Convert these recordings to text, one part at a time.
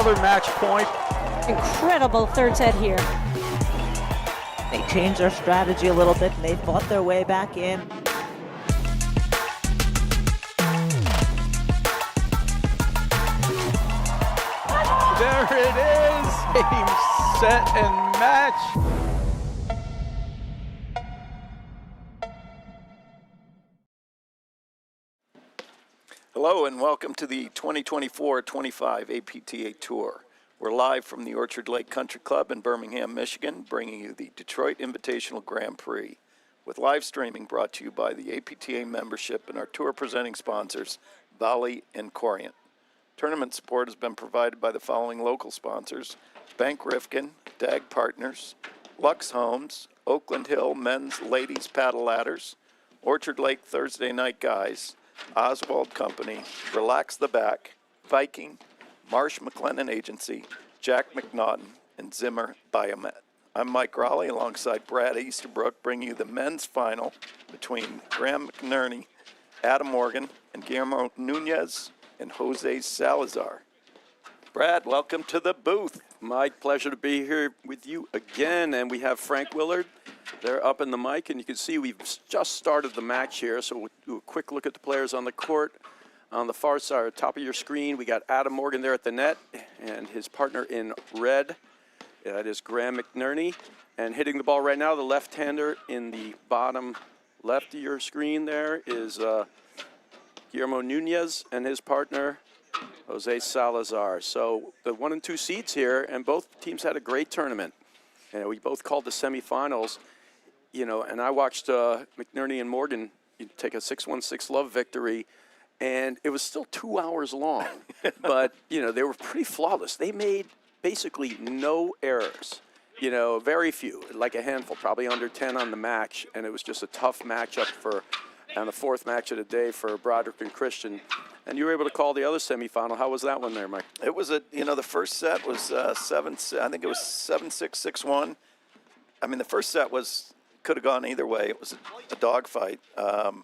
another match point. Incredible third set here. They changed their strategy a little bit and they fought their way back in. There it is, game, set, and match. Hello and welcome to the 2024-25 APTA Tour. We're live from the Orchard Lake Country Club in Birmingham, Michigan, bringing you the Detroit Invitational Grand Prix, with live streaming brought to you by the APTA membership and our tour presenting sponsors, Volley and Corient. Tournament support has been provided by the following local sponsors: Bank Rifkin, DAG Partners, Lux Homes, Oakland Hill Men's Ladies Paddle Ladders, Orchard Lake Thursday Night Guys, Oswald Company, Relax the Back, Viking, Marsh McLennan Agency, Jack McNaughton, and Zimmer Biomet. I'm Mike Raleigh alongside Brad Easterbrook, bringing you the men's final between Graham McNerney, Adam Morgan, and Guillermo Nunez and Jose Salazar. Brad, welcome to the booth. Mike, pleasure to be here with you again. And we have Frank Willard. They're up in the mic, and you can see we've just started the match here. So we'll do a quick look at the players on the court. On the far side, top of your screen, we got Adam Morgan there at the net, and his partner in red. That is Graham McNerney. And hitting the ball right now, the left-hander in the bottom left of your screen there is Guillermo Nunez and his partner, Jose Salazar. So the 1 and 2 seeds here, and both teams had a great tournament. And we both called the semifinals, you know, and I watched McNerney and Morgan take a 6-1 6-love victory, and it was still 2 hours long. But, you know, they were pretty flawless. They made basically no errors, you know, very few, like a handful, probably under 10 on the match, and it was just a tough matchup for on the fourth match of the day for Broderick and Christian. And you were able to call the other semifinal. How was that one there, Mike? It was the first set was I think it was 7-6, 6-1. I mean, the first set could have gone either way. It was a dogfight. And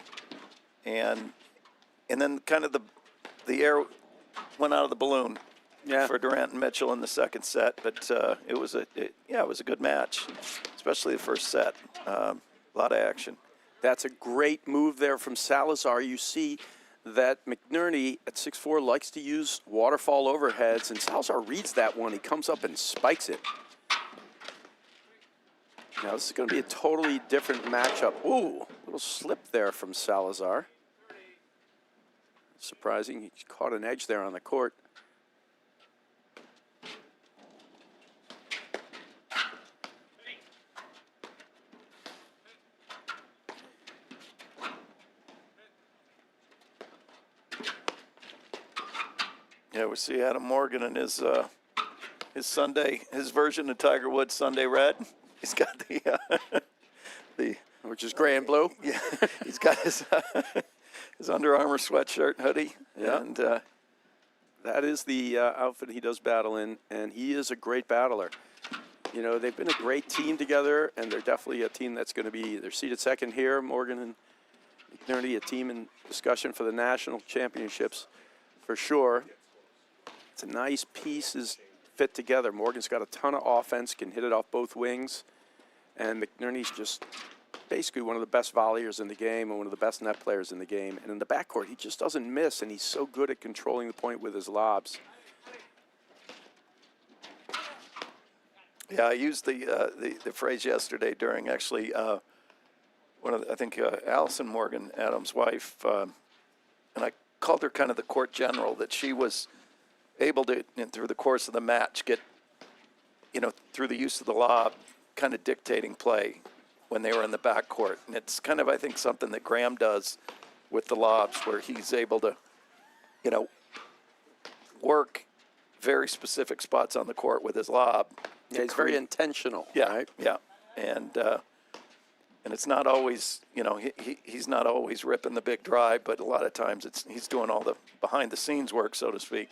then kind of the air went out of the balloon for Durant and Mitchell in the second set. But it was a good match, especially the first set. A lot of action. That's a great move there from Salazar. You see that McNerney at 6'4" likes to use waterfall overheads, and Salazar reads that one. He comes up and spikes it. Now this is going to be a totally different matchup. Ooh, little slip there from Salazar. Surprising, he caught an edge there on the court. Yeah, we see Adam Morgan in his version of Tiger Woods Sunday Red. He's got the which is gray and blue. Yeah, he's got his Under Armour sweatshirt hoodie. Yeah, and that is the outfit he does battle in, and he is a great battler. You know, they've been a great team together, and they're definitely a team that's going to be, they're seated second here. Morgan and McNerney, a team in discussion for the national championships for sure. It's a nice pieces fit together. Morgan's got a ton of offense, can hit it off both wings, and McNerney's just basically one of the best volleyers in the game and one of the best net players in the game. And in the backcourt, he just doesn't miss, and he's so good at controlling the point with his lobs. Yeah, I used the phrase yesterday during actually I think Allison Morgan, Adam's wife, and I called her kind of the court general, that she was able to, through the course of the match, get, through the use of the lob, kind of dictating play when they were in the backcourt. And it's kind of, I think, something that Graham does with the lobs, where he's able to, work very specific spots on the court with his lob. Yeah, he's very intentional. Yeah, right? Yeah, and it's not always, he's not always ripping the big drive, but a lot of times he's doing all the behind-the-scenes work, so to speak.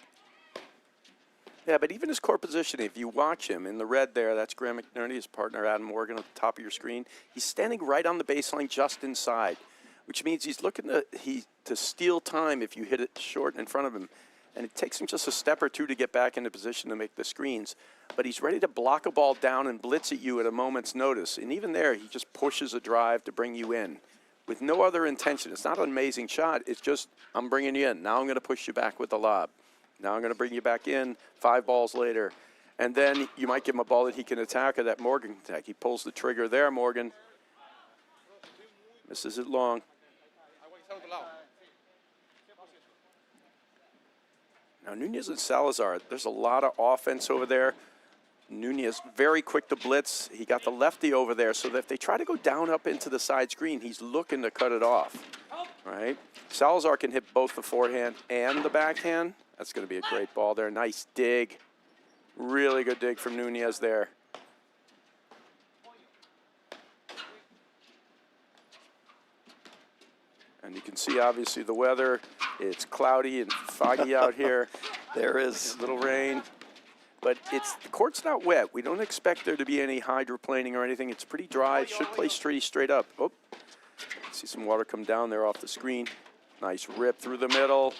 Yeah, but even his court positioning, if you watch him in the red there, that's Graham McNerney, his partner Adam Morgan at the top of your screen. He's standing right on the baseline just inside, which means he's looking to steal time if you hit it short in front of him. and it takes him just a step or two to get back into position to make the screens. But he's ready to block a ball down and blitz at you at a moment's notice. And even there, he just pushes a drive to bring you in with no other intention. It's not an amazing shot. It's just, I'm bringing you in. Now I'm going to push you back with the lob. Now I'm going to bring you back in 5 balls later. And then you might give him a ball that he can attack or that Morgan can attack. He pulls the trigger there, Morgan. Misses it long. Now, Nunez and Salazar, there's a lot of offense over there. Nunez very quick to blitz. He got the lefty over there so that if they try to go down up into the side screen, he's looking to cut it off, right? Salazar can hit both the forehand and the backhand. That's going to be a great ball there. Nice dig. Really good dig from Nunez there. And you can see, obviously, the weather. It's cloudy and foggy out here. There is a little rain. But the court's not wet. We don't expect there to be any hydroplaning or anything. It's pretty dry. It should play straight up. Oh, see some water come down there off the screen. Nice rip through the middle.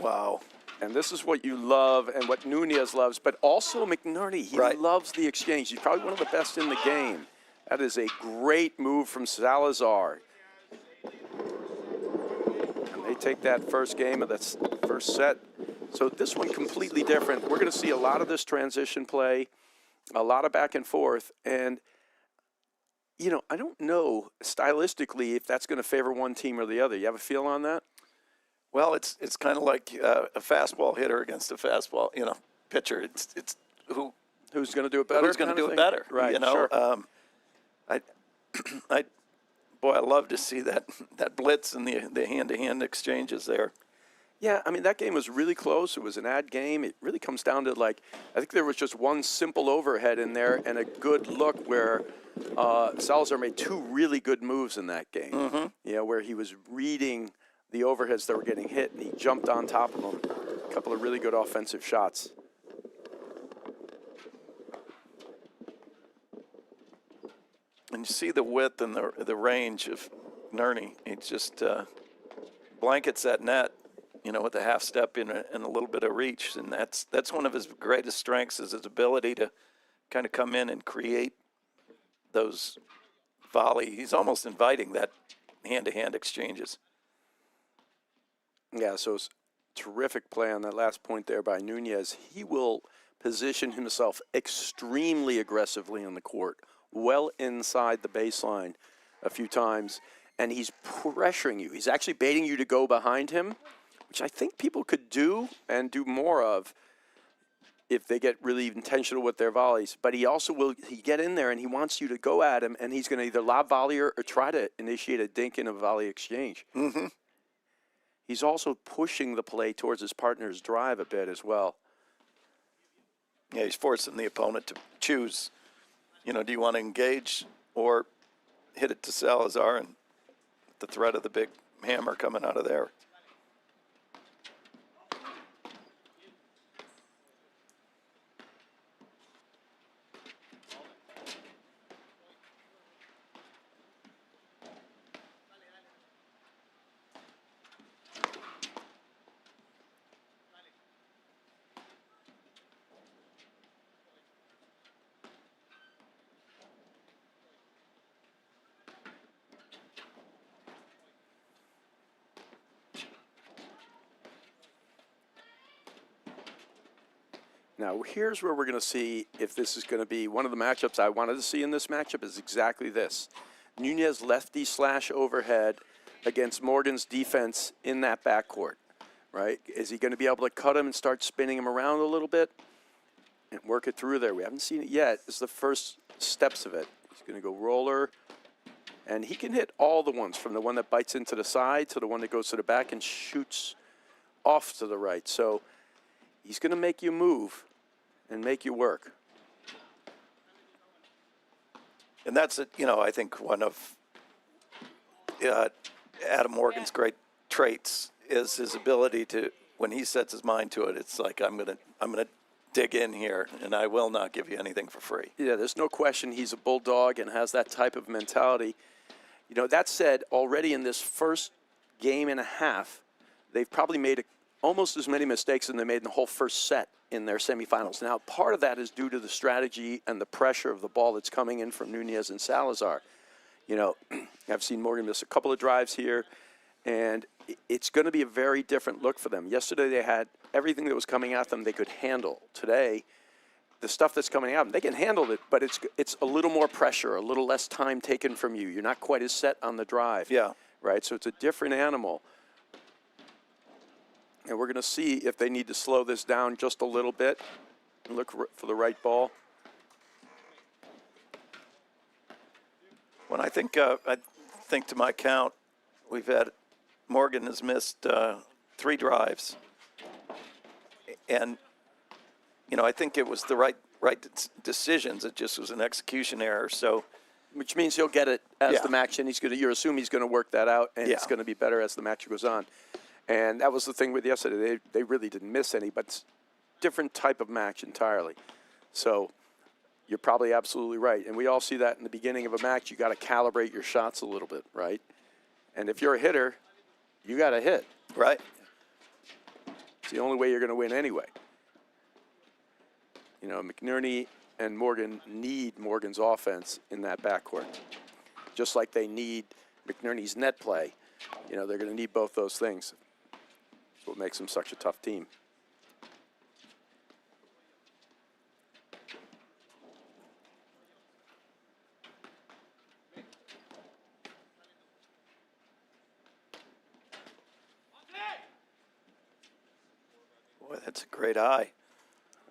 wow. And this is what you love and what Nunez loves, but also McNerney. He loves the exchange. He's probably one of the best in the game. That is a great move from Salazar. And they take that first game of that first set. So this one completely different. We're going to see a lot of this transition play, a lot of back and forth. And, you know, I don't know stylistically if that's going to favor one team or the other. You have a feel on that? Well, it's kind of like a fastball hitter against a fastball, pitcher. It's who's going to do it better? Who's going to do it better? Right. Sure. I love to see that blitz and the hand-to-hand exchanges there. Yeah, I mean, that game was really close. It was an ad game. It really comes down to, I think there was just one simple overhead in there and a good look where Salazar made 2 really good moves in that game. Mm-hmm. Where he was reading the overheads that were getting hit, and he jumped on top of them. A couple of really good offensive shots. And you see the width and the range of McNerney. He just blankets that net, with a half step and a little bit of reach. And that's one of his greatest strengths, is his ability to kind of come in and create those volley. He's almost inviting that hand-to-hand exchanges. Yeah, so it's terrific play on that last point there by Nunez. He will position himself extremely aggressively on the court, well inside the baseline a few times, and he's pressuring you. He's actually baiting you to go behind him, which I think people could do and do more of if they get really intentional with their volleys. But he also will get in there, and he wants you to go at him, and he's going to either lob volley or try to initiate a dink in a volley exchange. Mm-hmm. He's also pushing the play towards his partner's drive a bit as well. Yeah, he's forcing the opponent to choose. Do you want to engage or hit it to Salazar, and the threat of the big hammer coming out of there? Now, here's where we're going to see if this is going to be one of the matchups I wanted to see in this matchup is exactly this. Nunez lefty slash overhead against Morgan's defense in that backcourt, right? Is he going to be able to cut him and start spinning him around a little bit and work it through there? We haven't seen it yet. This is the first steps of it. He's going to go roller, and he can hit all the ones from the one that bites into the side to the one that goes to the back and shoots off to the right. So he's going to make you move and make you work. And that's, I think one of Adam Morgan's great traits is his ability to, when he sets his mind to it, it's like, I'm gonna dig in here, and I will not give you anything for free. Yeah, there's no question he's a bulldog and has that type of mentality. You know, that said, already in this first game and a half, they've probably made almost as many mistakes than they made in the whole first set in their semifinals. Now, part of that is due to the strategy and the pressure of the ball that's coming in from Nunez and Salazar. You know, I've seen Morgan miss a couple of drives here, and it's going to be a very different look for them. Yesterday, they had everything that was coming at them they could handle. Today, the stuff that's coming at them, they can handle it, but it's a little more pressure, a little less time taken from you. You're not quite as set on the drive. Yeah. Right? So it's a different animal. And we're going to see if they need to slow this down just a little bit and look for the right ball. When I think to my count, we've had Morgan has missed 3 drives, and you know I think it was the right decisions. It just was an execution error. So, which means he'll get it as Yeah. the match, and you assume he's going to work that out, and Yeah. it's going to be better as the match goes on. And that was the thing with yesterday. They really didn't miss any, but it's different type of match entirely. So you're probably absolutely right. And we all see that in the beginning of a match. You got to calibrate your shots a little bit, right? And if you're a hitter, you got to hit. right. It's the only way you're going to win anyway. You know, McNerney and Morgan need Morgan's offense in that backcourt, just like they need McNerney's net play. You know, they're going to need both those things. That's what makes them such a tough team. Boy, that's a great eye.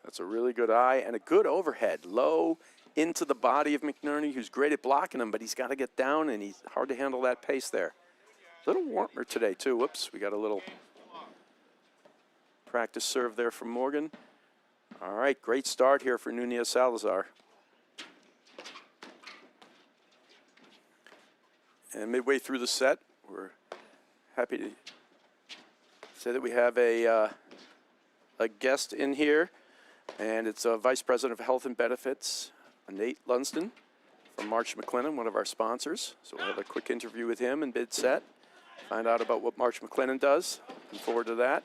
That's a really good eye and a good overhead, low into the body of McNerney, who's great at blocking him, but he's got to get down, and he's hard to handle that pace there. A little warmer today, too. Whoops, we got a little practice serve there from Morgan. All right, great start here for Nunez Salazar. And midway through the set, we're happy to say that we have a guest in here, and it's a Vice President of Health and Benefits, Nate Lunston from Marsh McLennan, one of our sponsors. So we'll have a quick interview with him in mid-set, find out about what Marsh McLennan does. Looking forward to that.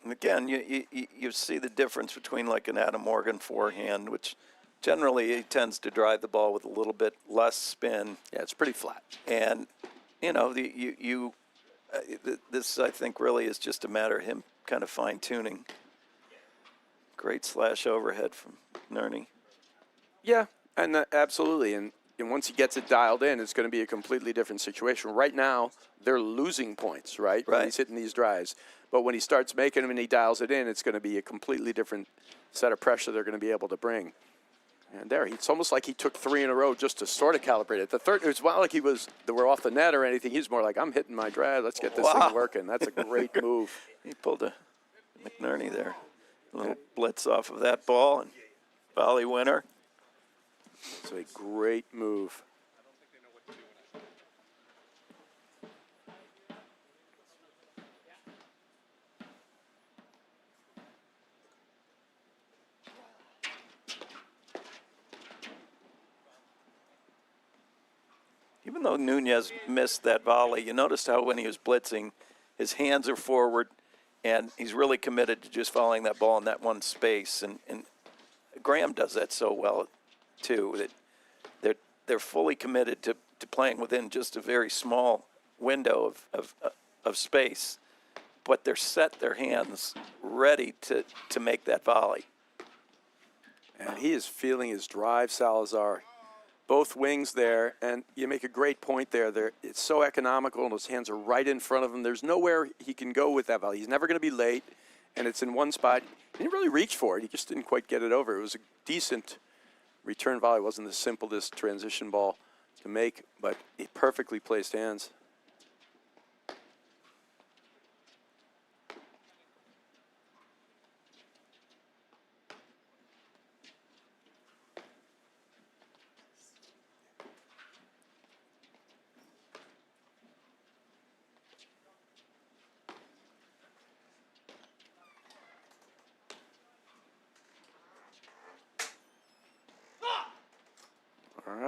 And again, you see the difference between like an Adam Morgan forehand, which generally he tends to drive the ball with a little bit less spin. Yeah, it's pretty flat. And, you know, this, I think, really is just a matter of him kind of fine-tuning. Great slash overhead from McNerney. Yeah, and absolutely. And once he gets it dialed in, it's going to be a completely different situation. Right now, they're losing points, right? When he's hitting these drives. But when he starts making them and he dials it in, it's going to be a completely different set of pressure they're going to be able to bring. And there, it's almost like he took 3 in a row just to sort of calibrate it. The third, it's not like they were off the net or anything. He's more like, I'm hitting my drive. Let's get this thing working. That's a great move. He pulled a McNerney there. A little blitz off of that ball and volley winner. It's a great move. Even though Nunez missed that volley, you noticed how when he was blitzing, his hands are forward, and he's really committed to just following that ball in that one space. And Graham does that so well, too, that they're fully committed to playing within just a very small window of space, but they're set their hands ready to make that volley. And he is feeling his drive, Salazar. Both wings there, and you make a great point there. It's so economical, and his hands are right in front of him. There's nowhere he can go with that volley. He's never going to be late, and it's in one spot. He didn't really reach for it. He just didn't quite get it over. It was a decent return volley. It wasn't the simplest transition ball to make, but he perfectly placed hands.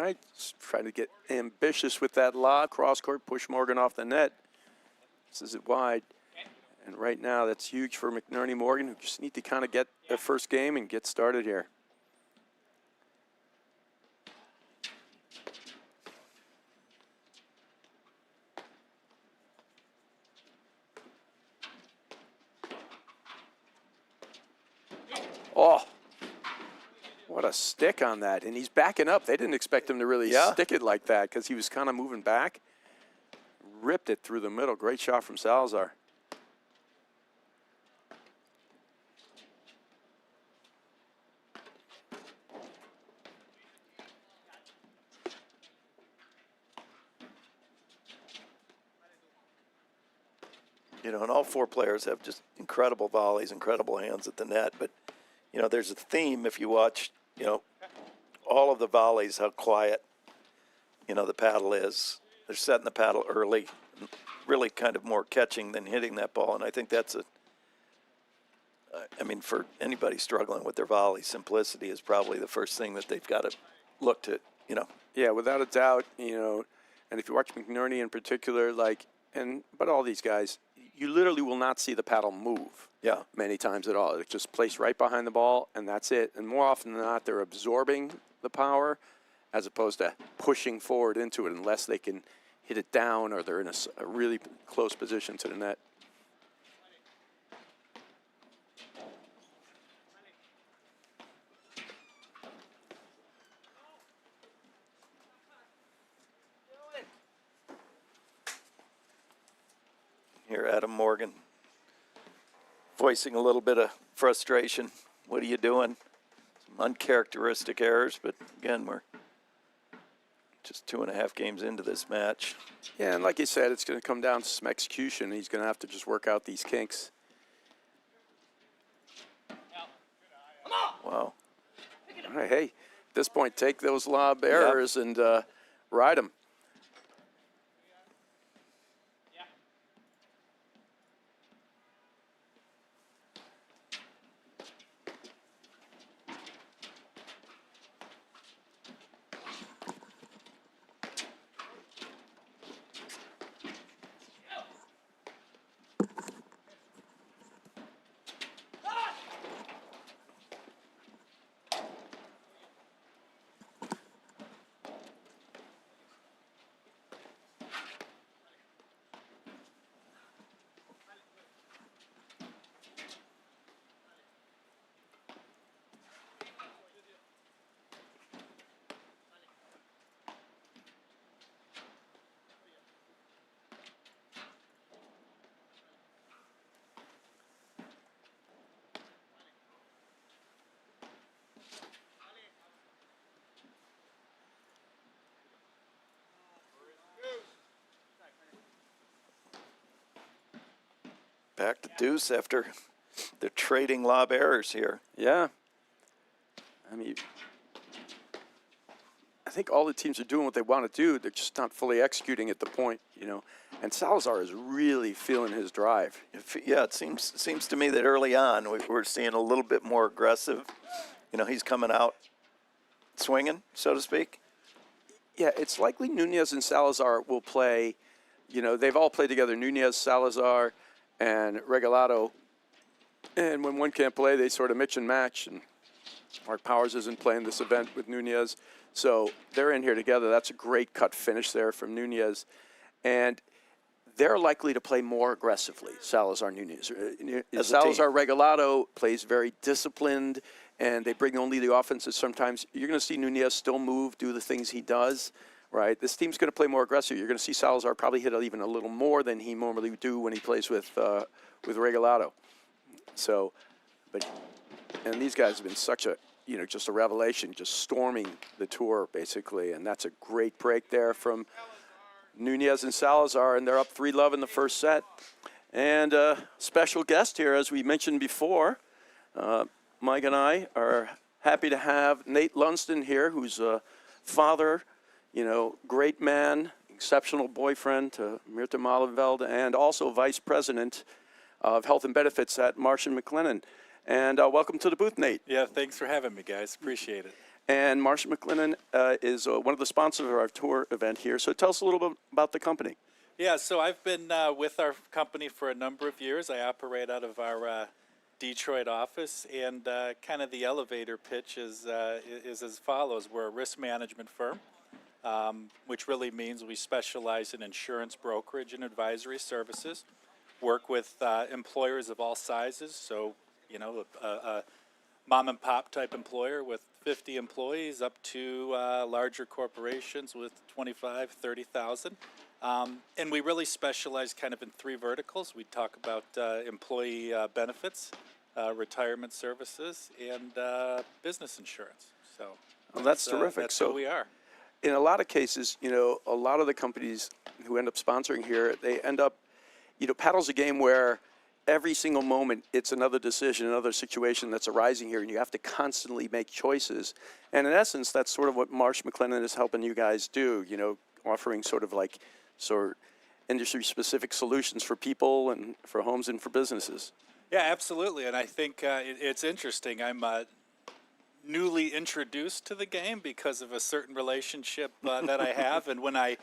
right, just trying to get ambitious with that lob. Cross court, push Morgan off the net. This is it wide. And right now, that's huge for McNerney Morgan, who just need to kind of get their first game and get started here. Oh, what a stick on that. And he's backing up. They didn't expect him to really stick it like that because he was kind of moving back. Ripped it through the middle. Great shot from Salazar. You know, and all four players have just incredible volleys, incredible hands at the net. But, you know, there's a theme if you watch, you know, all of the volleys, how quiet, you know, the paddle is. They're setting the paddle early, really kind of more catching than hitting that ball. And I think that's I mean, for anybody struggling with their volley, simplicity is probably the first thing that they've got to look to, you know. Yeah, without a doubt, you know, and if you watch McNerney in particular, like, but all these guys, you literally will not see the paddle move many times at all. It's just placed right behind the ball, and that's it. And more often than not, they're absorbing the power as opposed to pushing forward into it unless they can hit it down or they're in a really close position to the net. Here, Adam Morgan voicing a little bit of frustration. What are you doing? Some uncharacteristic errors, but again, we're just 2.5 games into this match. Yeah, and like you said, it's going to come down to some execution. He's going to have to just work out these kinks. Wow. All right, hey, at this point, take those lob errors and ride them. Back to deuce after the trading lob errors here. Yeah. I mean, I think all the teams are doing what they want to do. They're just not fully executing at the point, you know. And Salazar is really feeling his drive. Yeah, it seems to me that early on we're seeing a little bit more aggressive. You know, he's coming out swinging, so to speak. Yeah, it's likely Nunez and Salazar will play. You know, they've all played together, Nunez, Salazar, and Regalado. And when one can't play, they sort of mix and match. And Mark Powers isn't playing this event with Nunez. So they're in here together. That's a great cut finish there from Nunez. And they're likely to play more aggressively, Salazar, Nunez. Salazar, Regalado plays very disciplined, and they bring only the offenses sometimes. You're going to see Nunez still move, do the things he does. Right, this team's going to play more aggressive. You're going to see Salazar probably hit even a little more than he normally would do when he plays with Regalado. So, and these guys have been such a, you know, just a revelation, just storming the tour basically, and that's a great break there from Nunez and Salazar, and they're up 3-love in the first set. And special guest here, as we mentioned before, Mike and I are happy to have Nate Lunston here, who's a father. You know, great man, exceptional boyfriend to Mirta Malenveld, and also vice president of health and benefits at Marsh & McLennan. And welcome to the booth, Nate. Yeah, thanks for having me, guys. Appreciate it. And Marcia McLennan is one of the sponsors of our tour event here. So tell us a little bit about the company. Yeah, so I've been with our company for a number of years. I operate out of our Detroit office, and kind of the elevator pitch is as follows. We're a risk management firm, which really means we specialize in insurance brokerage and advisory services, work with employers of all sizes, so, you know, a mom and pop type employer with 50 employees up to larger corporations with 25, 30,000. And we really specialize kind of in three verticals. We talk about employee benefits, retirement services, and business insurance. So well, that's terrific. That's so who we are. In a lot of cases, you know, a lot of the companies who end up sponsoring here, they end up, you know, paddle's a game where every single moment it's another decision, another situation that's arising here, and you have to constantly make choices. And in essence, that's sort of what Marsh McLennan is helping you guys do, you know, offering sort of like industry-specific solutions for people and for homes and for businesses. Yeah, absolutely. And I think it's interesting. I'm newly introduced to the game because of a certain relationship that I have. And when I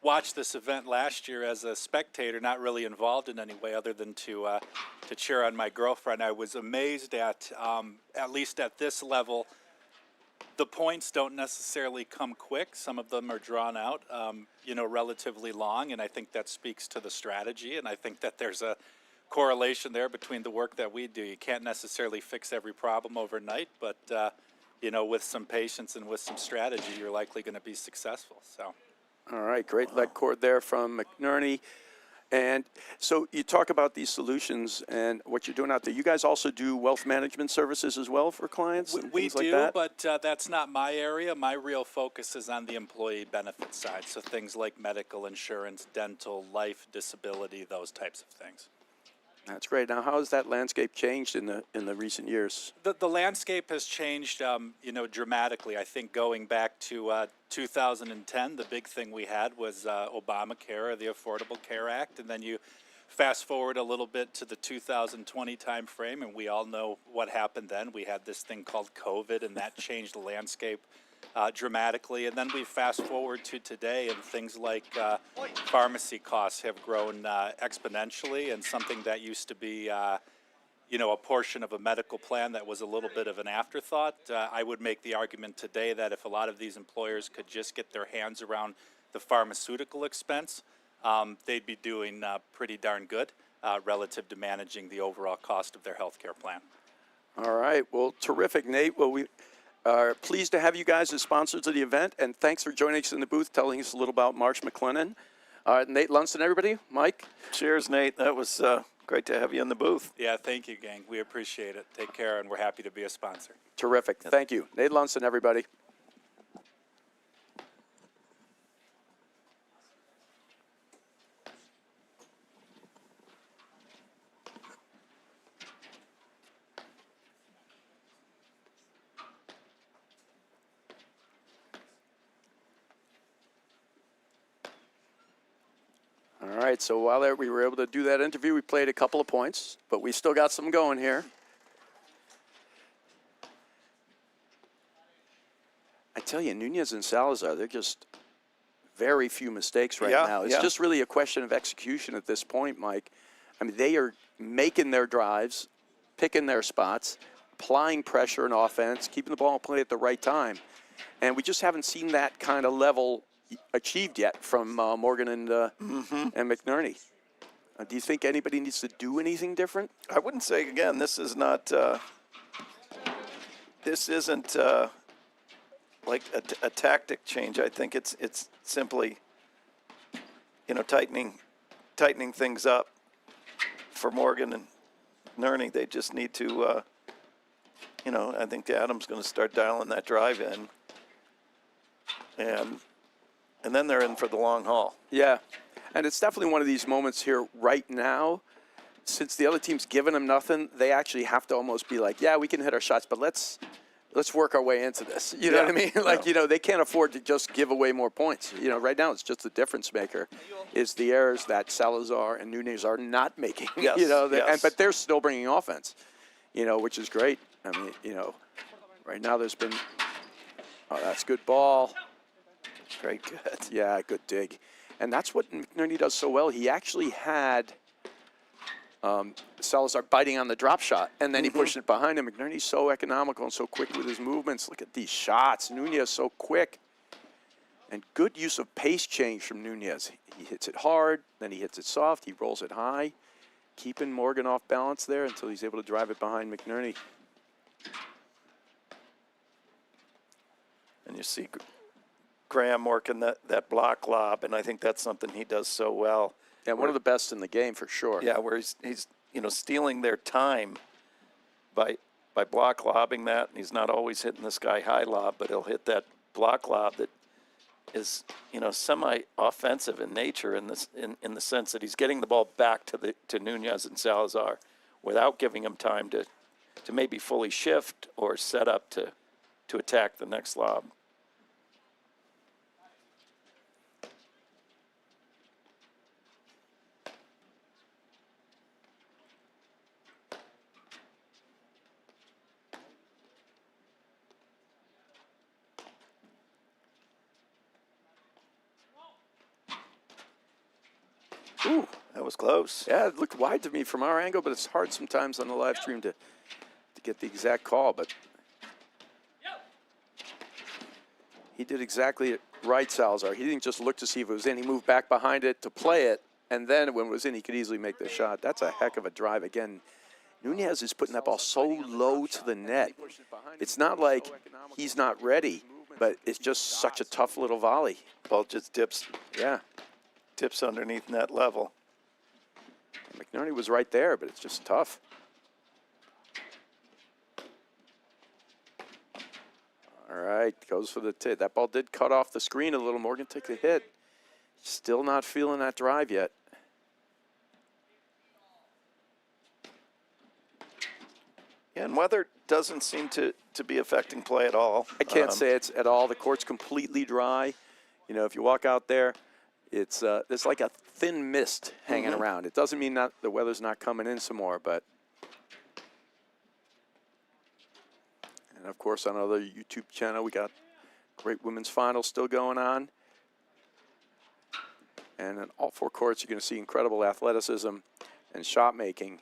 watched this event last year as a spectator, not really involved in any way other than to cheer on my girlfriend, I was amazed at least at this level, the points don't necessarily come quick. Some of them are drawn out, you know, relatively long, and I think that speaks to the strategy, and I think that there's a correlation there between the work that we do. You can't necessarily fix every problem overnight, but, you know, with some patience and with some strategy, you're likely going to be successful. So. All right, great lead cord there from McNerney. And so you talk about these solutions and what you're doing out there. You guys also do wealth management services as well for clients? We do, like that? but that's not my area. My real focus is on the employee benefit side, so things like medical insurance, dental, life, disability, those types of things. That's great. Now, how has that landscape changed in the recent years? The landscape has changed, you know, dramatically. I think going back to 2010, the big thing we had was Obamacare, or the Affordable Care Act, and then you fast forward a little bit to the 2020 time frame, and we all know what happened then. We had this thing called COVID, and that changed the landscape dramatically. And then we fast forward to today, and things like pharmacy costs have grown exponentially, and something that used to be you know, a portion of a medical plan that was a little bit of an afterthought. I would make the argument today that if a lot of these employers could just get their hands around the pharmaceutical expense, they'd be doing pretty darn good relative to managing the overall cost of their health care plan. All right. Well, terrific, Nate. Well, we are pleased to have you guys as sponsors of the event, and thanks for joining us in the booth, telling us a little about Marsh McLennan. Nate Lunston, everybody. Mike? Cheers, Nate. That was great to have you in the booth. Yeah, thank you, gang. We appreciate it. Take care, and we're happy to be a sponsor. Terrific. Thank you. Nate Lunston, everybody. All right, so while we were able to do that interview, we played a couple of points, but we still got some going here. I tell you, Nunez and Salazar, they're just very few mistakes right now. It's just really a question of execution at this point, Mike. I mean, they are making their drives, picking their spots, applying pressure and offense, keeping the ball in play at the right time. And we just haven't seen that kind of level achieved yet from Morgan and McNerney. Do you think anybody needs to do anything different? I wouldn't say, again, this is not, this isn't like a tactic change. I think it's simply, you know, tightening things up for Morgan and McNerney. They just need to, you know, I think Adam's going to start dialing that drive in. And then they're in for the long haul. Yeah, and it's definitely one of these moments here right now. Since the other team's giving them nothing, they actually have to almost be like, yeah, we can hit our shots, but let's work our way into this. You know what I mean? Like, you know, they can't afford to just give away more points. You know, right now it's just the difference maker is the errors that Salazar and Nunez are not making. Yes, you know, yes. but they're still bringing offense, you know, which is great. I mean, you know, right now there's been Oh, that's good ball. Very good. Yeah, good dig. And that's what McNerney does so well. He actually had Salazar biting on the drop shot, and then he pushed it behind him. McNerney's so economical and so quick with his movements. Look at these shots. Nunez so quick. And good use of pace change from Nunez. He hits it hard, then he hits it soft, he rolls it high, keeping Morgan off balance there until he's able to drive it behind McNerney. And you see Graham working that block lob, and I think that's something he does so well. Yeah, one of the best in the game for sure. Yeah, where he's stealing their time by block lobbing that, and he's not always hitting the sky high lob, but he'll hit that block lob that is semi-offensive in nature in the sense that he's getting the ball back to Nunez and Salazar without giving him time to maybe fully shift or set up to attack the next lob. Ooh, that was close. Yeah, it looked wide to me from our angle, but it's hard sometimes on the live stream to get the exact call. But he did exactly right, Salazar. He didn't just look to see if it was in. He moved back behind it to play it, and then when it was in, he could easily make the shot. That's a heck of a drive. Again, Nunez is putting that ball so low to the net. It's not like he's not ready, but it's just such a tough little volley. Ball just dips underneath net level. McNerney was right there, but it's just tough. All right, goes for the tip. That ball did cut off the screen a little. Morgan took the hit. Still not feeling that drive yet. Yeah, and weather doesn't seem to be affecting play at all. I can't say it's at all. The court's completely dry. You know, if you walk out there, it's there's like a thin mist hanging around. It doesn't mean that the weather's not coming in some more, but. And of course, on our YouTube channel, we got great women's finals still going on. And in all four courts, you're going to see incredible athleticism and shot making.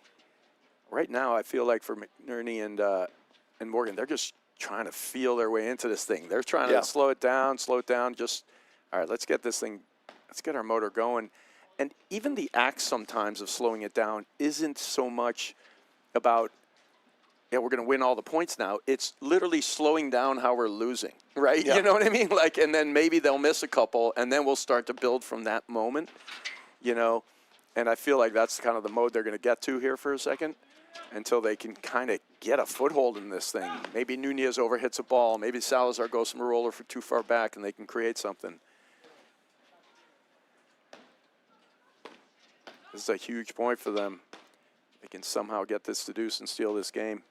Right now, I feel like for McNerney and Morgan, they're just trying to feel their way into this thing. They're trying to slow it down, just, all right, let's get this thing, let's get our motor going. And even the act sometimes of slowing it down isn't so much about, yeah, we're going to win all the points now. It's literally slowing down how we're losing, right? Yeah. You know what I mean? Like, and then maybe they'll miss a couple, and then we'll start to build from that moment, you know? And I feel like that's kind of the mode they're going to get to here for a second until they can kind of get a foothold in this thing. Maybe Nunez overhits a ball. Maybe Salazar goes from a roller for too far back, and they can create something. This is a huge point for them. They can somehow get this to deuce and steal this game.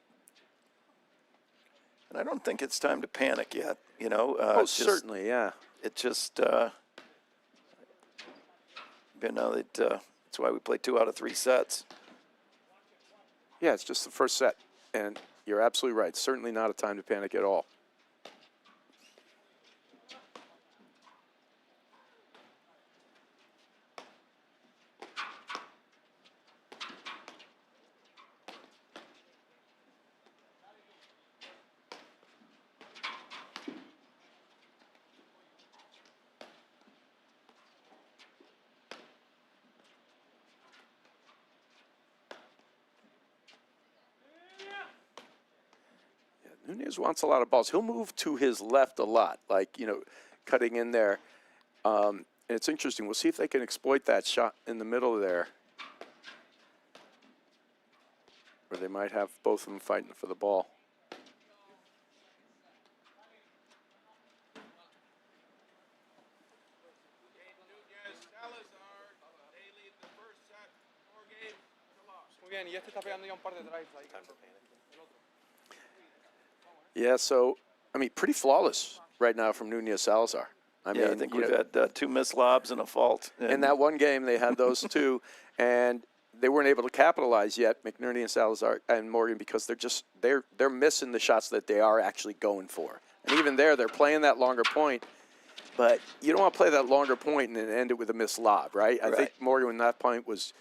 And I don't think it's time to panic yet, you know. Certainly, yeah. It just, you know, that's why we play 2 out of 3 sets. Yeah, it's just the first set. And you're absolutely right. Certainly not a time to panic at all. Nunez wants a lot of balls. He'll move to his left a lot, like, you know, cutting in there. And it's interesting. We'll see if they can exploit that shot in the middle there, where they might have both of them fighting for the ball. Yeah, so, I mean, pretty flawless right now from Nunez Salazar. I mean, I think we've had 2 missed lobs and a fault. In that one game, they had those 2, and they weren't able to capitalize yet, McNerney and Salazar and Morgan, because they're missing the shots that they are actually going for. And even there, they're playing that longer point. But you don't want to play that longer point and then end it with a missed lob, right? I think Morgan, in that point, was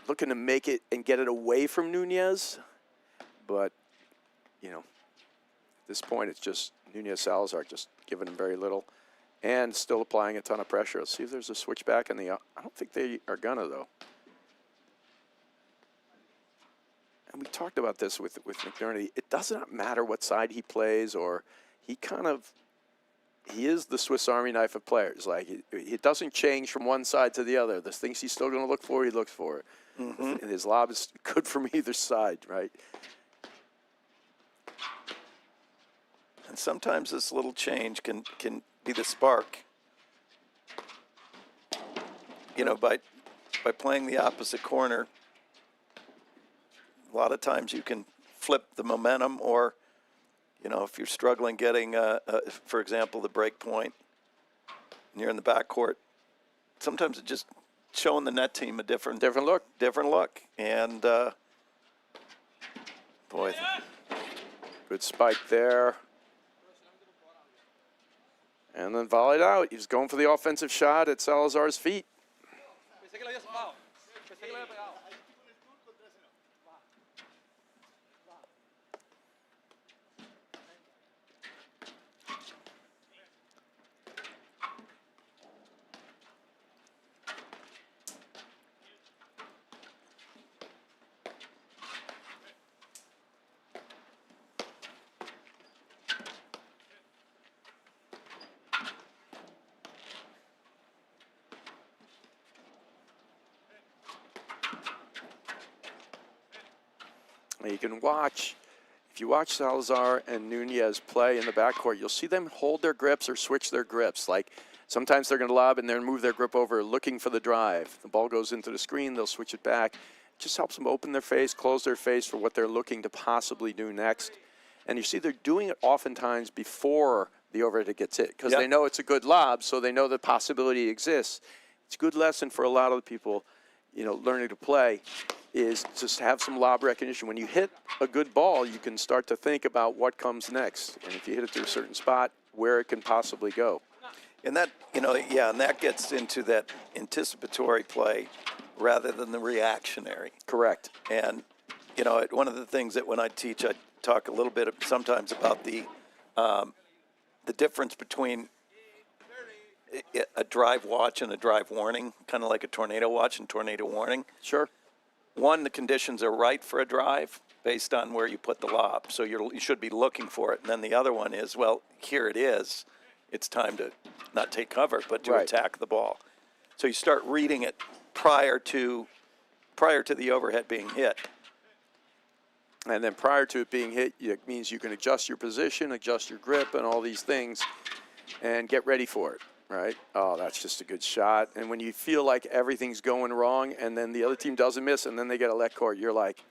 looking to make it and get it away from Nunez. But, you know, at this point, it's just Nunez Salazar just giving him very little and still applying a ton of pressure. Let's see if there's a switchback in the I don't think they are going to, though. And we talked about this with McNerney. It does not matter what side he plays, or he is the Swiss Army knife of players. Like, it doesn't change from one side to the other. The things he's still going to look for, he looks for. And his lob is good from either side, right? And sometimes this little change can be the spark. You know, by playing the opposite corner, a lot of times you can flip the momentum, or, you know, if you're struggling getting, for example, the break point, and you're in the backcourt, sometimes it's just showing the net team a different look. And, boy. Good spike there. And then volleyed out. He's going for the offensive shot at Salazar's feet. You can watch, if you watch Salazar and Nunez play in the backcourt, you'll see them hold their grips or switch their grips. Like, sometimes they're going to lob and then move their grip over looking for the drive. The ball goes into the screen, they'll switch it back. It just helps them open their face, close their face for what they're looking to possibly do next. And you see they're doing it oftentimes before the overhead gets hit, because they know it's a good lob, so they know the possibility exists. It's a good lesson for a lot of the people, you know, learning to play, is just have some lob recognition. When you hit a good ball, you can start to think about what comes next. And if you hit it to a certain spot, where it can possibly go. And that, you know, and that gets into that anticipatory play rather than the reactionary. Correct. And, you know, one of the things that when I teach, I talk a little bit sometimes about the difference between a drive watch and a drive warning, kind of like a tornado watch and tornado warning. Sure. One, the conditions are right for a drive based on where you put the lob, so you should be looking for it. And then the other one is, well, here it is. It's time to not take cover, but to attack the ball. So you start reading it prior to the overhead being hit. And then prior to it being hit, it means you can adjust your position, adjust your grip, and all these things, and get ready for it. Right? Oh, that's just a good shot. And when you feel like everything's going wrong and then the other team doesn't miss and then they get a let court, you're like,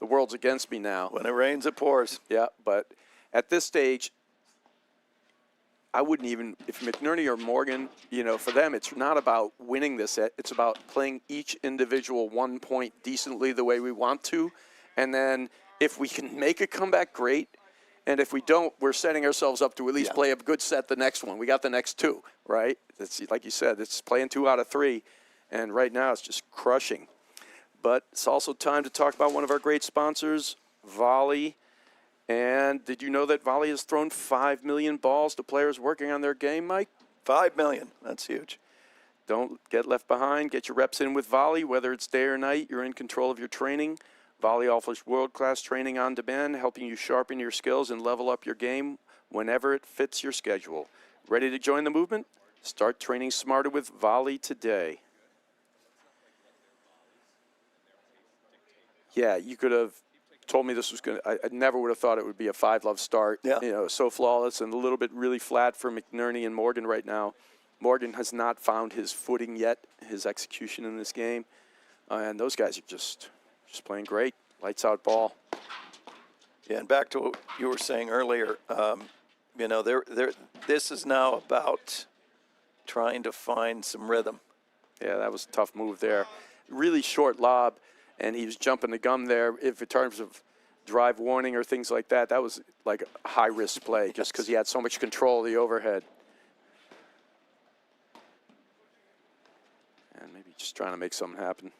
the world's against me now. When it rains, it pours. Yeah, but at this stage, I wouldn't even, if McNerney or Morgan, you know, for them, it's not about winning this set. It's about playing each individual 1 point decently the way we want to. And then if we can make a comeback, great. And if we don't, we're setting ourselves up to at least play a good set the next one. We got the next two, right? It's, like you said, it's playing 2 out of 3. And right now it's just crushing. But it's also time to talk about one of our great sponsors, Volley. And did you know that Volley has thrown 5 million balls to players working on their game, Mike? 5 million. That's huge. Don't get left behind. Get your reps in with Volley. Whether it's day or night, you're in control of your training. Volley offers world-class training on demand, helping you sharpen your skills and level up your game whenever it fits your schedule. Ready to join the movement? Start training smarter with Volley today. Yeah, you could have told me this was going to, I never would have thought it would be a 5-love start. Yeah. You know, so flawless and a little bit really flat for McNerney and Morgan right now. Morgan has not found his footing yet, his execution in this game. And those guys are just playing great. Lights out ball. Yeah, and back to what you were saying earlier, you know, this is now about trying to find some rhythm. Yeah, that was a tough move there. Really short lob, and he was jumping the gum there. If in terms of drive warning or things like that, that was like a high-risk play just because he had so much control of the overhead. And maybe just trying to make something happen.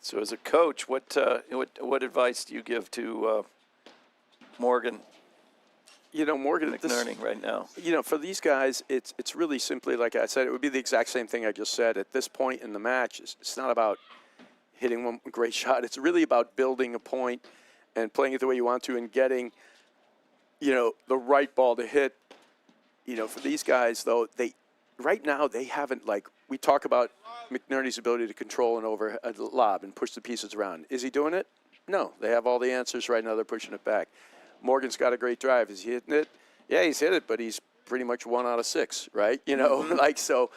So as a coach, what advice do you give to Morgan You know, Morgan, McNerney right now? You know, for these guys, it's really simply, like I said, it would be the exact same thing I just said. At this point in the match, it's not about hitting one great shot. It's really about building a point and playing it the way you want to and getting, you know, the right ball to hit. You know, for these guys, though, right now they haven't, like, we talk about McNerney's ability to control an over a lob and push the pieces around. Is he doing it? No. They have all the answers right now. They're pushing it back. Morgan's got a great drive. Is he hitting it? Yeah, he's hit it, but he's pretty much 1 out of 6, right? You know, like, so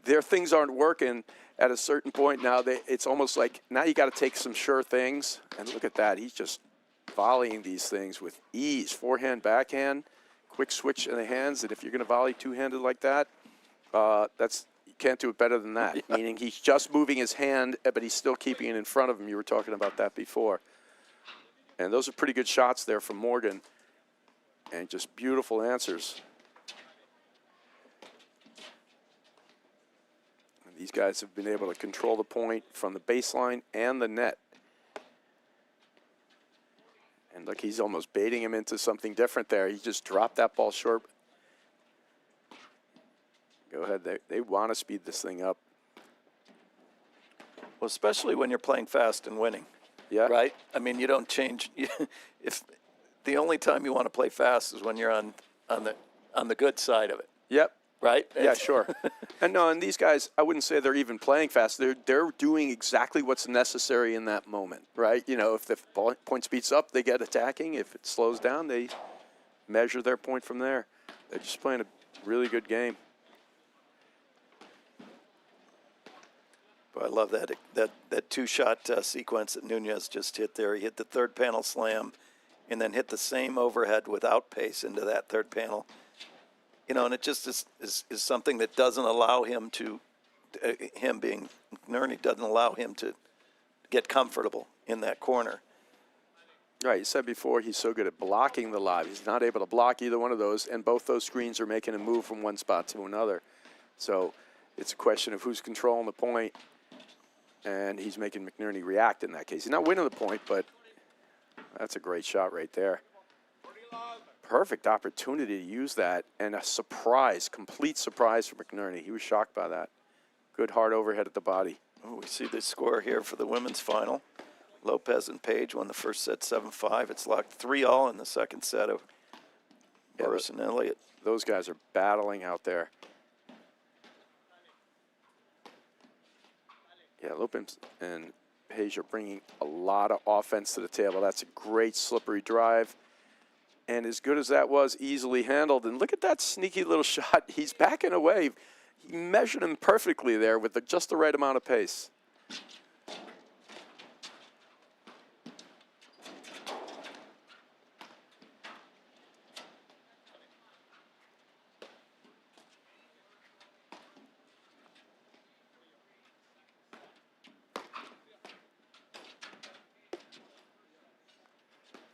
their things aren't working at a certain point now. It's almost like now you got to take some sure things. And look at that. He's just volleying these things with ease. Forehand, backhand, quick switch in the hands. And if you're going to volley two-handed like that, you can't do it better than that. Yeah. Meaning he's just moving his hand, but he's still keeping it in front of him. You were talking about that before. And those are pretty good shots there from Morgan. And just beautiful answers. And these guys have been able to control the point from the baseline and the net. And look, he's almost baiting him into something different there. He just dropped that ball short. Go ahead. They want to speed this thing up. Well, especially when you're playing fast and winning. Yeah. Right? I mean, you don't change. If the only time you want to play fast is when you're on the good side of it. Yep. Right? Yeah, sure. And these guys, I wouldn't say they're even playing fast. They're doing exactly what's necessary in that moment, right? You know, if the point speeds up, they get attacking. If it slows down, they measure their point from there. They're just playing a really good game. I love that two-shot sequence that Nunez just hit there. He hit the third panel slam and then hit the same overhead without pace into that third panel. You know, and it just is something that doesn't allow him to, him being McNerney, doesn't allow him to get comfortable in that corner. Right, you said before he's so good at blocking the lob. He's not able to block either one of those, and both those screens are making him move from one spot to another. So it's a question of who's controlling the point. And he's making McNerney react in that case. He's not winning the point, but that's a great shot right there. Perfect opportunity to use that, and a surprise, complete surprise for McNerney. He was shocked by that. Good hard overhead at the body. Oh, we see the score here for the women's final. Lopez and Page won the first set 7-5. It's locked 3-all in the second set of Burris and Elliott. Those guys are battling out there. Yeah, Lopez and Page are bringing a lot of offense to the table. That's a great slippery drive. And as good as that was, easily handled. And look at that sneaky little shot. He's backing away. He measured him perfectly there with just the right amount of pace.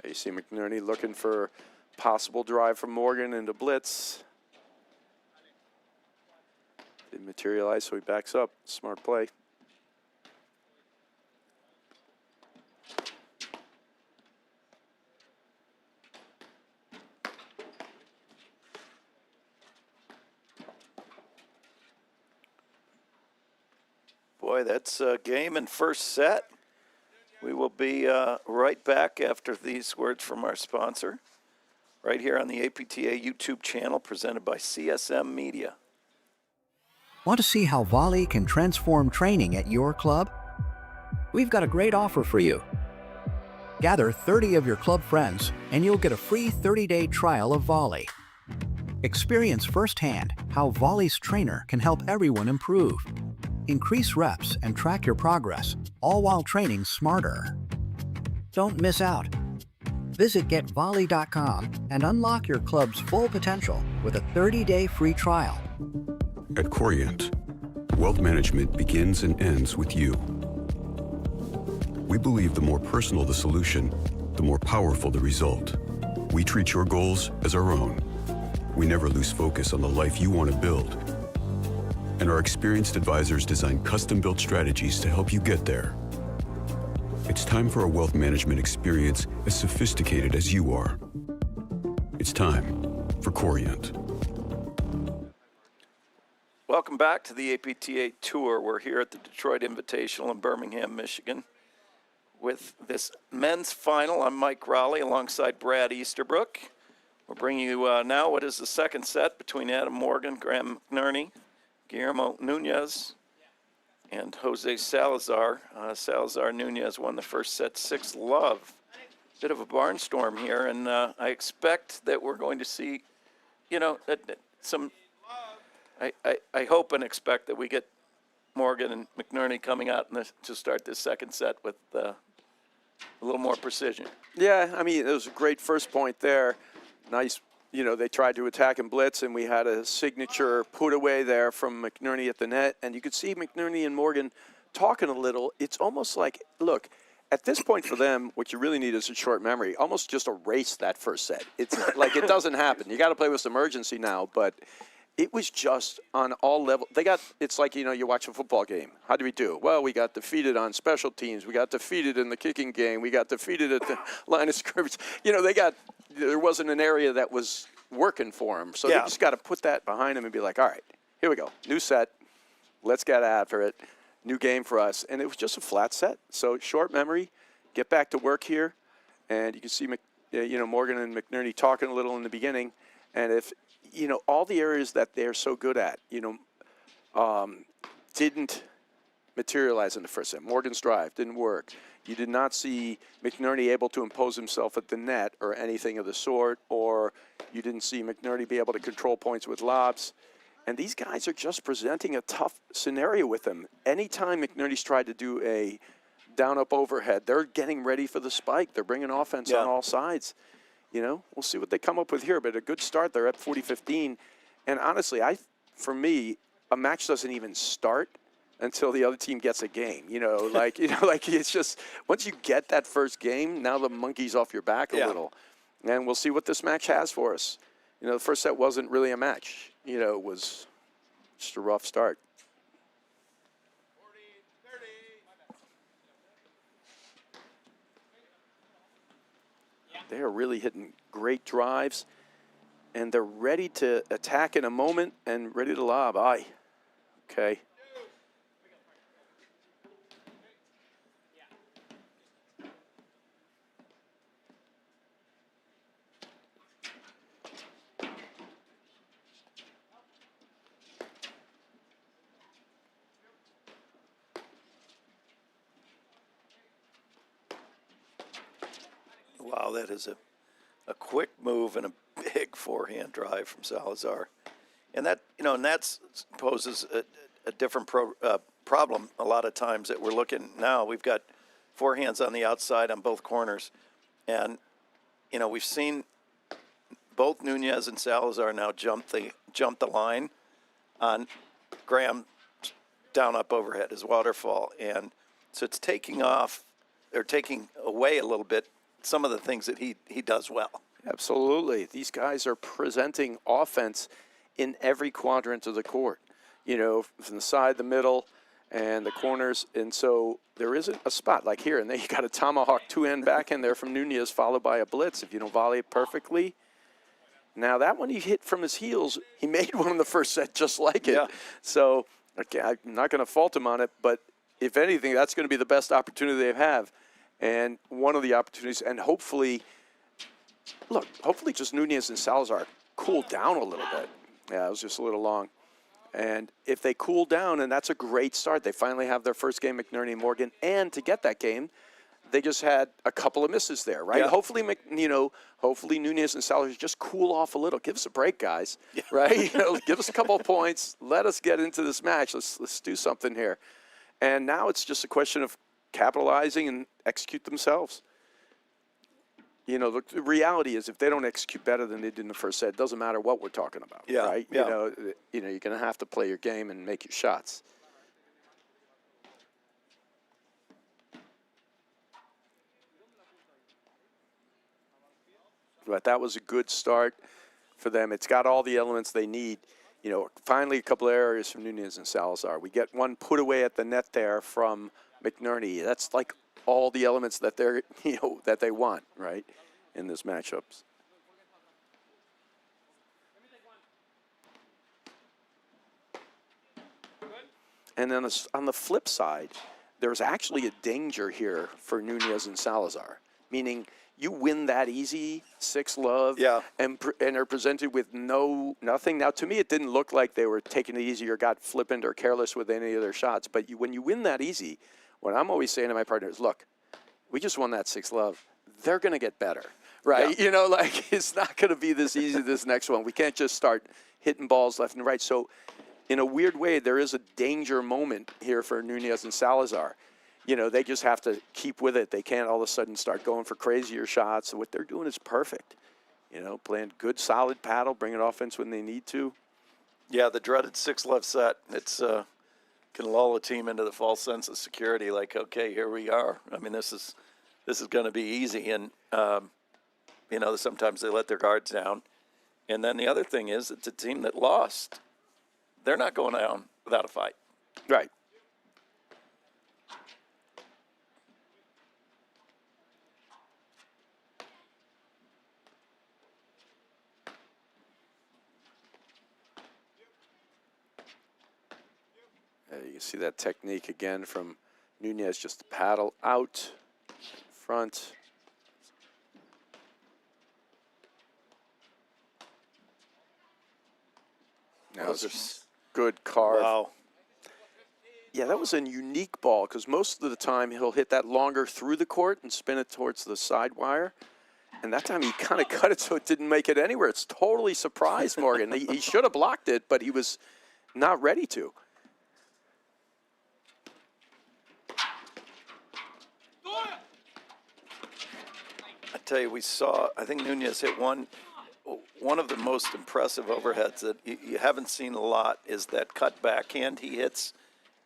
You see McNerney looking for possible drive from Morgan into blitz. Didn't materialize, so he backs up. Smart play. Boy, that's a game in first set. We will be right back after these words from our sponsor, right here on the APTA YouTube channel, presented by CSM Media. Want to see how Volley can transform training at your club? We've got a great offer for you. Gather 30 of your club friends, and you'll get a free 30-day trial of Volley. Experience firsthand how Volley's trainer can help everyone improve. Increase reps and track your progress, all while training smarter. Don't miss out. Visit getvolley.com and unlock your club's full potential with a 30-day free trial. At Corient, wealth management begins and ends with you. We believe the more personal the solution, the more powerful the result. We treat your goals as our own. We never lose focus on the life you want to build. And our experienced advisors design custom-built strategies to help you get there. It's time for a wealth management experience as sophisticated as you are. It's time for Corient. Welcome back to the APTA Tour. We're here at the Detroit Invitational in Birmingham, Michigan, with this men's final. I'm Mike Raleigh alongside Brad Easterbrook. We're bringing you now what is the second set between Adam Morgan, Graham McNerney, Guillermo Nunez, and Jose Salazar. Salazar Nunez won the first set 6-love. Bit of a barnstorm here, and I expect that we're going to see, some. I hope and expect that we get Morgan and McNerney coming out to start this second set with a little more precision. Yeah, I mean, it was a great first point there. Nice, they tried to attack and blitz, and we had a signature put away there from McNerney at the net. And you could see McNerney and Morgan talking a little. It's almost like, look, at this point for them, what you really need is a short memory. Almost just erase that first set. It's like it doesn't happen. You got to play with some urgency now, but it was just on all levels. It's like, you watch a football game. How do we do? Well, we got defeated on special teams. We got defeated in the kicking game. We got defeated at the line of scrimmage. There wasn't an area that was working for them. So they just got to put that behind them and be like, all right, here we go. New set. Let's get after it. New game for us. And it was just a flat set. So short memory. Get back to work here. And you can see, Morgan and McNerney talking a little in the beginning. And if all the areas that they're so good at, didn't materialize in the first set. Morgan's drive didn't work. You did not see McNerney able to impose himself at the net or anything of the sort, or you didn't see McNerney be able to control points with lobs. And these guys are just presenting a tough scenario with them. Anytime McNerney's tried to do a down-up overhead, they're getting ready for the spike. They're bringing offense on all sides. We'll see what they come up with here, but a good start. They're at 40-15. And honestly, for me, a match doesn't even start until the other team gets a game. It's just once you get that first game, now the monkey's off your back a little. And we'll see what this match has for us. The first set wasn't really a match. It was just a rough start. They are really hitting great drives, and they're ready to attack in a moment and ready to lob. Okay. Wow, that is a quick move and a big forehand drive from Salazar. And that, poses a different problem a lot of times that we're looking now. We've got forehands on the outside on both corners. And, we've seen both Nunez and Salazar now jump the line on Graham down up overhead, his waterfall. And so it's taking away a little bit some of the things that he does well. Absolutely. These guys are presenting offense in every quadrant of the court, from the side, the middle, and the corners. And so there isn't a spot like here. And then you got a tomahawk two-hand backhand there from Nunez, followed by a blitz. If you don't volley it perfectly. Now, that one he hit from his heels, he made one in the first set just like it. Yeah. So, okay, I'm not going to fault him on it, but if anything, that's going to be the best opportunity they have. And one of the opportunities, and hopefully just Nunez and Salazar cool down a little bit. Yeah, it was just a little long. And if they cool down, and that's a great start. They finally have their first game, McNerney and Morgan. And to get that game, they just had a couple of misses there, right? Yeah. Hopefully, hopefully Nunez and Salazar just cool off a little. Give us a break, guys, right? Give us a couple of points. Let us get into this match. Let's do something here. And now it's just a question of capitalizing and execute themselves. You know, the reality is if they don't execute better than they did in the first set, it doesn't matter what we're talking about, Yeah, right? yeah. You know, you're going to have to play your game and make your shots. But that was a good start for them. It's got all the elements they need. You know, finally a couple of areas from Nunez and Salazar. We get one put away at the net there from McNerney. That's like all the elements that they're, you know, that they want, right, in this matchups. And then on the flip side, there's actually a danger here for Nunez and Salazar, meaning you win that easy, 6-love, Yeah. and are presented with nothing. Now, to me, it didn't look like they were taking it easy or got flippant or careless with any of their shots. But when you win that easy, what I'm always saying to my partners, look, we just won that 6-love. They're going to get better, right? Yeah. You know, like it's not going to be this easy, this next one. We can't just start hitting balls left and right. So in a weird way, there is a danger moment here for Nunez and Salazar. You know, they just have to keep with it. They can't all of a sudden start going for crazier shots. What they're doing is perfect. You know, playing good, solid paddle, bringing offense when they need to. Yeah, the dreaded 6-love set. It's can lull a team into the false sense of security. Like, okay, here we are. I mean, this is going to be easy. And you know, sometimes they let their guards down. And then the other thing is, it's a team that lost. They're not going down without a fight. Right. You can see that technique again from Nunez, just to paddle out front. Now Those it's good carve. Wow. Yeah, that was a unique ball because most of the time he'll hit that longer through the court and spin it towards the side wire. And that time he kind of cut it so it didn't make it anywhere. It's totally surprised Morgan. He should have blocked it, but he was not ready to. I tell you, I think Nunez hit one of the most impressive overheads that you haven't seen a lot is that cut backhand he hits.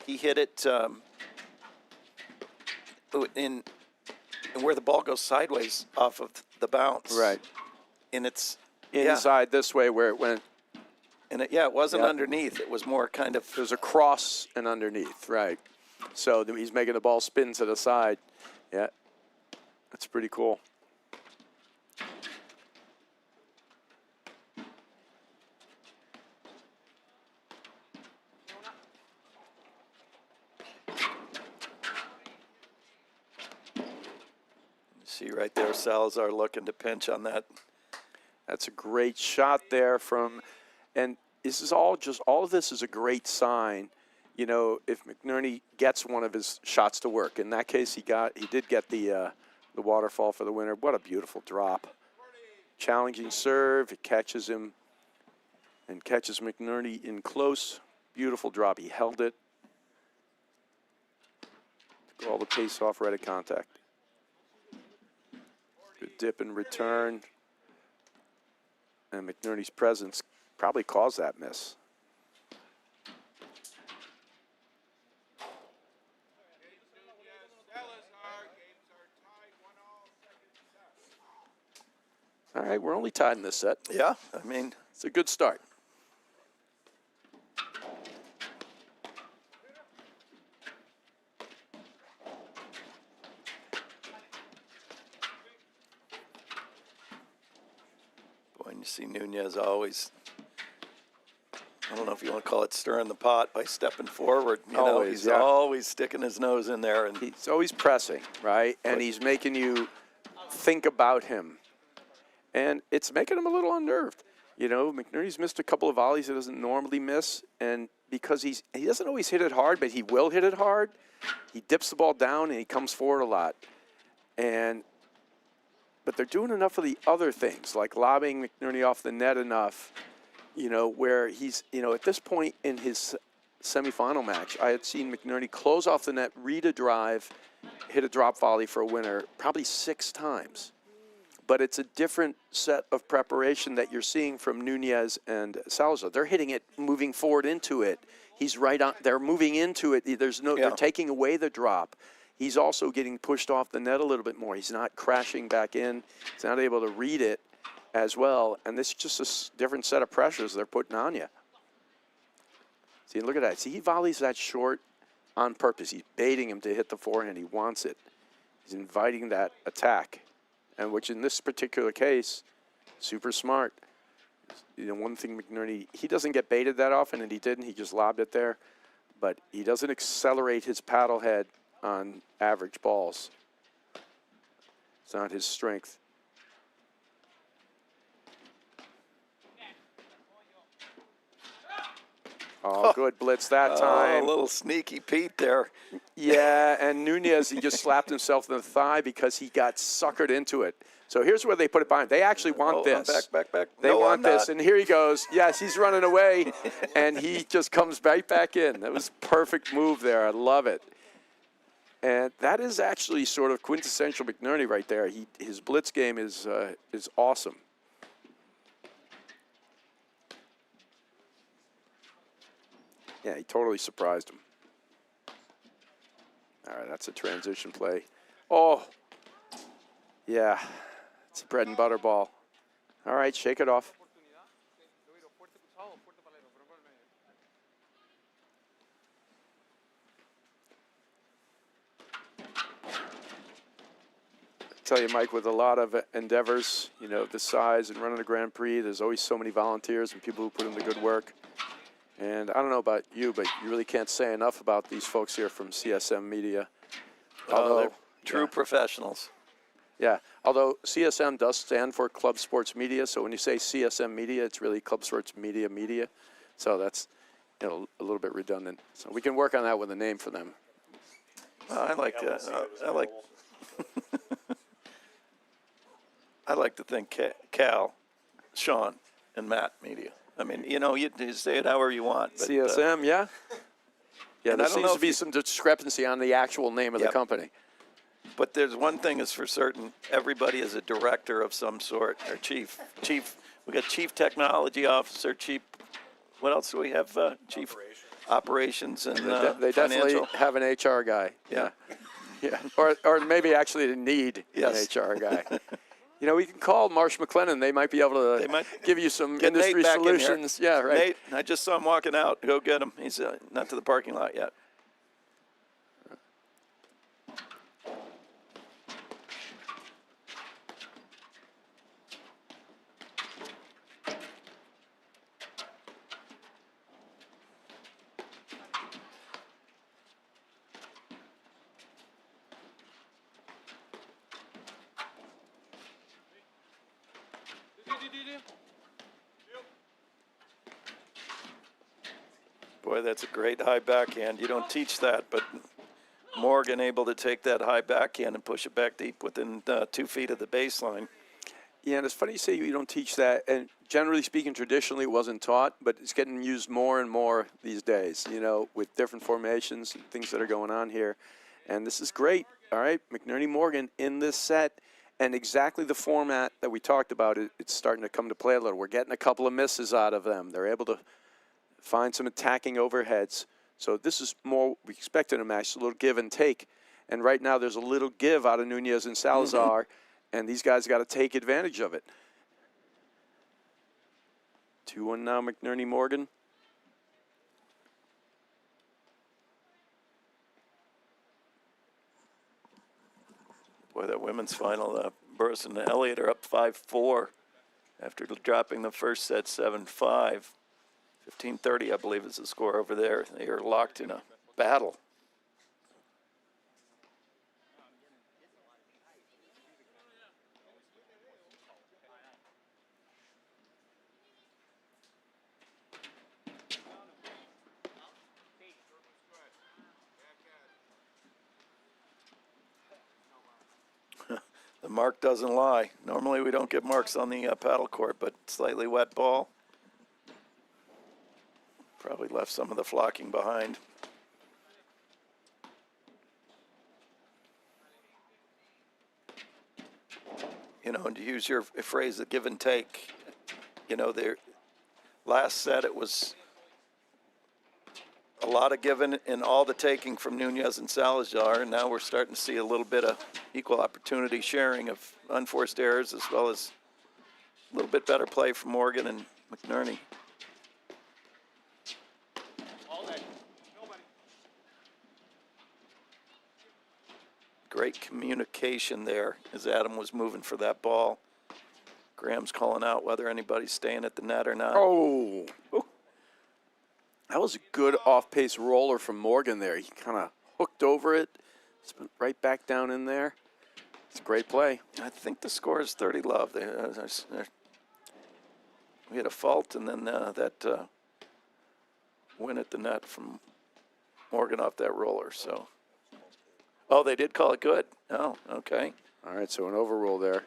He hit it in where the ball goes sideways off of the bounce. Right. And it's Inside this way where it went. And it wasn't underneath. It was more kind of. There's a cross and underneath, right. So he's making the ball spin to the side. Yeah, that's pretty cool. See right there, Salazar looking to pinch on that. That's a great shot there from, and this is all of this is a great sign. You know, if McNerney gets one of his shots to work, in that case he did get the waterfall for the winner. What a beautiful drop. Challenging serve, it catches him and catches McNerney in close. Beautiful drop, he held it. Took all the pace off right at contact. Good dip and return. And McNerney's presence probably caused that miss. All right, we're only tied in this set. Yeah, I mean, It's a good start. boy, and you see Nunez always, I don't know if you want to call it stirring the pot by stepping forward. You know, Always, he's yeah. always sticking his nose in there. And He's always pressing, right? And he's making you think about him. And it's making him a little unnerved. You know, McNerney's missed a couple of volleys he doesn't normally miss. And because he doesn't always hit it hard, but he will hit it hard, he dips the ball down and he comes forward a lot. But they're doing enough of the other things, like lobbing McNerney off the net enough, you know, where he's, you know, at this point in his semifinal match, I had seen McNerney close off the net, read a drive, hit a drop volley for a winner probably 6 times. but it's a different set of preparation that you're seeing from Nunez and Salazar. They're hitting it, moving forward into it. He's right on. They're moving into it. There's no. They're taking away the drop. He's also getting pushed off the net a little bit more. He's not crashing back in. He's not able to read it as well. And this is just a different set of pressures they're putting on you. See, look at that. See, he volleys that short on purpose. He's baiting him to hit the forehand. He wants it. He's inviting that attack, and which in this particular case, super smart. You know, one thing McNerney, he doesn't get baited that often, and he didn't. He just lobbed it there. But he doesn't accelerate his paddle head on average balls. It's not his strength. Oh, good blitz that time. Oh, a little sneaky Pete there. Yeah, and Nunez, he just slapped himself in the thigh because he got suckered into it. So here's where they put it behind. They actually want this. Back. They No, want I'm this, not. and here he goes. Yes, he's running away, and he just comes right back in. That was a perfect move there. I love it. And that is actually sort of quintessential McNerney right there. His blitz game is awesome. Yeah, he totally surprised him. All right, that's a transition play. Oh, yeah, it's a bread and butter ball. All right, shake it off. I tell you, Mike, with a lot of endeavors, you know, this size and running a Grand Prix, there's always so many volunteers and people who put in the good work. And I don't know about you, but you really can't say enough about these folks here from CSM Media. They're true professionals. Yeah, although CSM does stand for Club Sports Media, so when you say CSM Media, it's really Club Sports Media. So that's, you know, a little bit redundant. So we can work on that with a name for them. I like that. I like. I like to think Cal, Sean, and Matt Media. I mean, you know, you say it however you want. But, CSM, yeah. Yeah, and there I don't seems know to be if some discrepancy on the actual name of the Yep. company. But there's one thing is for certain: everybody is a director of some sort, or chief. We got chief technology officer, chief. What else do we have? Chief operations and They definitely financial. have an HR guy. Yeah. Yeah, or maybe actually they need Yes. an HR guy. You know, we can call Marsh McLennan. They might be able to They might give you some Get Nate industry back in here. solutions. Yeah, right. Nate, I just saw him walking out. Go get him. He's not to the parking lot yet. Boy, that's a great high backhand. You don't teach that, but Morgan able to take that high backhand and push it back deep within 2 feet of the baseline. Yeah, and it's funny you say you don't teach that. And generally speaking, traditionally it wasn't taught, but it's getting used more and more these days, you know, with different formations and things that are going on here. And this is great. All right, McNerney Morgan in this set. And exactly the format that we talked about, it's starting to come to play a little. We're getting a couple of misses out of them. They're able to find some attacking overheads. So this is more we expect in a match, a little give and take. And right now there's a little give out of Nunez and Salazar, and these guys got to take advantage of it. 2-1 now, McNerney Morgan. Boy, that women's final, Burris and Elliott are up 5-4 after dropping the first set 7-5. 15:30, I believe, is the score over there. They are locked in a battle. The mark doesn't lie. Normally we don't get marks on the paddle court, but slightly wet ball. Probably left some of the flocking behind. you know, and to use your phrase, the give and take, you know, their last set, it was a lot of giving and all the taking from Nunez and Salazar, and now we're starting to see a little bit of equal opportunity sharing of unforced errors as well as a little bit better play from Morgan and McNerney. Great communication there as Adam was moving for that ball. Graham's calling out whether anybody's staying at the net or not. Oh, that was a good off-pace roller from Morgan there. He kind of hooked over it, spent right back down in there. It's a great play. I think the score is 30-love. We had a fault, and then that win at the net from Morgan off that roller. So, oh, they did call it good. Oh, okay. All right, so an overrule there.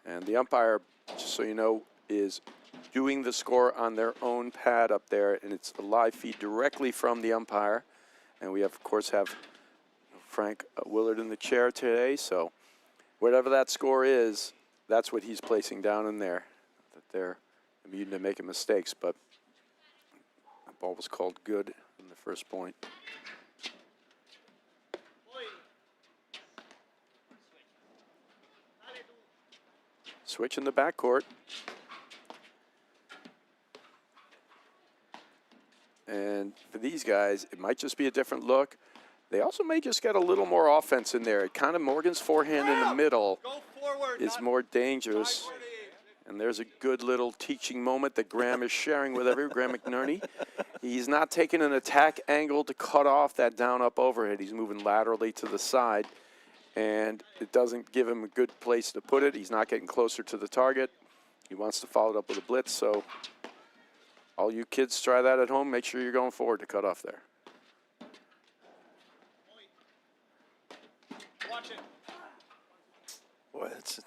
And the umpire, just so you know, is doing the score on their own pad up there, and it's a live feed directly from the umpire. And we, of course, have Frank Willard in the chair today, so whatever that score is, that's what he's placing down in there, that they're immune to making mistakes. But the ball was called good in the first point. Switch in the backcourt. And for these guys, it might just be a different look. They also may just get a little more offense in there. It kind of Morgan's forehand in the middle is more dangerous. And there's a good little teaching moment that Graham is sharing with Graham McNerney. He's not taking an attack angle to cut off that down-up overhead. He's moving laterally to the side. And it doesn't give him a good place to put it. He's not getting closer to the target. He wants to follow it up with a blitz. So all you kids try that at home. Make sure you're going forward to cut off there. Watch it. Boy, that's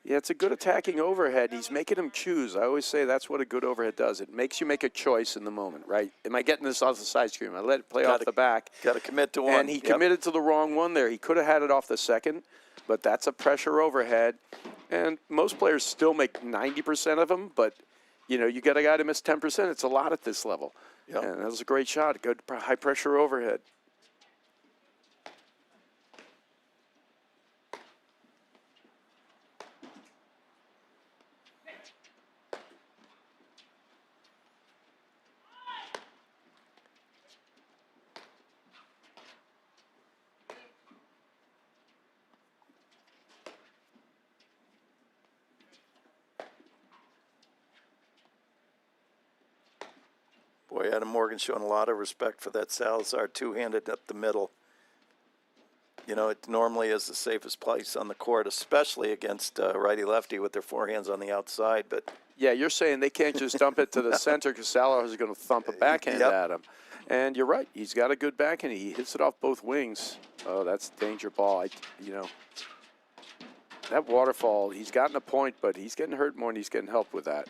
Yeah, it's a good attacking overhead. He's making him choose. I always say that's what a good overhead does. It makes you make a choice in the moment, right? Am I getting this off the side screen? I let it play off the back. got to commit to one. And he committed to the wrong one there. He could have had it off the second, but that's a pressure overhead. And most players still make 90% of them, but, you know, you got a guy to miss 10%. It's a lot at this level. Yep. And that was a great shot, good high-pressure overhead. Boy, Adam Morgan showing a lot of respect for that Salazar two-handed up the middle. You know, it normally is the safest place on the court, especially against righty-lefty with their forehands on the outside. But yeah, you're saying they can't just dump it to the center because Salazar is going to thump a backhand at him. And you're right. He's got a good backhand. He hits it off both wings. Oh, that's a danger ball. You know, that waterfall, he's gotten a point, but he's getting hurt more than he's getting help with that.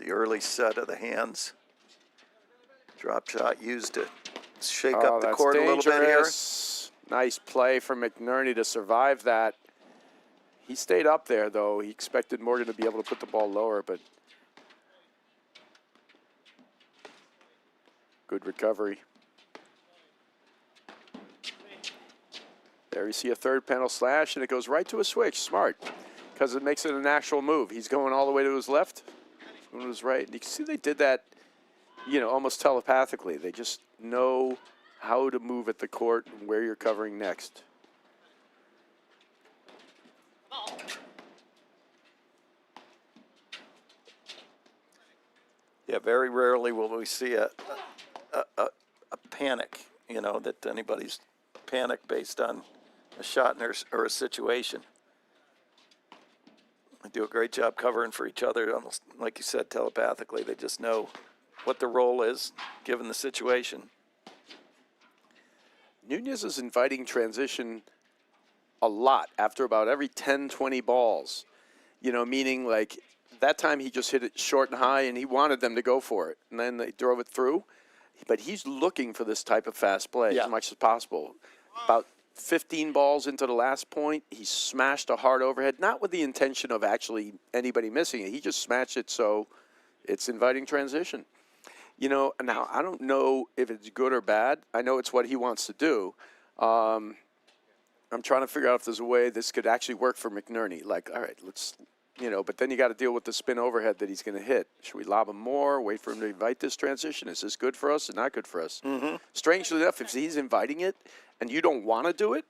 the early set of the hands. Drop shot used to shake up the court a little bit here. Nice play from McNerney to survive that. He stayed up there, though. He expected Morgan to be able to put the ball lower, but good recovery. There you see a third panel slash, and it goes right to a switch. Smart, because it makes it a natural move. He's going all the way to his left, going to his right. And you can see they did that, you know, almost telepathically. They just know how to move at the court and where you're covering next. Yeah, very rarely will we see a panic, you know, that anybody's panic based on a shot or a situation. They do a great job covering for each other, almost like you said, telepathically. They just know what the role is given the situation. Nunez is inviting transition a lot after about every 10, 20 balls. You know, meaning like That time he just hit it short and high, and he wanted them to go for it. And then they drove it through. But he's looking for this type of fast play as much as possible. About 15 balls into the last point, he smashed a hard overhead, not with the intention of actually anybody missing it. He just smashed it so it's inviting transition. You know, now I don't know if it's good or bad. I know it's what he wants to do. I'm trying to figure out if there's a way this could actually work for McNerney. Like, all right, let's, you know, but then you got to deal with the spin overhead that he's going to hit. Should we lob him more, wait for him to invite this transition? Is this good for us or not good for us? Strangely enough, if he's inviting it and you don't want to do it,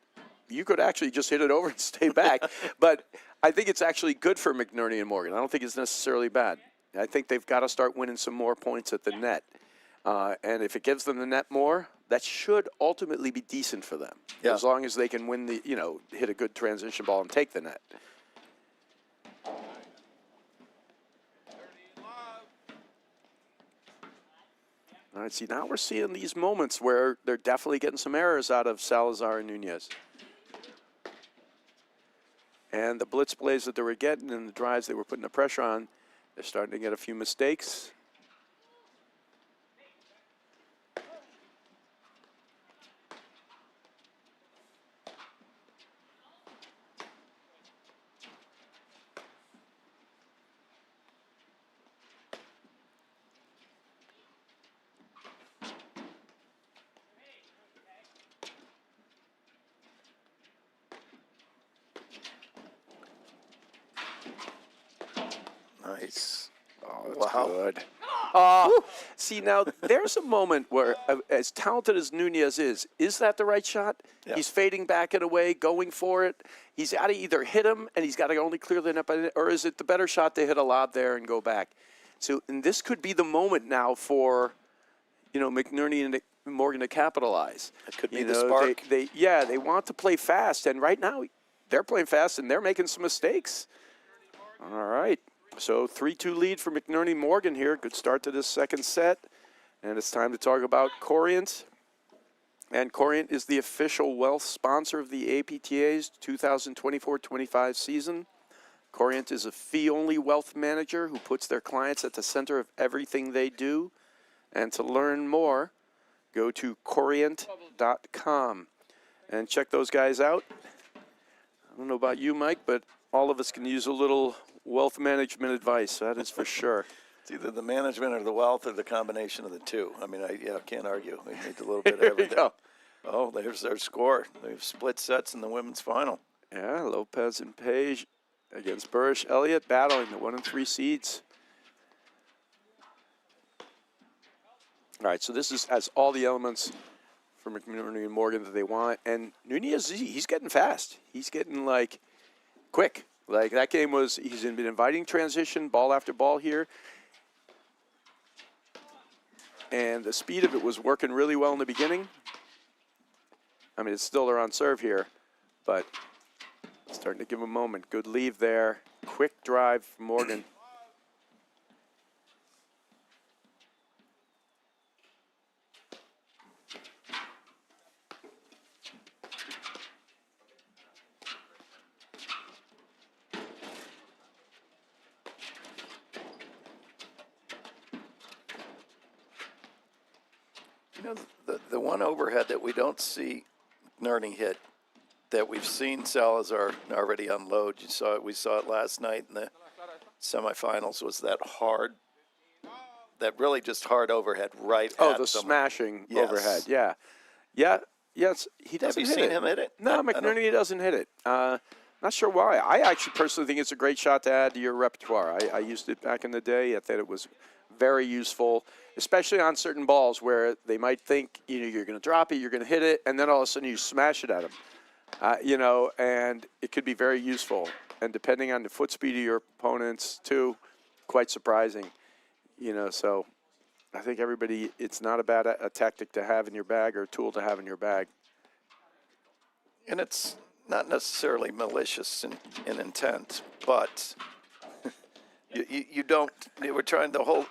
you could actually just hit it over and stay back. But I think it's actually good for McNerney and Morgan. I don't think it's necessarily bad. I think they've got to start winning some more points at the net. And if it gives them the net more, that should ultimately be decent for them. Yeah. As long as they can win the, you know, hit a good transition ball and take the net. All right, see, now we're seeing these moments where they're definitely getting some errors out of Salazar and Nunez. And the blitz plays that they were getting and the drives they were putting the pressure on, they're starting to get a few mistakes. Nice. Oh, that's Wow. good. See, now, there's a moment where, as talented as Nunez is that the right shot? Yeah. He's fading back and away, going for it. He's got to either hit him, and he's got to only clear the net, or is it the better shot to hit a lob there and go back? So, and this could be the moment now for, you know, McNerney and Morgan to capitalize. It could be You the know, spark. They want to play fast, and right now they're playing fast, and they're making some mistakes. All right. So 3-2 lead for McNerney Morgan here. Good start to this second set. And it's time to talk about Corient. And Corient is the official wealth sponsor of the APTA's 2024-25 season. Corient is a fee-only wealth manager who puts their clients at the center of everything they do. And to learn more, go to corient.com and check those guys out. I don't know about you, Mike, but all of us can use a little wealth management advice, that is for sure. It's either the management or the wealth or the combination of the two. I mean, I can't argue. We need a little bit of There you everything. go. Oh, there's their score. They've split sets in the women's final. Yeah, Lopez and Page against Burrish Elliott battling the 1 and 3 seeds. All right, so this has all the elements for McNerney and Morgan that they want. And Nunez, he's getting fast. He's getting, like, quick. Like, that game was, he's been inviting transition, ball after ball here. And the speed of it was working really well in the beginning. I mean, it's still they're on serve here, but starting to give him a moment. Good leave there. Quick drive from Morgan. You know, the one overhead that we don't see McNerney hit, that we've seen Salazar already unload. You saw it. We saw it last night in the semifinals. Was that hard? That really just hard overhead right Oh, at the someone. smashing Yes. overhead. Yeah. Yeah. Yes, he Have doesn't you hit seen it. him hit it? No, I don't- McNerney doesn't hit it. Not sure why. I actually personally think it's a great shot to add to your repertoire. I used it back in the day. I thought it was very useful, especially on certain balls where they might think, you know, you're going to drop it, you're going to hit it, and then all of a sudden you smash it at them. You know, and it could be very useful. And depending on the foot speed of your opponents, too, quite surprising. You know, so I think everybody, it's not a bad a tactic to have in your bag or a tool to have in your bag. And it's not necessarily malicious in intent, but you don't. We're trying to hold.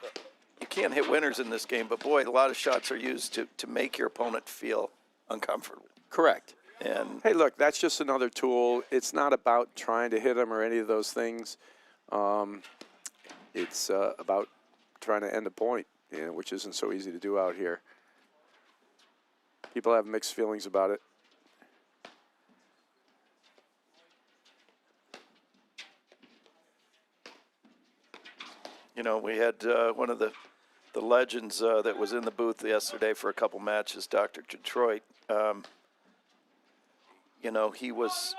You can't hit winners in this game, but boy, a lot of shots are used to make your opponent feel uncomfortable. Correct. And Hey, look, that's just another tool. It's not about trying to hit them or any of those things. it's about trying to end a point, which isn't so easy to do out here. People have mixed feelings about it. You know, we had one of the legends that was in the booth yesterday for a couple matches, Dr. Detroit. You know, he was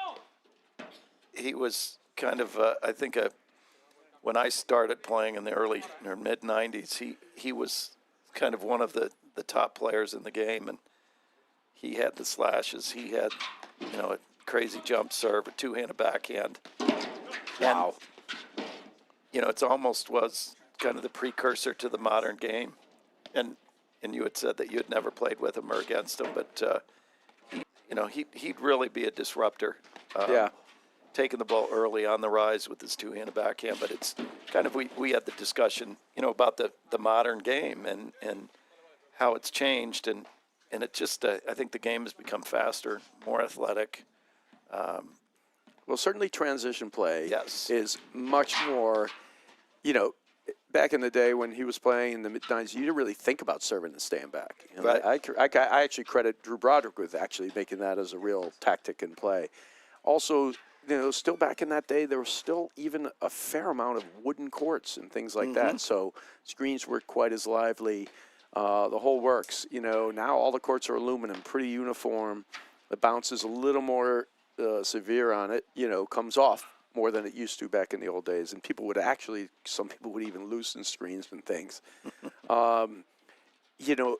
kind of, I think, when I started playing in the early or mid 90s, he was kind of one of the top players in the game, and he had the slashes. He had, you know, a crazy jump serve, a two-handed backhand. Wow. And, you know, it's almost was kind of the precursor to the modern game. And you had said that you had never played with him or against him, but, you know, he'd really be a disruptor. Yeah. Taking the ball early on the rise with his two-handed backhand, but it's kind of, we had the discussion, you know, about the modern game and how it's changed, and it just, I think the game has become faster, more athletic. Well, certainly transition play Yes. is much more, you know, back in the day when he was playing in the mid-90s, you didn't really think about serving and staying back. And Right. I actually credit Drew Broderick with actually making that as a real tactic in play. Also, you know, still back in that day, there was still even a fair amount of wooden courts and things like that. So screens weren't quite as lively. The whole works. You know, now all the courts are aluminum, pretty uniform. The bounce is a little more severe on it. You know, comes off more than it used to back in the old days. And people would actually, some people would even loosen screens and things. You know,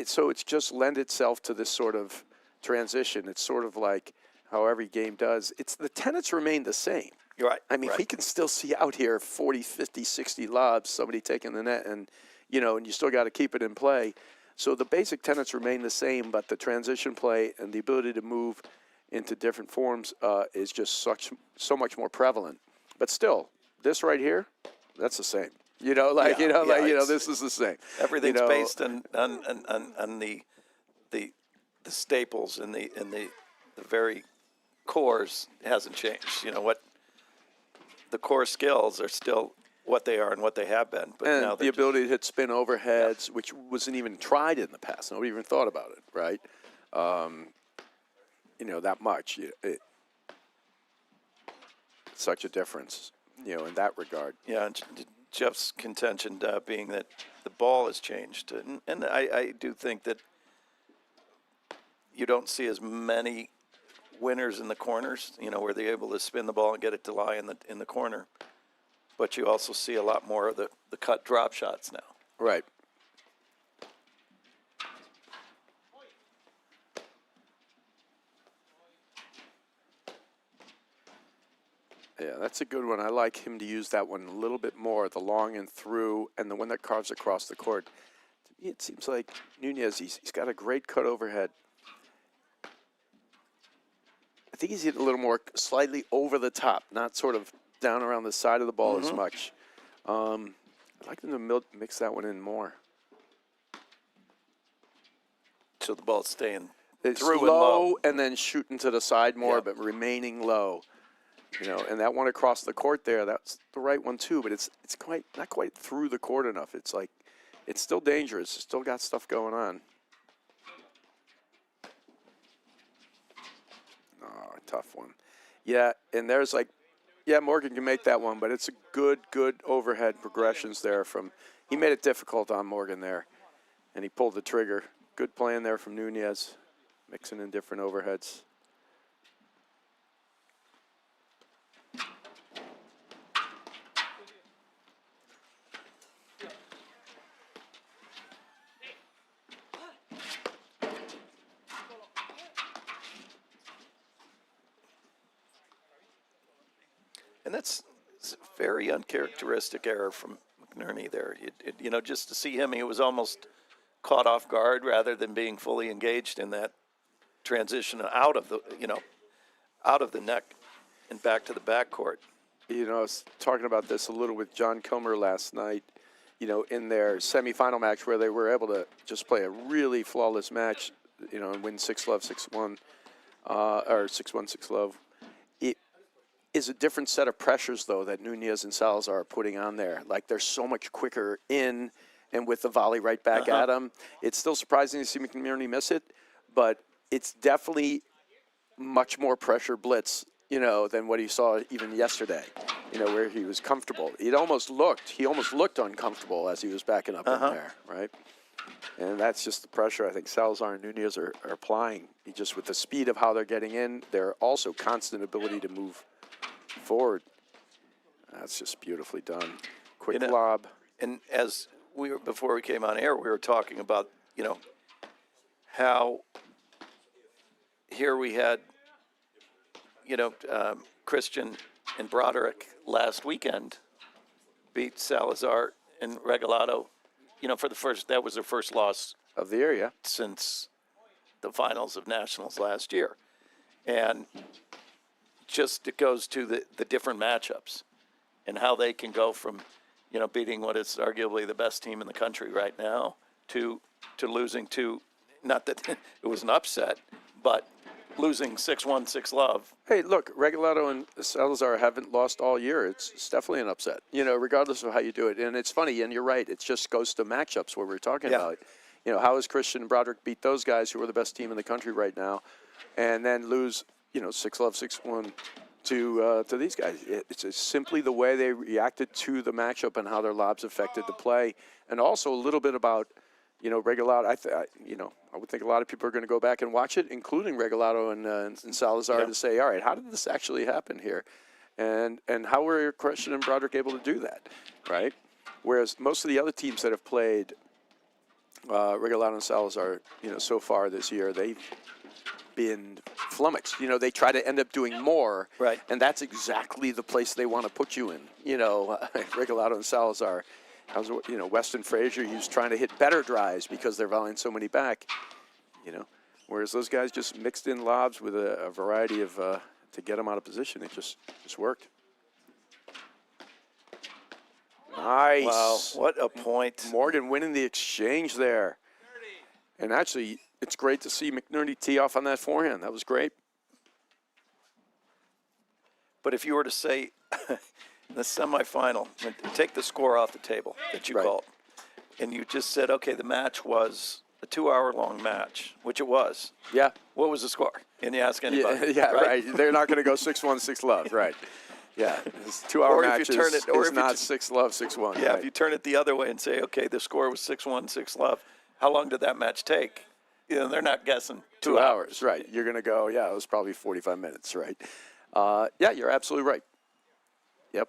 so it's just lend itself to this sort of transition. It's sort of like how every game does. The tenets remain the same. You're right. I mean, right. we can still see out here 40, 50, 60 lobs, somebody taking the net, and, you know, and you still got to keep it in play. So the basic tenets remain the same, but the transition play and the ability to move into different forms is just so much more prevalent. But still, this right here, that's the same. You know, like, this is the same. Everything's you know, based on the staples and the very cores hasn't changed. You know, what the core skills are still what they are and what they have been. But and now the ability to hit spin overheads, which wasn't even tried in the past. Nobody even thought about it, right? You know, that much. Such a difference, you know, in that regard. Yeah, and Jeff's contention being that the ball has changed. And I do think that you don't see as many winners in the corners, you know, where they're able to spin the ball and get it to lie in the corner. But you also see a lot more of the cut drop shots now. Right. Yeah, that's a good one. I like him to use that one a little bit more, the long and through, and the one that carves across the court. To me, it seems like Nunez, he's got a great cut overhead. I think he's hitting a little more slightly over the top, not sort of down around the side of the ball as much. I'd like him to mix that one in more. So the ball's staying It's through low and then shooting to the side more, Yeah. but remaining low. You know, and that one across the court there, that's the right one too, but it's not quite through the court enough. It's like, it's still dangerous. It's still got stuff going on. Oh, tough one. Yeah, and there's like, yeah, Morgan can make that one, but it's a good overhead progressions there from, he made it difficult on Morgan there, and he pulled the trigger. Good plan there from Nunez, mixing in different overheads. And that's a very uncharacteristic error from McNerney there. You know, just to see him, he was almost caught off guard rather than being fully engaged in that transition out of the neck and back to the backcourt. You know, I was talking about this a little with John Kilmer last night, you know, in their semifinal match where they were able to just play a really flawless match, you know, and win 6-love, 6-1, or 6-1, 6-love. is a different set of pressures, though, that Nunez and Salazar are putting on there. Like, they're so much quicker in and with the volley right back at them. It's still surprising to see McNerney miss it, but it's definitely much more pressure blitz, than what he saw even yesterday, where he was comfortable. He almost looked uncomfortable as he was backing up in there, right? And that's just the pressure I think Salazar and Nunez are applying. Just with the speed of how they're getting in, they're also constant ability to move forward. That's just beautifully done. Quick lob. And as before we came on air, we were talking about, how here we had, Christian and Broderick last weekend beat Salazar and Regalado, for that was their first loss Of the area. since the finals of nationals last year. And just it goes to the different matchups and how they can go from, beating what is arguably the best team in the country right now to losing to, not that it was an upset, but losing 6-1, 6-love. Hey, look, Regalado and Salazar haven't lost all year. It's definitely an upset, regardless of how you do it. And it's funny, and you're right, it just goes to matchups where we're talking about. How has Christian and Broderick beat those guys who are the best team in the country right now and then lose, 6-love, 6-1 to these guys? It's just simply the way they reacted to the matchup and how their lobs affected the play. And also a little bit about, Regalado. I would think a lot of people are going to go back and watch it, including Regalado and Salazar, to say, all right, how did this actually happen here? And how were Christian and Broderick able to do that, right? Whereas most of the other teams that have played Regalado and Salazar, so far this year, they've been flummoxed. They try to end up doing more, right? And that's exactly the place they want to put you in. Regalado and Salazar. Weston Frazier, he's trying to hit better drives because they're volleying so many back. Whereas those guys just mixed in lobs with a variety of to get them out of position. It just worked. Nice. Wow, what a point. Morgan winning the exchange there. And actually, it's great to see McNerney tee off on that forehand. That was great. But if you were to say in the semifinal, take the score off the table that you called, and you just said, okay, the match was a 2-hour-long match, which it was. Yeah. What was the score? And you ask anybody. Yeah, right. They're not going to go 6-1, 6-love, right. Yeah, it's 2-hour matches is not 6-love, 6-1. Yeah, right. if you turn it the other way and say, okay, the score was 6-1, 6-love, how long did that match take? They're not guessing 2 hours. Right. You're going to go, it was probably 45 minutes, right? Yeah, you're absolutely right. Yep.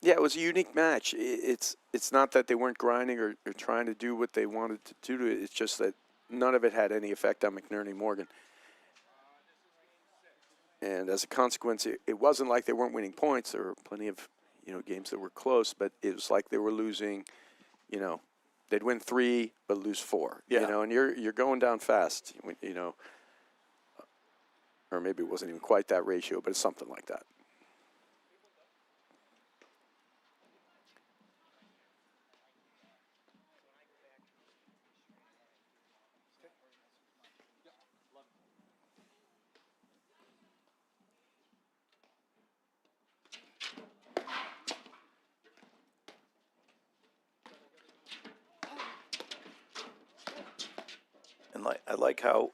Yeah, it was a unique match. It's not that they weren't grinding or trying to do what they wanted to do. It's just that none of it had any effect on McNerney Morgan. And as a consequence, it wasn't like they weren't winning points. There were plenty of, games that were close, but it was like they were losing, they'd win 3 but lose 4. And you're going down fast, or maybe it wasn't even quite that ratio, but it's something like that. And I like how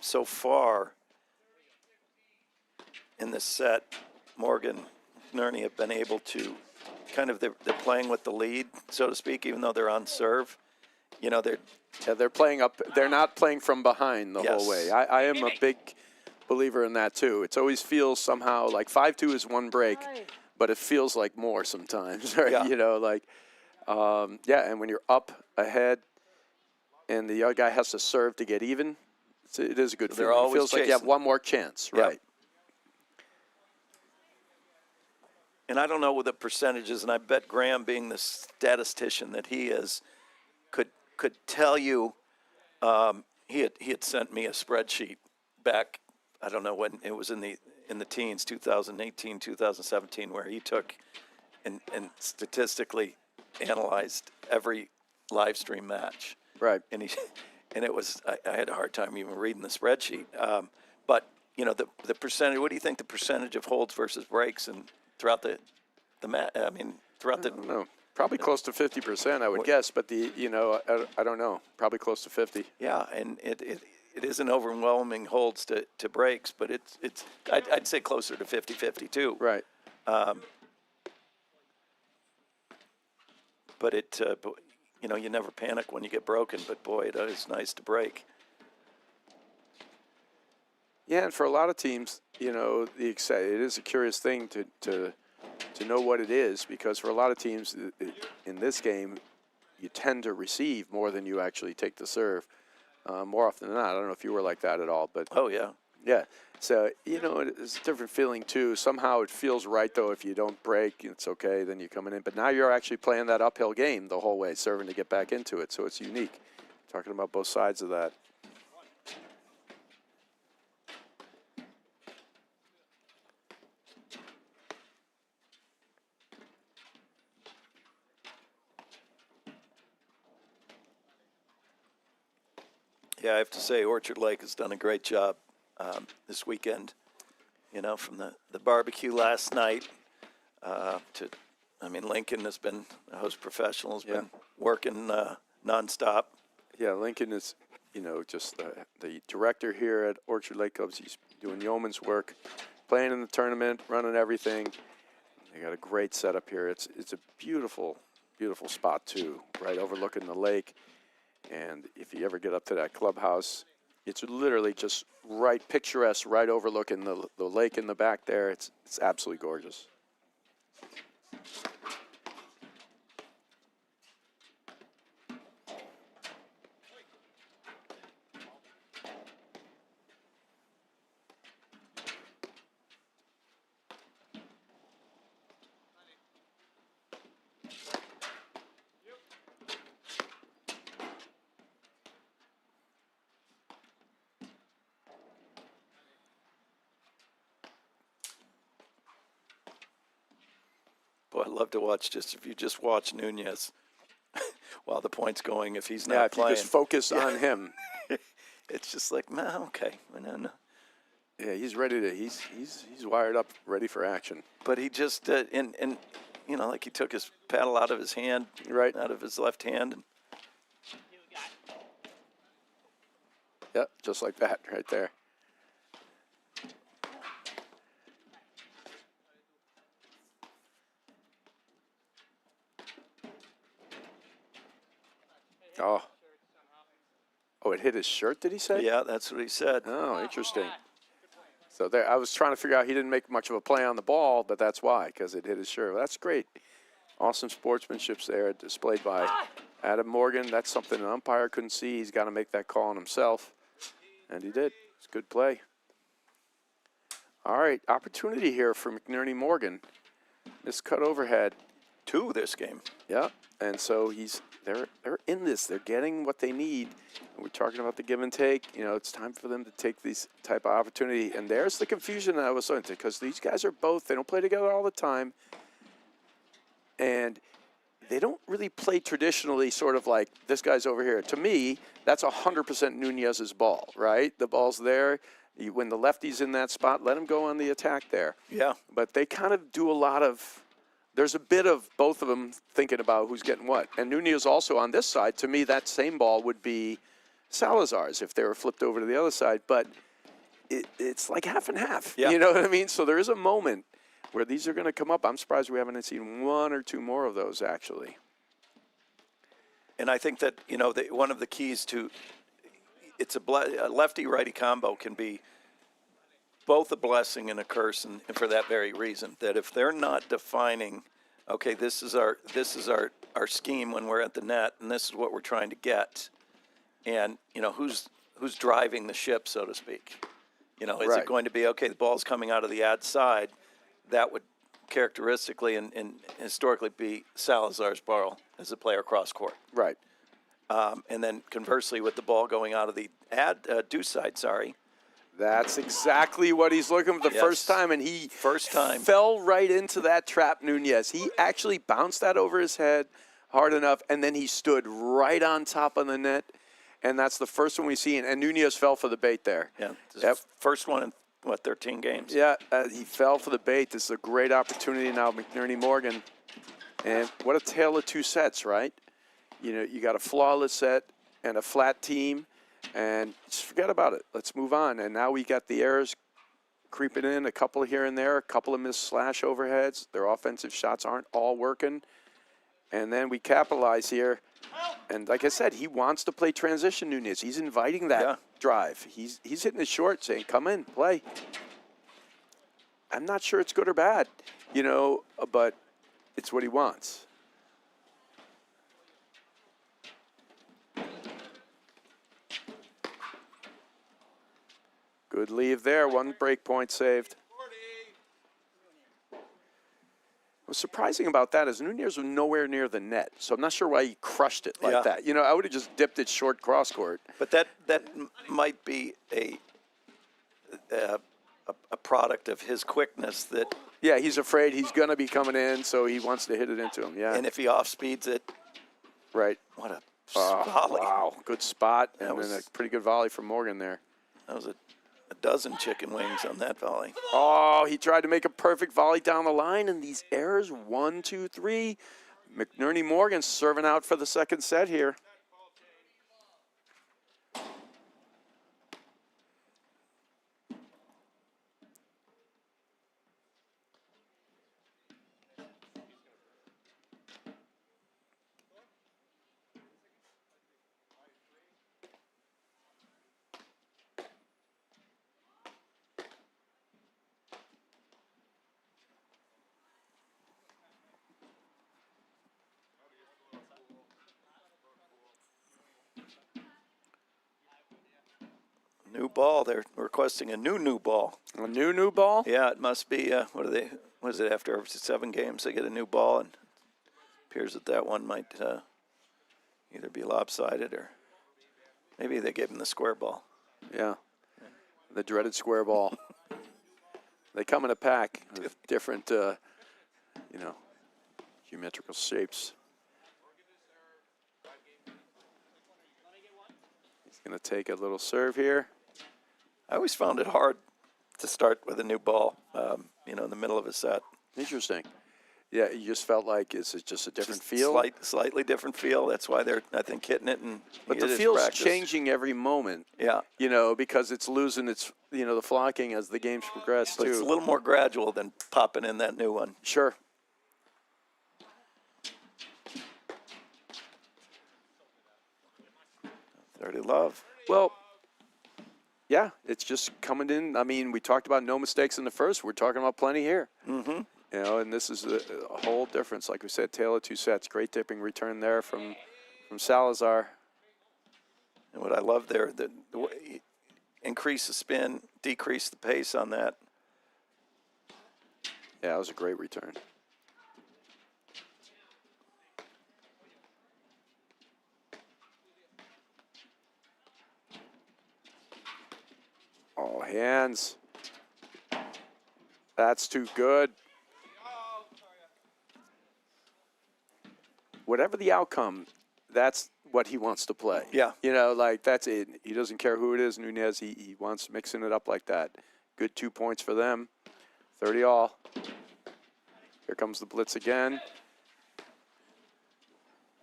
so far in this set, Morgan, McNerney have been able to they're playing with the lead, so to speak, even though they're on serve. They're playing up. They're not playing from behind the whole way. I am a big believer in that too. It always feels somehow like 5-2 is one break, but it feels like more sometimes, right? Yeah. And when you're up ahead and the other guy has to serve to get even, it is a good feeling. Always it feels like you have chasing. one more chance, right? And I don't know what the percentages, and I bet Graham, being the statistician that he is, could tell you. He had sent me a spreadsheet back. I don't know when it was in the teens, 2018, 2017, where he took and statistically analyzed every live stream match. Right. And it was I had a hard time even reading the spreadsheet. But the percentage. What do you think the percentage of holds versus breaks and throughout the match? I mean, throughout the. I don't know. Probably close to 50%, I would guess, but I don't know. Probably close to 50. Yeah, and it isn't overwhelming holds to breaks, but I'd say closer to 50-50 too. Right. But you never panic when you get broken, but boy, it is nice to break. Yeah, and for a lot of teams, it is a curious thing to know what it is, because for a lot of teams in this game, you tend to receive more than you actually take the serve. More often than not. I don't know if you were like that at all, but Oh yeah. yeah. So it's a different feeling too. Somehow it feels right though. If you don't break, it's okay. Then you're coming in. But now you're actually playing that uphill game the whole way, serving to get back into it. So it's unique. Talking about both sides of that. Yeah, I have to say, Orchard Lake has done a great job this weekend. From the barbecue last night Lincoln has been, the host professional, has been working nonstop. Yeah, Lincoln is, just the director here at Orchard Lake Cubs. He's doing yeoman's work, playing in the tournament, running everything. They got a great setup here. It's a beautiful, beautiful spot too, right overlooking the lake. And if you ever get up to that clubhouse, it's literally just right picturesque, right overlooking the lake in the back there. It's absolutely gorgeous. Boy, I'd love to watch if you just watch Nunez while the point's going, if he's not Yeah, if playing. you just focus on him. It's just like, man, okay. No. Yeah, he's ready to. He's wired up, ready for action. But he just like he took his paddle out of his hand, Right. out of his left hand. And Yep, just like that, right there. Oh, it hit his shirt, did he say? yeah, that's what he said. Oh, interesting. So there, I was trying to figure out, he didn't make much of a play on the ball, but that's why, because it hit his shirt. Well, that's great. Awesome sportsmanship there, displayed by Adam Morgan. That's something an umpire couldn't see. He's got to make that call on himself, and he did. It's a good play. All right, opportunity here for McNerney Morgan. Miscut overhead. 2 this game. Yeah, and so they're in this. They're getting what they need. And we're talking about the give and take. It's time for them to take these type of opportunity. And there's the confusion that I was into, because these guys are both, they don't play together all the time. And they don't really play traditionally, sort of like this guy's over here. To me, that's 100% Nunez's ball, right? The ball's there. When the lefty's in that spot, let him go on the attack there. Yeah. But they kind of do a lot of, there's a bit of both of them thinking about who's getting what. And Nunez also on this side, to me, that same ball would be Salazar's if they were flipped over to the other side. But it's like half and half. Yeah. You know what I mean? So there is a moment where these are going to come up. I'm surprised we haven't seen 1 or 2 more of those, actually. And I think that, one of the keys to it's a lefty-righty combo can be both a blessing and a curse, and for that very reason, that if they're not defining, okay, this is our scheme when we're at the net, and this is what we're trying to get, and who's driving the ship, so to speak. Is Right. it going to be, okay, the ball's coming out of the ad side? That would characteristically and historically be Salazar's ball as a player cross court. Right. And then conversely, with the ball going out of the deuce side, That's exactly what he's looking for the Yes. first time, and he First time. fell right into that trap, Nunez. He actually bounced that over his head hard enough, and then he stood right on top of the net, and that's the first one we see, and Nunez fell for the bait there. Yeah, Yep. first one what, 13 games? Yeah, he fell for the bait. This is a great opportunity now, McNerney Morgan. And what a tale of two sets, right? You know, you got a flawless set and a flat team, and just forget about it. Let's move on. And now we got the errors creeping in, a couple here and there, a couple of missed slash overheads. Their offensive shots aren't all working. And then we capitalize here. And like I said, he wants to play transition, Nunez. He's inviting that drive. He's hitting it short, saying, come in, play. I'm not sure it's good or bad, you know, but it's what he wants. Good leave there, one break point saved. What's surprising about that is Nunez was nowhere near the net, so I'm not sure why he crushed it like that. You know, I would have just dipped it short cross court. But that might be a product of his quickness that. Yeah, he's afraid he's going to be coming in, so he wants to hit it into him. Yeah. And if he off speeds it, right. What a volley! Wow, good spot, and then a pretty good volley from Morgan there. That was a dozen chicken wings on that volley. Oh, he tried to make a perfect volley down the line, and these errors, 1, 2, 3. McNerney Morgan serving out for the second set here. New ball. They're requesting a new ball. A new ball? Yeah, it must be. What is it? After 7 games, they get a new ball, and it appears that one might either be lopsided or maybe they gave him the square ball. Yeah, the dreaded square ball. They come in a pack with different, you know, geometrical shapes. He's going to take a little serve here. I always found it hard to start with a new ball, you know, in the middle of a set. Interesting. Yeah, you just felt like it's just a different feel. Slightly different feel. That's why they're, I think, hitting it. But the feel's changing every moment. Yeah. You know, because it's losing its, you know, the flocking as the games progress, but too. It's a little more gradual than popping in that new one. Sure. Dirty love. Well, yeah, it's just coming in. I mean, we talked about no mistakes in the first. We're talking about plenty here. Mm-hmm. You know, and this is a whole difference. Like we said, tale of two sets. Great tipping return there from Salazar. And what I love there, the way, increase the spin, decrease the pace on that. Yeah, that was a great return. Oh, hands. That's too good. Whatever the outcome, that's what he wants to play. Yeah. You know, like that's it. He doesn't care who it is, Nunez. He wants mixing it up like that. Good 2 points for them. 30 all. Here comes the blitz again.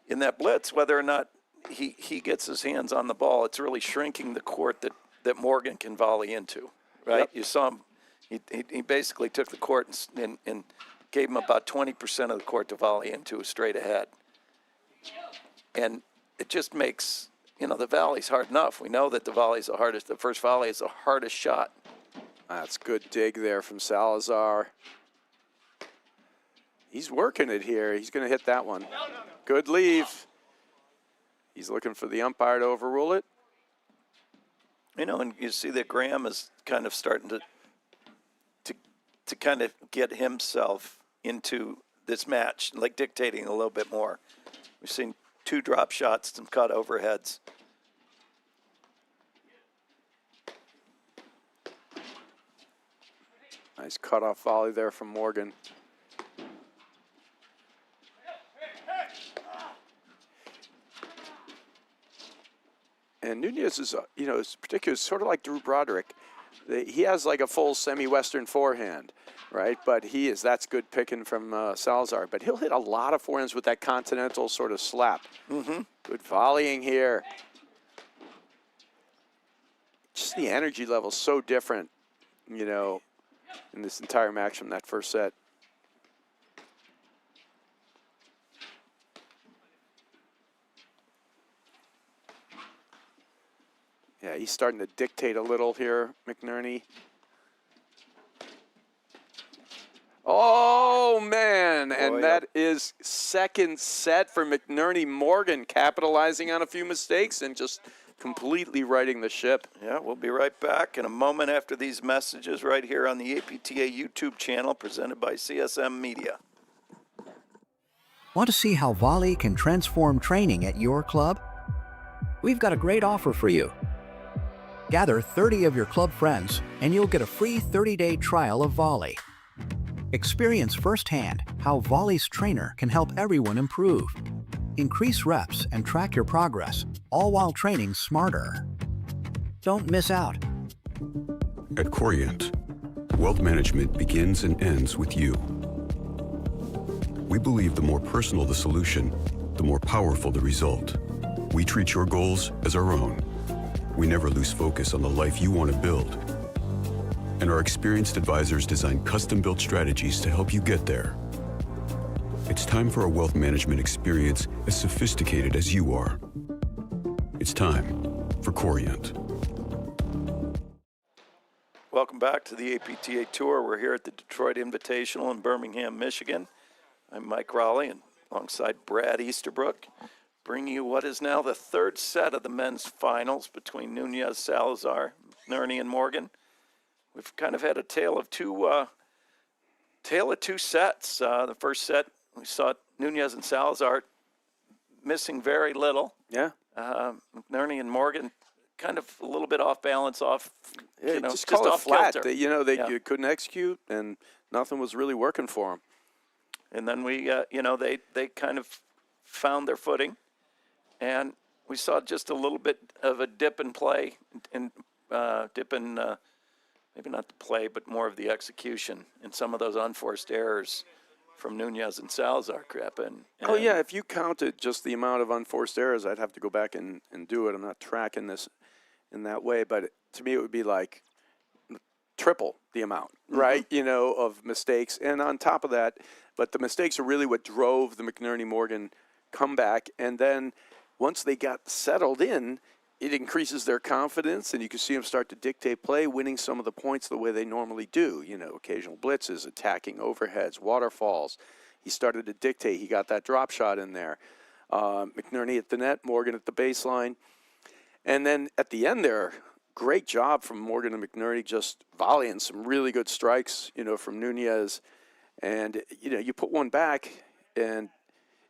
In that blitz, whether or not he gets his hands on the ball, it's really shrinking the court that Morgan can volley into, right? Yep. You saw him. He basically took the court and gave him about 20% of the court to volley into straight ahead. And it just makes, you know, the volley's hard enough. We know that the volley's the hardest. The first volley is the hardest shot. That's good dig there from Salazar. He's working it here. He's going to hit that one. Good leave. He's looking for the umpire to overrule it. You know, and you see that Graham is kind of starting to kind of get himself into this match, like dictating a little bit more. We've seen 2 drop shots, some cut overheads. Nice cutoff volley there from Morgan. And Nunez is, you know, is particular, sort of like Drew Broderick. he has like a full semi-Western forehand, right? But that's good picking from Salazar. But he'll hit a lot of forehands with that continental sort of slap. Mm-hmm. Good volleying here. Just the energy level so different, you know, in this entire match from that first set. Yeah, he's starting to dictate a little here, McNerney. Oh, man, and that is second set for McNerney. Morgan capitalizing on a few mistakes and just completely righting the ship. Yeah, we'll be right back in a moment after these messages right here on the APTA YouTube channel presented by CSM Media. Want to see how volley can transform training at your club? We've got a great offer for you. Gather 30 of your club friends and you'll get a free 30-day trial of volley. Experience firsthand how volley's trainer can help everyone improve. Increase reps and track your progress, all while training smarter. Don't miss out. At Corient, wealth management begins and ends with you. We believe the more personal the solution, the more powerful the result. We treat your goals as our own. We never lose focus on the life you want to build. And our experienced advisors design custom-built strategies to help you get there. It's time for a wealth management experience as sophisticated as you are. It's time for Corient. Welcome back to the APTA Tour. We're here at the Detroit Invitational in Birmingham, Michigan. I'm Mike Raleigh, and alongside Brad Easterbrook, bringing you what is now the third set of the men's finals between Nunez, Salazar, McNerney, and Morgan. We've kind of had a tale of two sets. The first set, we saw Nunez and Salazar missing very little. Yeah. McNerney and Morgan kind of a little bit off balance, just call it off flat. kilter. They couldn't execute, and nothing was really working for them. And then we, they kind of found their footing, and we saw just a little bit of a dip in play, maybe not the play, but more of the execution and some of those unforced errors from Nunez and Salazar crap. Oh, yeah, if you counted just the amount of unforced errors, I'd have to go back and do it. I'm not tracking this in that way, but to me it would be like triple the amount, right, of mistakes. And on top of that, but the mistakes are really what drove the McNerney-Morgan comeback. And then once they got settled in, it increases their confidence, and you can see them start to dictate play, winning some of the points the way they normally do. Occasional blitzes, attacking overheads, waterfalls. He started to dictate. He got that drop shot in there. McNerney at the net, Morgan at the baseline. And then at the end there, great job from Morgan and McNerney, just volleying some really good strikes, from Nunez. And, you put one back, and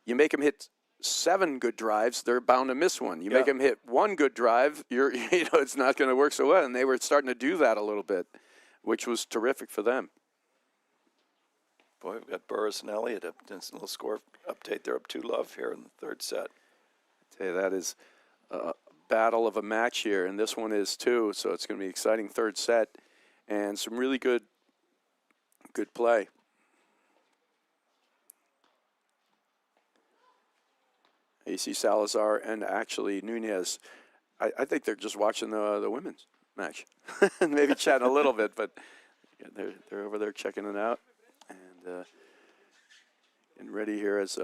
you make him hit 7 good drives, they're bound to miss one. You make them hit 1 good drive, it's not going to work so well. And they were starting to do that a little bit, which was terrific for them. Boy, we've got Burris and Elliott. A little score update. They're up 2-love here in the third set. I tell you, that is a battle of a match here, and this one is too. So it's going to be an exciting third set and some really good play. You see Salazar and actually Nunez. I think they're just watching the women's match and maybe chatting a little bit, but they're over there checking it out and ready here as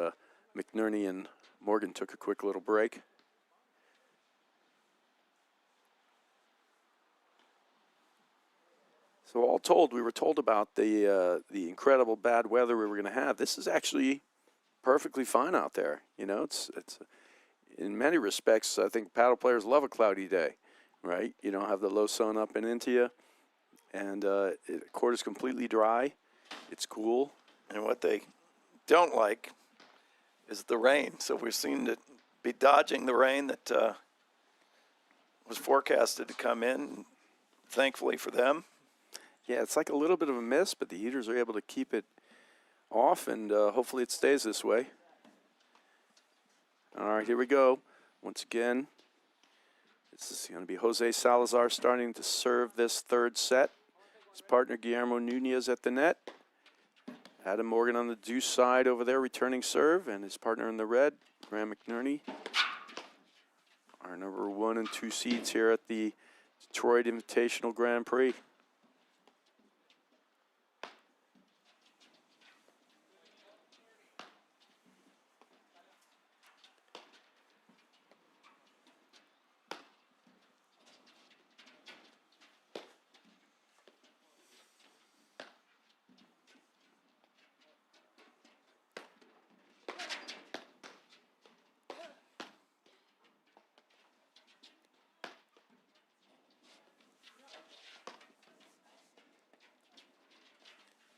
McNerney and Morgan took a quick little break. So all told, we were told about the incredible bad weather we were going to have. This is actually perfectly fine out there. It's in many respects, I think paddle players love a cloudy day, right? You don't have the low sun up and into you, and the court is completely dry. It's cool. And what they don't like is the rain. So we seem to be dodging the rain that was forecasted to come in, thankfully for them. Yeah, it's like a little bit of a miss, but the heaters are able to keep it off, and hopefully it stays this way. All right, here we go. Once again, This is going to be Jose Salazar starting to serve this third set. His partner Guillermo Nunez at the net. Adam Morgan on the deuce side over there returning serve, and his partner in the red, Graham McNerney. Our number 1 and 2 seeds here at the Detroit Invitational Grand Prix.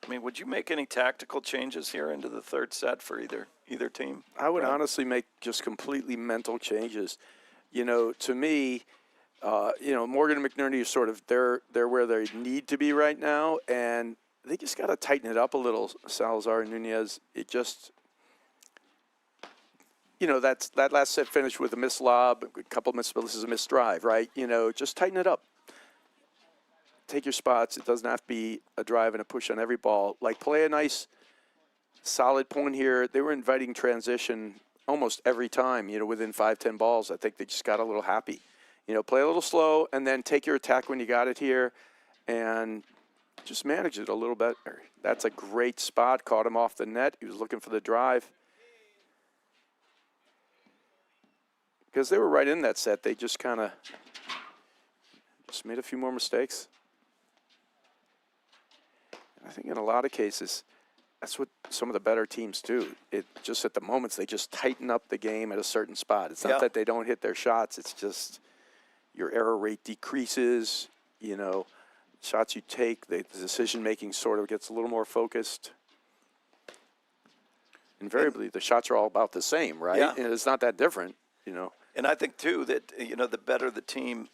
I mean, would you make any tactical changes here into the third set for either team? I would Right. honestly make just completely mental changes. You know, to me, Morgan and McNerney are sort of they're where they need to be right now, and they just got to tighten it up a little. Salazar and Nunez, it just, that last set finished with a missed lob, a couple missed, but this is a missed drive, right? Just tighten it up. Take your spots. It doesn't have to be a drive and a push on every ball. Like, play a nice, solid point here. They were inviting transition almost every time, within 5-10 balls. I think they just got a little happy. Play a little slow and then take your attack when you got it here and just manage it a little better. That's a great spot. Caught him off the net. He was looking for the drive. Because they were right in that set. They just kind of just made a few more mistakes. I think in a lot of cases, that's what some of the better teams do. It just at the moments, they just tighten up the game at a certain spot. It's not that they don't hit their shots. It's just your error rate decreases, shots you take, the decision-making sort of gets a little more focused. Invariably, the shots are all about the same, right? Yeah. And it's not that different, And I think, too, that, the better the team,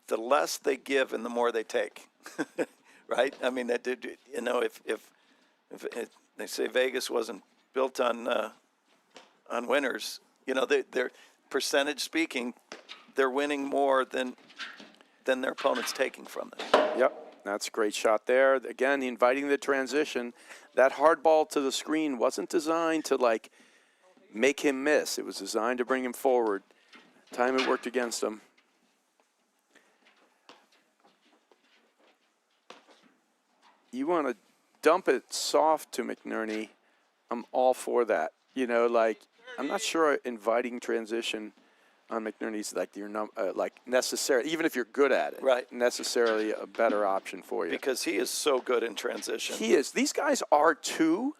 the less they give and the more they take, right? I mean, if they say Vegas wasn't built on winners, they're percentage speaking, they're winning more than their opponents taking from them. Yep, that's a great shot there. Again, inviting the transition. That hard ball to the screen wasn't designed to, make him miss. It was designed to bring him forward. Time it worked against him. You want to dump it soft to McNerney. I'm all for that. I'm not sure inviting transition on McNerney's necessary, even if you're good at it. Right. Necessarily a better option for you. Because he is so good in transition. He is. These guys are too,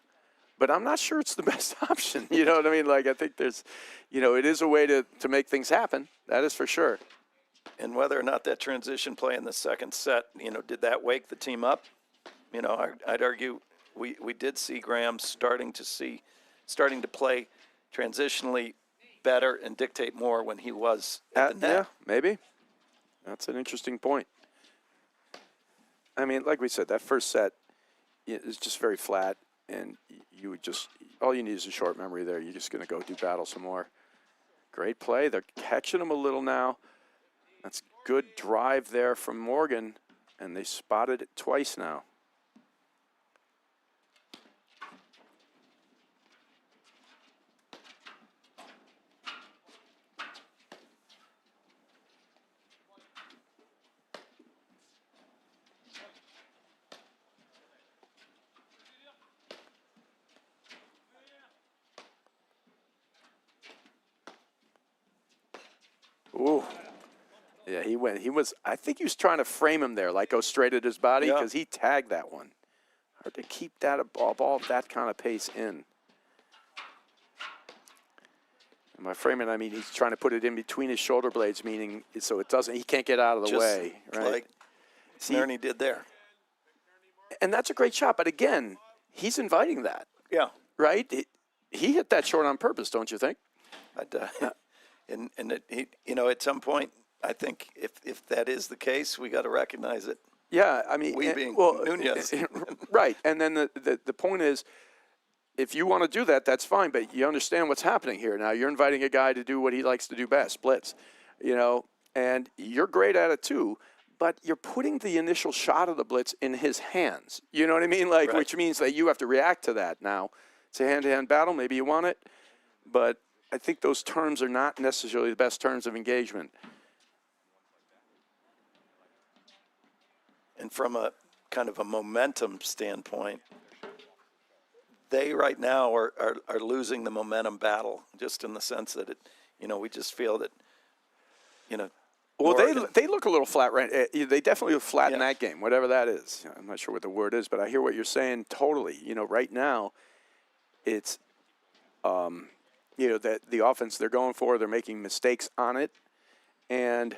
but I'm not sure it's the best option. You know what I mean? I think there's, it is a way to make things happen. That is for sure. And whether or not that transition play in the second set, did that wake the team up? I'd argue we did see Graham starting to play transitionally better and dictate more when he was at the net. Yeah, maybe. That's an interesting point. I mean, like we said, that first set is just very flat, and you would just, all you need is a short memory there. You're just going to go do battle some more. Great play. They're catching him a little now. That's good drive there from Morgan, and they spotted it twice now. Ooh. Yeah, he went. I think he was trying to frame him there, go straight at his body, because he tagged that one. Hard to keep that a ball of that kind of pace in. And by framing, I mean he's trying to put it in between his shoulder blades, meaning so he can't get out of the way. Right? Like McNerney did there. And that's a great shot, but again, he's inviting that. Yeah. Right? He hit that short on purpose, don't you think? At some point, I think if that is the case, we got to recognize it. Yeah, I mean, being Nunez. Right, and then the point is, if you want to do that, that's fine, but you understand what's happening here. Now you're inviting a guy to do what he likes to do best, blitz, you know, and you're great at it too, but you're putting the initial shot of the blitz in his hands. You know what I mean? Like, Right. which means that you have to react to that now. It's a hand-to-hand battle. Maybe you want it, but I think those terms are not necessarily the best terms of engagement. And from a kind of a momentum standpoint, they right now are losing the momentum battle, just in the sense that we just feel that, Well, Oregon- they look a little flat, right? They definitely look flat in Yeah. that game, whatever that is. I'm not sure what the word is, but I hear what you're saying totally. You know, right now, it's, that the offense they're going for, they're making mistakes on it, and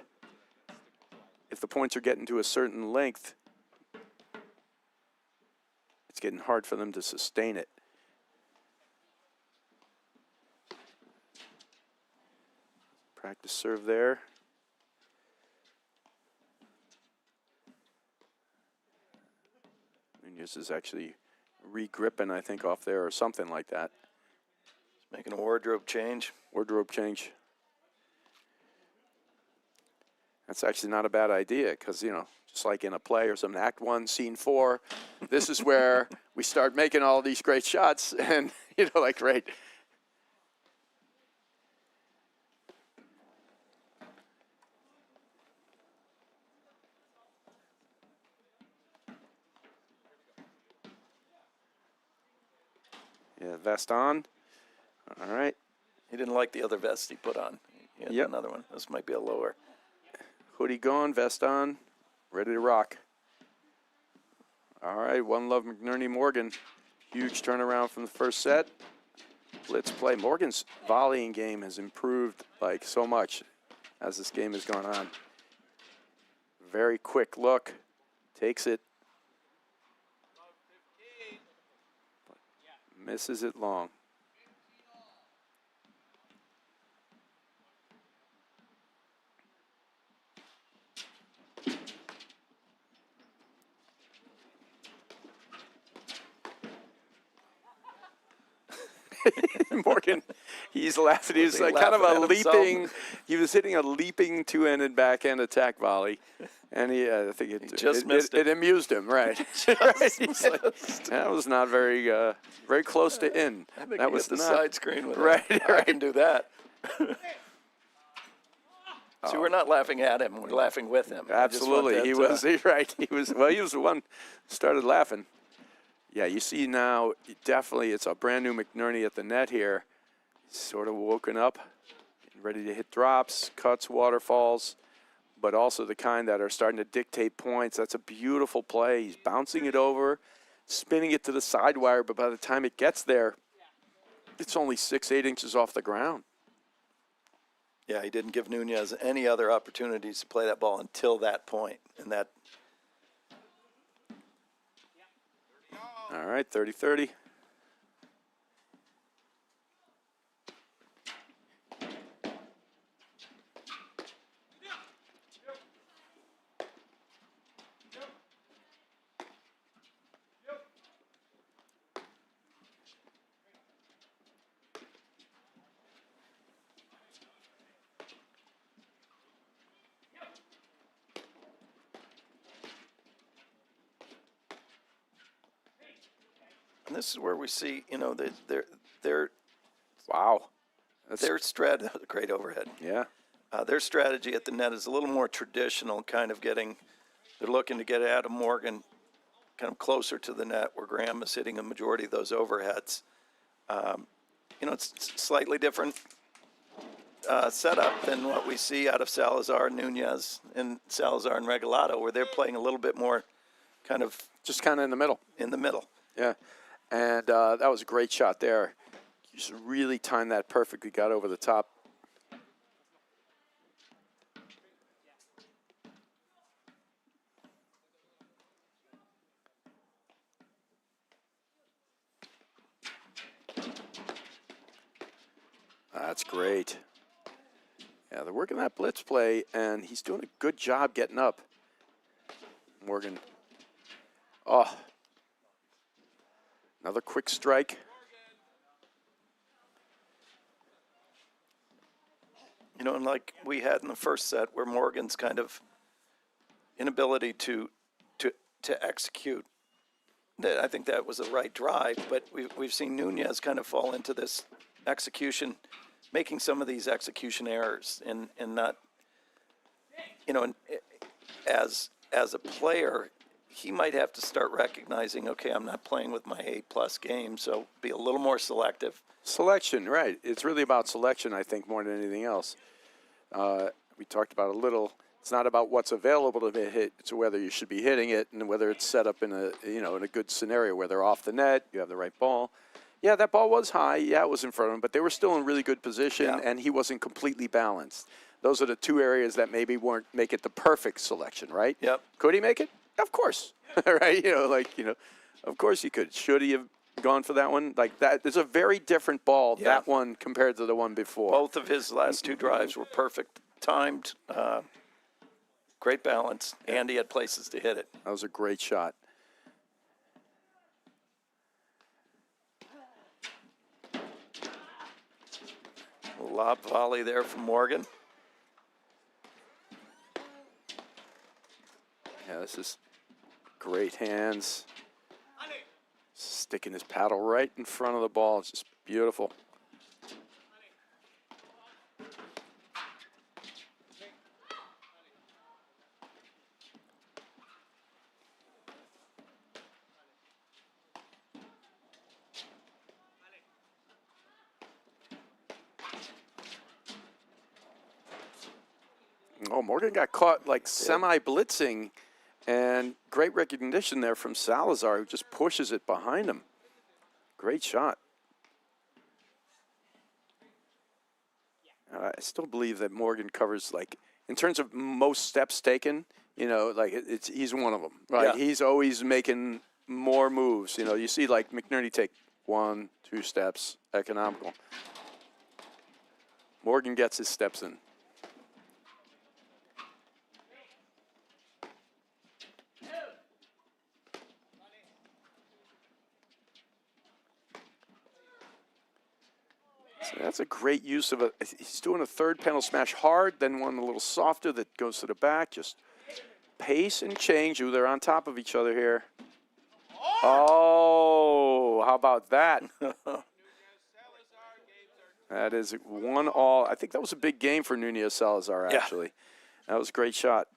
if the points are getting to a certain length, it's getting hard for them to sustain it. Practice serve there. Nunez is actually re-gripping, I think, off there or something like that. making a wardrobe change. Wardrobe change. That's actually not a bad idea because, just like in a play or something, Act 1, Scene 4, this is where we start making all these great shots and, great. Yeah, vest on. All right. He didn't like the other vest he put on. He had Yep. another one. This might be a lower. Hoodie gone, vest on, ready to rock. All right, one love McNerney Morgan. Huge turnaround from the first set. Let's play. Morgan's volleying game has improved like so much as this game has gone on. Very quick look, takes it. Misses it long. Morgan, he's laughing. He's Was he like kind of laughing a at himself? leaping. He was hitting a leaping two-ended backhand attack volley, and I think just missed it amused him, right? That was not very very close to in. I think That he was hit the not side screen with right. it. I Right. can do that. See, we're not laughing at him. We're laughing with him. I just want Absolutely, that, he was right. He was well. He was the one who started laughing. Yeah, you see now, definitely it's a brand new McNerney at the net here. He's sort of woken up, ready to hit drops, cuts, waterfalls, but also the kind that are starting to dictate points. That's a beautiful play. He's bouncing it over, spinning it to the side wire, but by the time it gets there, it's only 6-8 inches off the ground. Yeah, he didn't give Nunez any other opportunities to play that ball until that point. And that All right, 30-30. and this is where we see, their Wow. That's, their strategy. Great overhead. yeah. Their strategy at the net is a little more traditional, kind of getting. They're looking to get Adam Morgan kind of closer to the net, where Graham is hitting a majority of those overheads. It's slightly different setup than what we see out of Salazar, Nunez, and Salazar and Regalado, where they're playing a little bit more kind of Just kind of in the middle. in the middle. Yeah, and that was a great shot there. You just really timed that perfectly, got over the top. That's great. Yeah, they're working that blitz play, and he's doing a good job getting up. Morgan. Oh. Another quick strike. You know, and like we had in the first set where Morgan's kind of inability to execute. I think that was the right drive, but we've seen Nunez kind of fall into this execution, making some of these execution errors, and not, you know, and as a player, he might have to start recognizing, okay, I'm not playing with my A+ game, so be a little more selective. Selection, right. It's really about selection, I think, more than anything else. We talked about a little. It's not about what's available to be hit. It's whether you should be hitting it and whether it's set up in a, you know, in a good scenario where they're off the net, you have the right ball. Yeah, that ball was high. Yeah, it was in front of him, but they were still in really good position, and he wasn't completely balanced. Those are the two areas that maybe won't make it the perfect selection, right? Yep. Could he make it? Of course. Right? You know, like, you know, of course he could. Should he have gone for that one? Like that, there's a very different ball, that one compared to the one before. Both of his last two drives were perfect timed, great balance, and he had places to hit it. That was a great shot. Lob volley there from Morgan. Yeah, this is great hands. Sticking his paddle right in front of the ball. It's just beautiful. Oh, Morgan got caught like semi-blitzing, and great recognition there from Salazar, who just pushes it behind him. Great shot. I still believe that Morgan covers, like, in terms of most steps taken, you know, like he's one of them, right? Yeah. He's always making more moves. You know, you see like McNerney take 1, 2 steps, economical. Morgan gets his steps in. So that's a great use of he's doing a third panel smash hard, then one a little softer that goes to the back. Just pace and change. Ooh, they're on top of each other here. Oh, how about that? That is 1-all. I think that was a big game for Nunez Salazar, actually. That was a great shot.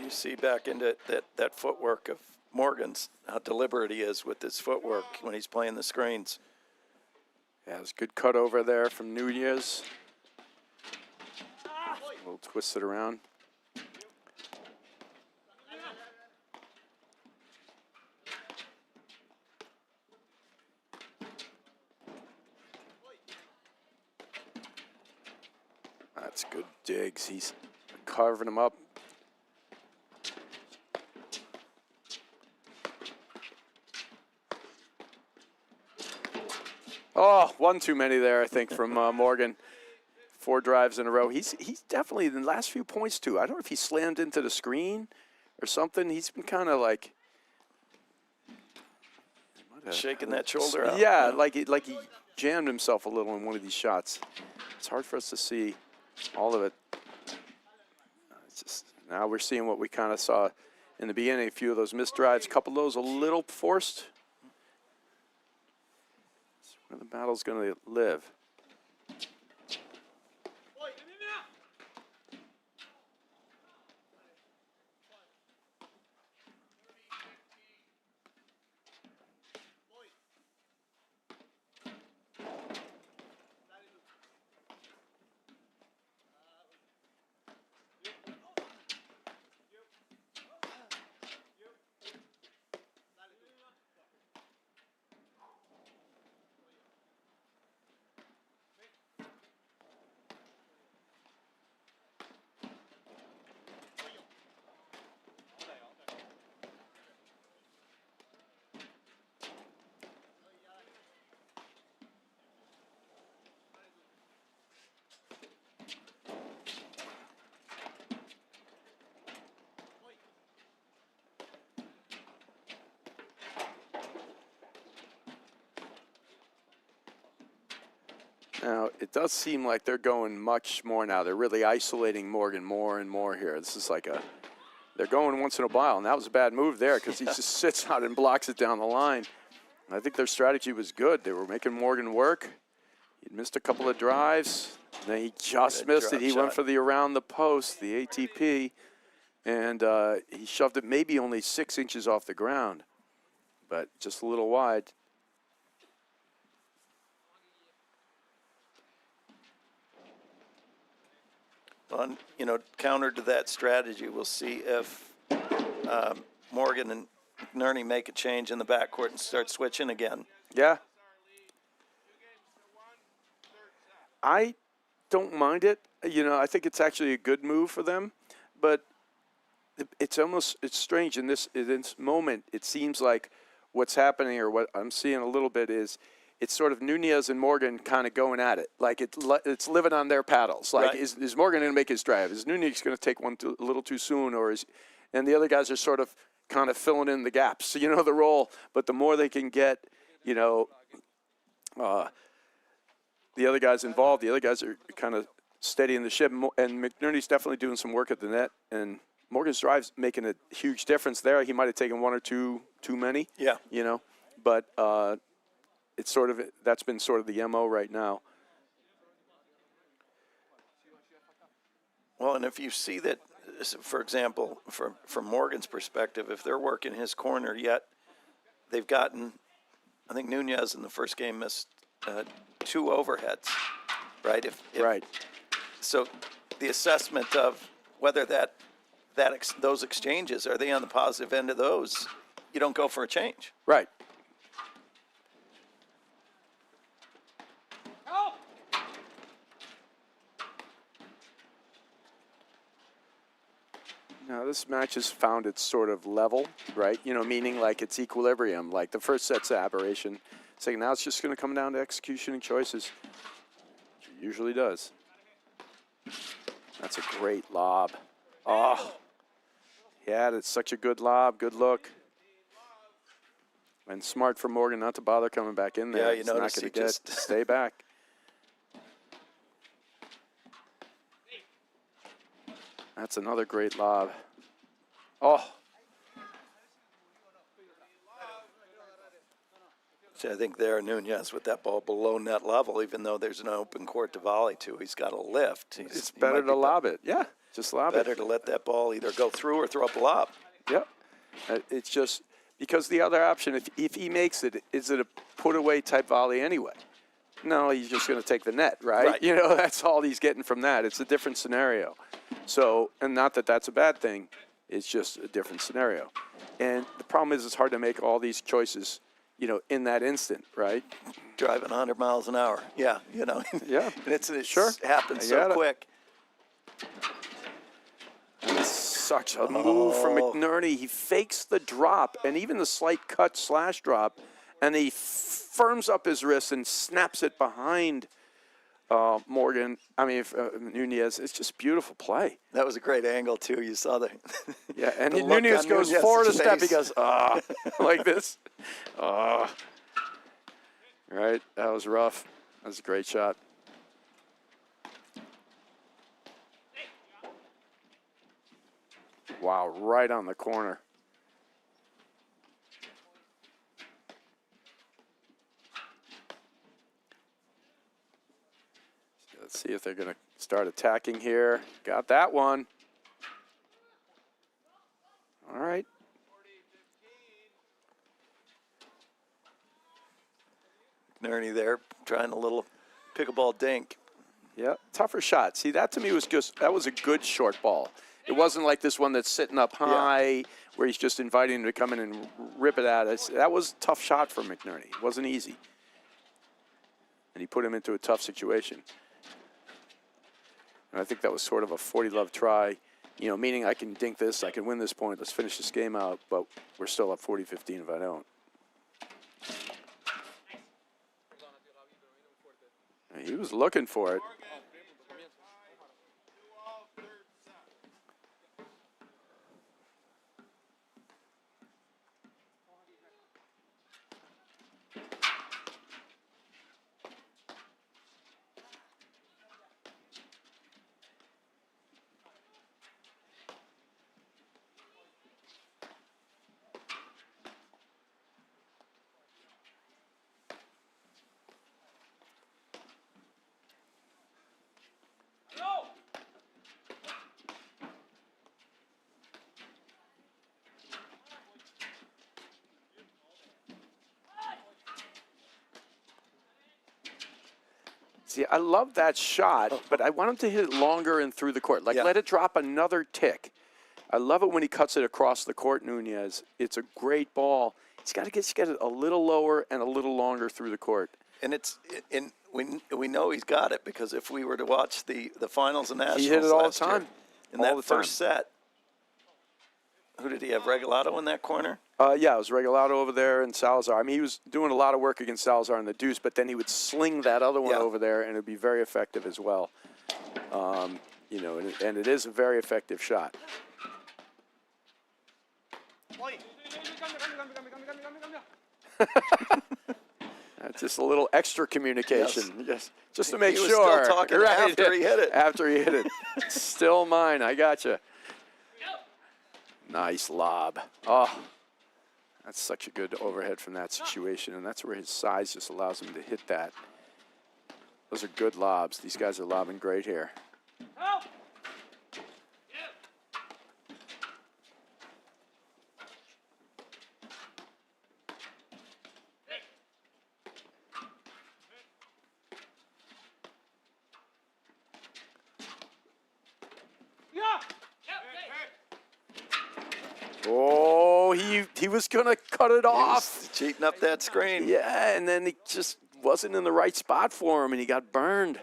You see back into that footwork of Morgan's, how deliberate he is with his footwork when he's playing the screens. Yeah, it's a good cut over there from Nunez. A little twisted around. That's good digs. He's carving him up. Oh, one too many there, I think, from Morgan. 4 drives in a row. He's definitely, in the last few points, too. I don't know if he slammed into the screen or something. He's been kind of like... Shaking that shoulder out. Yeah, like he jammed himself a little in one of these shots. It's hard for us to see all of it. It's just, now we're seeing what we kind of saw in the beginning, a few of those missed drives, a couple of those a little forced. Where the battle's going to live. Now, it does seem like they're going much more now. They're really isolating Morgan more and more here. This is like they're going once in a while, and that was a bad move there because he just sits out and blocks it down the line. I think their strategy was good. They were making Morgan work. He missed a couple of drives. Then he just missed it. He went for the around the post, the ATP, and he shoved it maybe only 6 inches off the ground, but just a little wide. On, counter to that strategy, we'll see if Morgan and McNerney make a change in the backcourt and start switching again. Yeah. I don't mind it. I think it's actually a good move for them, but it's strange in this moment. It seems like what's happening, or what I'm seeing a little bit, is it's sort of Nunez and Morgan kind of going at it. Like it's living on their paddles. Like, right. is Morgan going to make his drive? Is Nunez going to take one a little too soon? And the other guys are sort of kind of filling in the gaps, the role. But the more they can get, the other guys involved, the other guys are kind of steadying the ship. And McNerney's definitely doing some work at the net. And Morgan's drive's making a huge difference there. He might have taken one or two too many. Yeah. But that's been sort of the MO right now. Well, and if you see that, for example, from Morgan's perspective, if they're working his corner, yet they've gotten, I think Nunez in the first game missed 2 overheads, right? Right. So the assessment of whether those exchanges, are they on the positive end of those? You don't go for a change. Right. Now, this match has found its sort of level, right? Meaning like it's equilibrium. Like the first set's an aberration. Second, now it's just going to come down to execution and choices. It usually does. That's a great lob. Oh, yeah, that's such a good lob. Good look. And smart for Morgan not to bother coming back in there. Yeah, you He's notice not he going to just stay back. That's another great lob. Oh. So I think there, Nunez with that ball below net level, even though there's an open court to volley to, he's got a lift. It's better to lob it. Yeah, just lob it. Better to let that ball either go through or throw up a lob. Yep. It's just because the other option, if he makes it, is it a put-away type volley anyway? No, he's just going to take the net, right? That's all he's getting from that. It's a different scenario. So, and not that that's a bad thing. It's just a different scenario. And the problem is it's hard to make all these choices, in that instant, right? Driving 100 miles an hour. Yeah, Yeah. And it Sure. happens so quick. It's such a move from McNerney. He fakes the drop and even the slight cut / drop, and he firms up his wrist and snaps it behind Nunez. It's just beautiful play. That was a great angle, too. You saw the Yeah, and the look Nunez on goes Nunez's forward a step. He face. goes, like this. Right, that was rough. That was a great shot. Wow, right on the corner. Let's see if they're going to start attacking here. Got that one. All right. McNerney there trying a little pickleball dink. Yeah, tougher shot. See, that to me was that was a good short ball. It wasn't like this one that's sitting up high where he's just inviting him to come in and rip it at us. That was a tough shot for McNerney. It wasn't easy. And he put him into a tough situation. And I think that was sort of a 40-love try, meaning I can dink this, I can win this point, let's finish this game out, but we're still up 40-15 if I don't. And he was looking for it. See, I love that shot, but I want him to hit it longer and through the court. Like, let it drop another tick. I love it when he cuts it across the court, Nunez. It's a great ball. He's got to get it a little lower and a little longer through the court. And we know he's got it, because if we were to watch the finals and nationals, He hit it all the last year, time. in that first set, who did he have? Regalado in that corner? Yeah, it was Regalado over there and Salazar. I mean, he was doing a lot of work against Salazar in the deuce, but then he would sling that other one over there, and it would be very effective as well. You know, and it is a very effective shot. That's just a little extra communication, yes. Just to make he was sure. Still talking after he hit it. After he hit it, still mine. I gotcha. Nice lob. Oh, that's such a good overhead from that situation, and that's where his size just allows him to hit that. Those are good lobs. These guys are lobbing great here. Oh, he was going to cut it off. Cheating up that screen. Yeah, and then he just wasn't in the right spot for him, and he got burned. It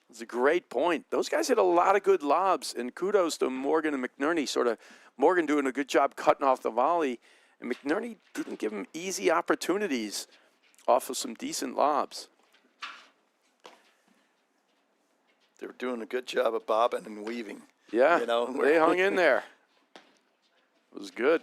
was a great point. Those guys hit a lot of good lobs, and kudos to Morgan and McNerney. Morgan doing a good job cutting off the volley, and McNerney didn't give him easy opportunities off of some decent lobs. They were doing a good job of bobbing and weaving. Yeah, you know, they hung in there. It was good.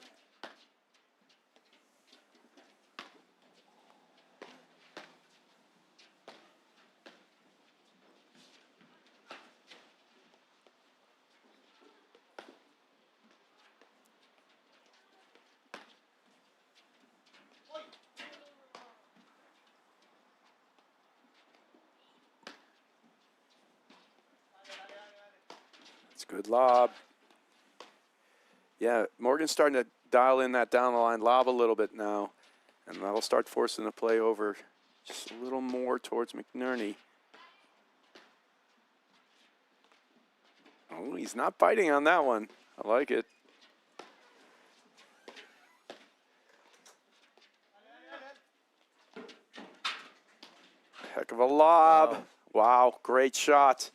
It's a good lob. Yeah, Morgan's starting to dial in that down the line lob a little bit now, and that'll start forcing the play over just a little more towards McNerney. Oh, he's not biting on that one. I like it. Heck of a lob. Wow, great shot.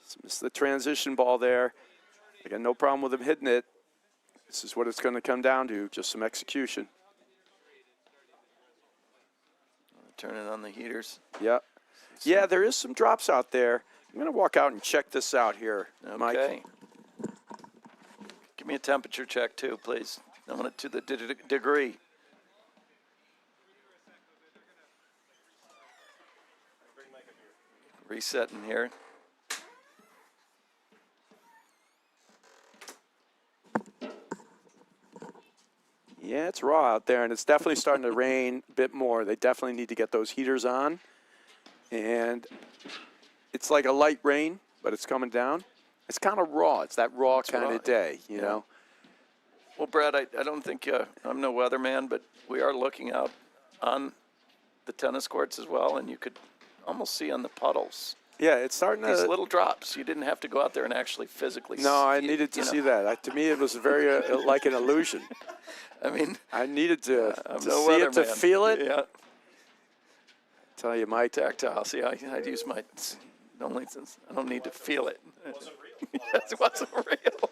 Just missed the transition ball there. I got no problem with him hitting it. This is what it's going to come down to, just some execution. Turn it on the heaters. Yeah. Yeah, there is some drops out there. I'm going to walk out and check this out here, Mike. Okay. Give me a temperature check, too, please. I want it to the degree. Resetting here. Yeah, it's raw out there, and it's definitely starting to rain a bit more. They definitely need to get those heaters on. And it's like a light rain, but it's coming down. It's kind of raw. It's that raw kind of day, you know. Well, Brad, I don't think I'm no weatherman, but we are looking out on the tennis courts as well, and you could almost see on the puddles. Yeah, it's starting These to. little drops. You didn't have to go out there and actually physically No, I needed to see that. To me, it was very like an illusion. I mean, I needed to no see it, to weatherman. feel it. Yeah. Tell you, Mike. Tactile. See, I'd use my only since I don't need to feel it. It wasn't real. Yes, it wasn't real.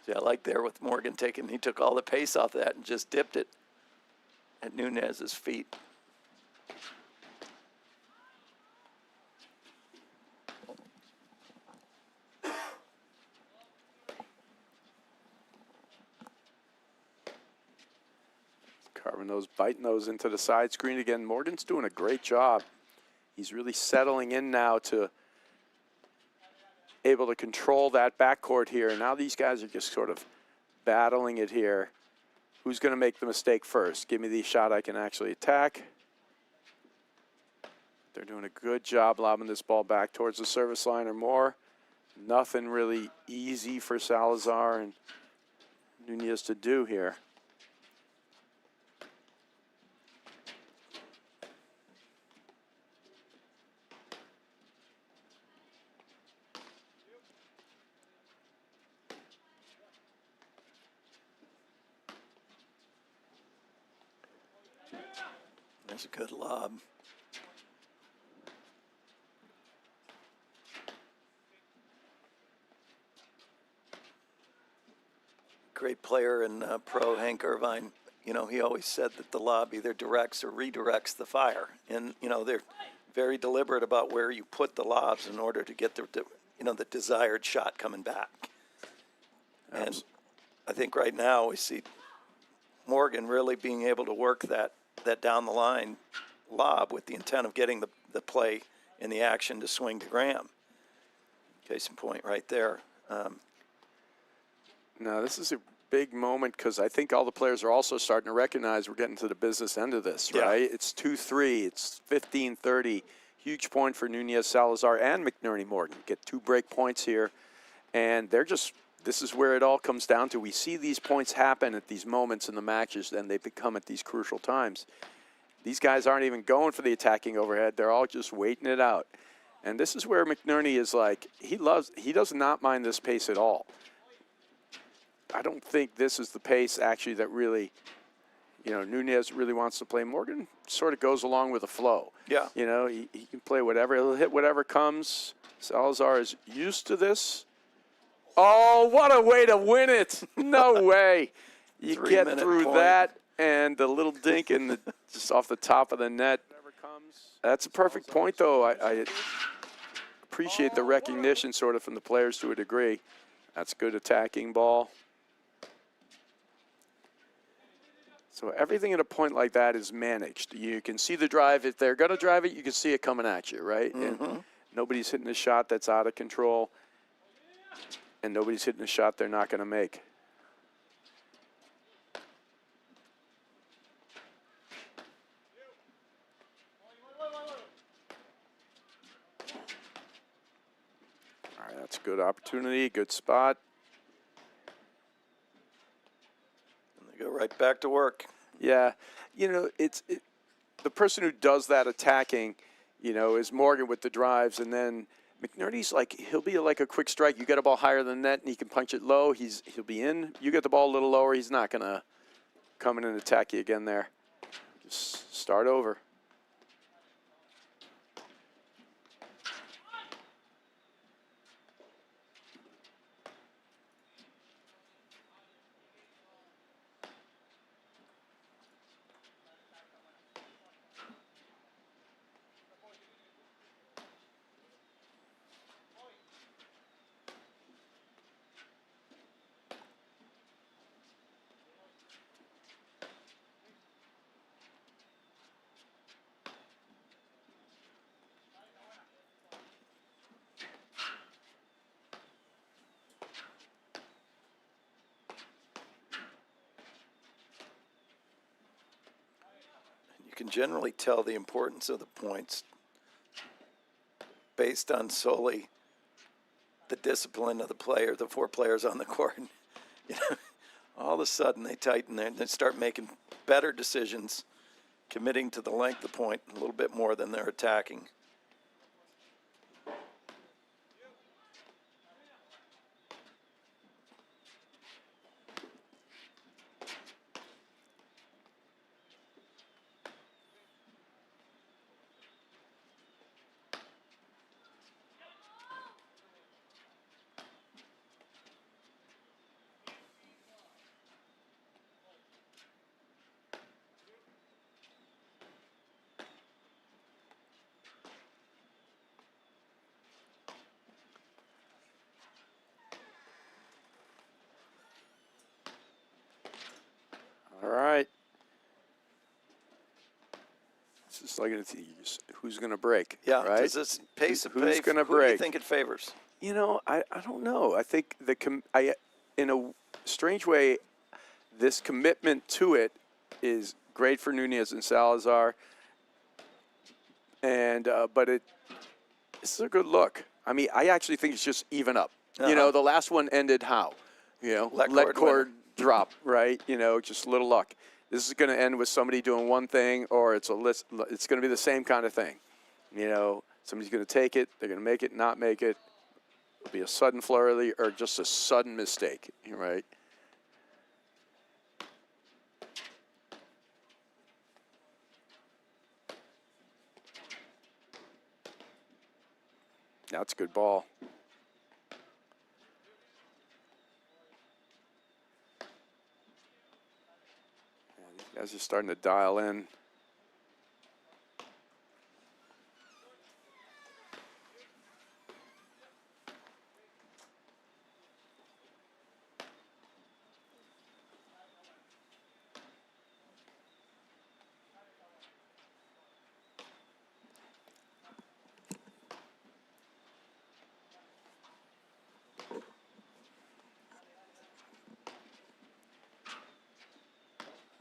See, I like there with Morgan he took all the pace off that and just dipped it at Nunez's feet. Carving those, biting those into the side screen again. Morgan's doing a great job. He's really settling in now to able to control that backcourt here. Now these guys are just sort of battling it here. Who's going to make the mistake first? Give me the shot I can actually attack. They're doing a good job lobbing this ball back towards the service line or more. Nothing really easy for Salazar and Nunez to do here. There's a good lob. Great player and pro Hank Irvine. You know, he always said that the lob either directs or redirects the fire. And, you know, they're very deliberate about where you put the lobs in order to get the desired shot coming back. And I think right now we see Morgan really being able to work that down the line lob with the intent of getting the play in the action to swing to Graham. Case in point right there. Now, this is a big moment because I think all the players are also starting to recognize we're getting to the business end of this, right? It's 2-3. It's 15-30. Huge point for Nunez, Salazar, and McNerney Morgan. Get 2 break points here. And they're just, this is where it all comes down to. We see these points happen at these moments in the matches, and they become at these crucial times. These guys aren't even going for the attacking overhead. They're all just waiting it out. And this is where McNerney is like, he does not mind this pace at all. I don't think this is the pace actually that really, you know, Nunez really wants to play. Morgan sort of goes along with the flow. Yeah. You know, he can play whatever. He'll hit whatever comes. Salazar is used to this. Oh, what a way to win it. No way. You get through that and the little dink in the, just off the top of the net. That's a perfect point, though. I appreciate the recognition sort of from the players to a degree. That's good attacking ball. So everything at a point like that is managed. You can see the drive. If they're going to drive it, you can see it coming at you, right? Mm-hmm. And nobody's hitting a shot that's out of control. And nobody's hitting a shot they're not going to make. All right, that's a good opportunity, good spot. Go right back to work. Yeah, you know, the person who does that attacking, you know, is Morgan with the drives, and then McNerney's like, he'll be like a quick strike. You get a ball higher than net, and he can punch it low. He'll be in. You get the ball a little lower, he's not gonna come in and attack you again there. Just start over. You can generally tell the importance of the points based on solely the discipline of the player, the 4 players on the court. You know, all of a sudden they tighten there and they start making better decisions, committing to the length of the point a little bit more than they're attacking. All right. This is like who's going to break? Yeah. Right. Does this pace of Who's play? going to Who do break? you think it favors? You know, I don't know. I think in a strange way, this commitment to it is great for Nunez and Salazar. And but it's a good look. I mean, I actually think it's just even up. You know, the last one ended how? You know, let cord drop, right? You know, just a little luck. This is going to end with somebody doing one thing, or it's going to be the same kind of thing. You know, somebody's going to take it, they're going to make it, not make it. It'll be a sudden flurry or just a sudden mistake, right? That's a good ball. Yeah, these guys are starting to dial in.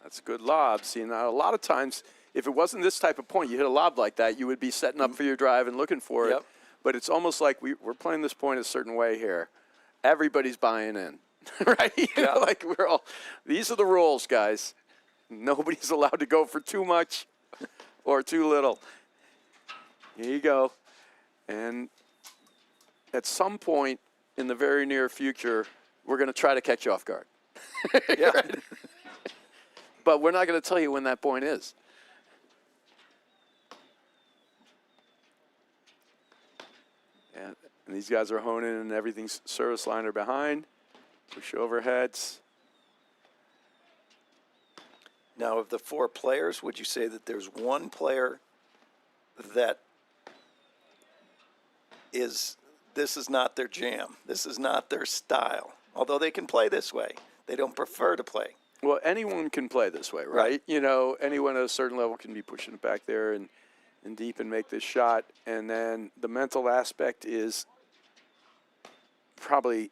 That's a good lob. See, now a lot of times, if it wasn't this type of point, you hit a lob like that, you would be setting up for your drive and looking for it. But it's almost like we're playing this point a certain way here. Everybody's buying in, right? You know, like we're all, these are the rules, guys. Nobody's allowed to go for too much or too little. Here you go. And at some point in the very near future, we're going to try to catch you off guard. Yeah. Right? But we're not going to tell you when that point is. And these guys are honing and everything's service liner behind. Push overheads. Now, of the 4 players, would you say that there's one player that this is not their jam, this is not their style? Although they can play this way, they don't prefer to play. Well, anyone can play this way, right? You know, anyone at a certain level can be pushing it back there and deep and make this shot. And then the mental aspect is probably,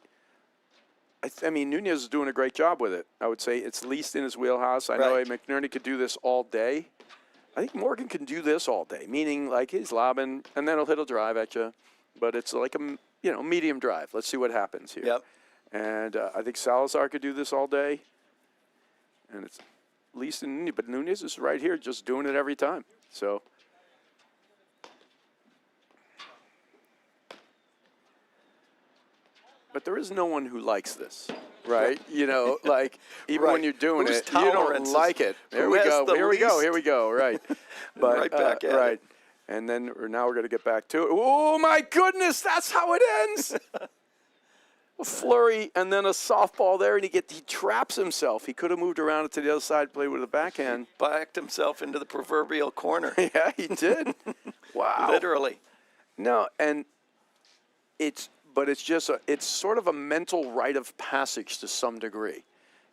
I mean, Nunez is doing a great job with it. I would say it's least in his wheelhouse. I know McNerney could do this all day. I think Morgan can do this all day, meaning like he's lobbing and then he'll hit a drive at you. But it's like a, you know, medium drive. Let's see what happens here. Yep. And I think Salazar could do this all day. And it's least in Nunez, but Nunez is right here just doing it every time. So, but there is no one who likes this, right? You know, like even when you're doing it, you don't like it. There we go. Here we go. Here we go. Right. But right back at it. And then now we're going to get back to it. Oh my goodness, that's how it ends. A flurry and then a softball there, and he traps himself. He could have moved around to the other side, played with a backhand. Backed himself into the proverbial corner. Yeah, he did. Wow. Literally. No, and it's just it's sort of a mental rite of passage to some degree.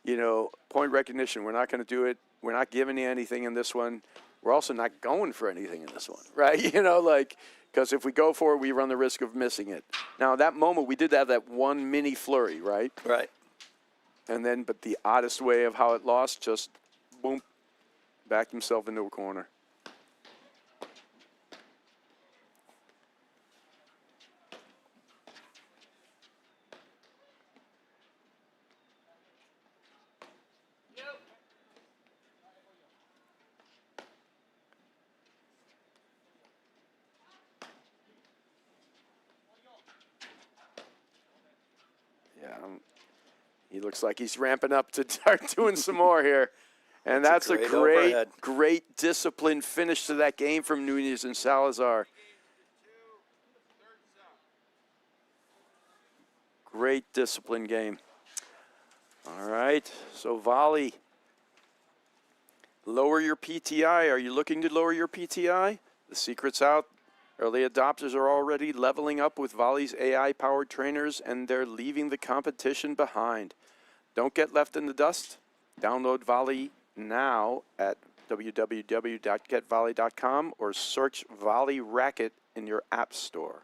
You know, point recognition. We're not going to do it. We're not giving you anything in this one. We're also not going for anything in this one, right? You know, like. Because if we go for it, we run the risk of missing it. Now, that moment, we did have that one mini flurry, right? Right. And then, but the oddest way of how it lost, just boom, backed himself into a corner. He looks like he's ramping up to start doing some more here. And that's a great disciplined finish to that game from Nunez and Salazar. Great disciplined game. All right, so volley. Lower your PTI. Are you looking to lower your PTI? The secret's out. Early adopters are already leveling up with Volley's AI-powered trainers, and they're leaving the competition behind. Don't get left in the dust. Download Volley now at www.getvolley.com or search Volley Racket in your app store.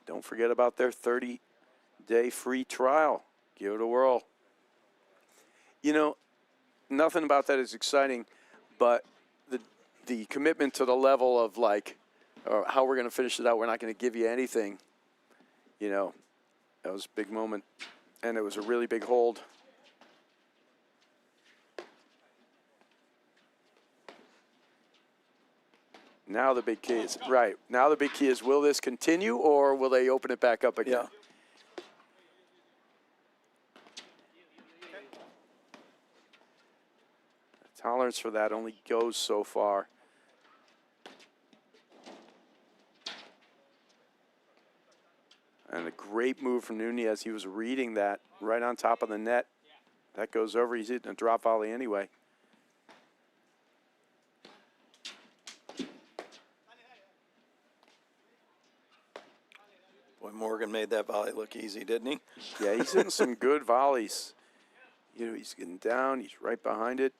Don't forget about their 30-day free trial. Give it a whirl. You know, nothing about that is exciting, but the commitment to the level of like how we're going to finish it out, we're not going to give you anything, you know, That was a big moment, and it was a really big hold. Now the big key is, right, now the big key is, will this continue or will they open it back up again? Yeah. Tolerance for that only goes so far. And a great move from Nunez. He was reading that right on top of the net. That goes over. He's hitting a drop volley anyway. Boy, Morgan made that volley look easy, didn't he? Yeah, he's hitting some good volleys. You know, he's getting down. He's right behind it.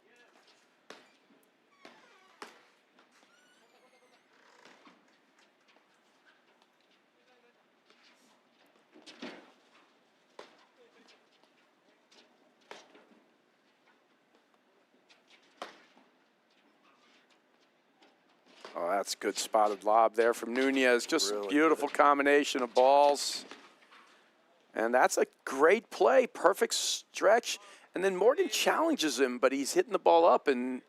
Oh, that's good spotted lob there from Nunez. Just Really a beautiful combination of balls. And that's a great play, perfect stretch. And then Morgan challenges him, but he's hitting the ball up, and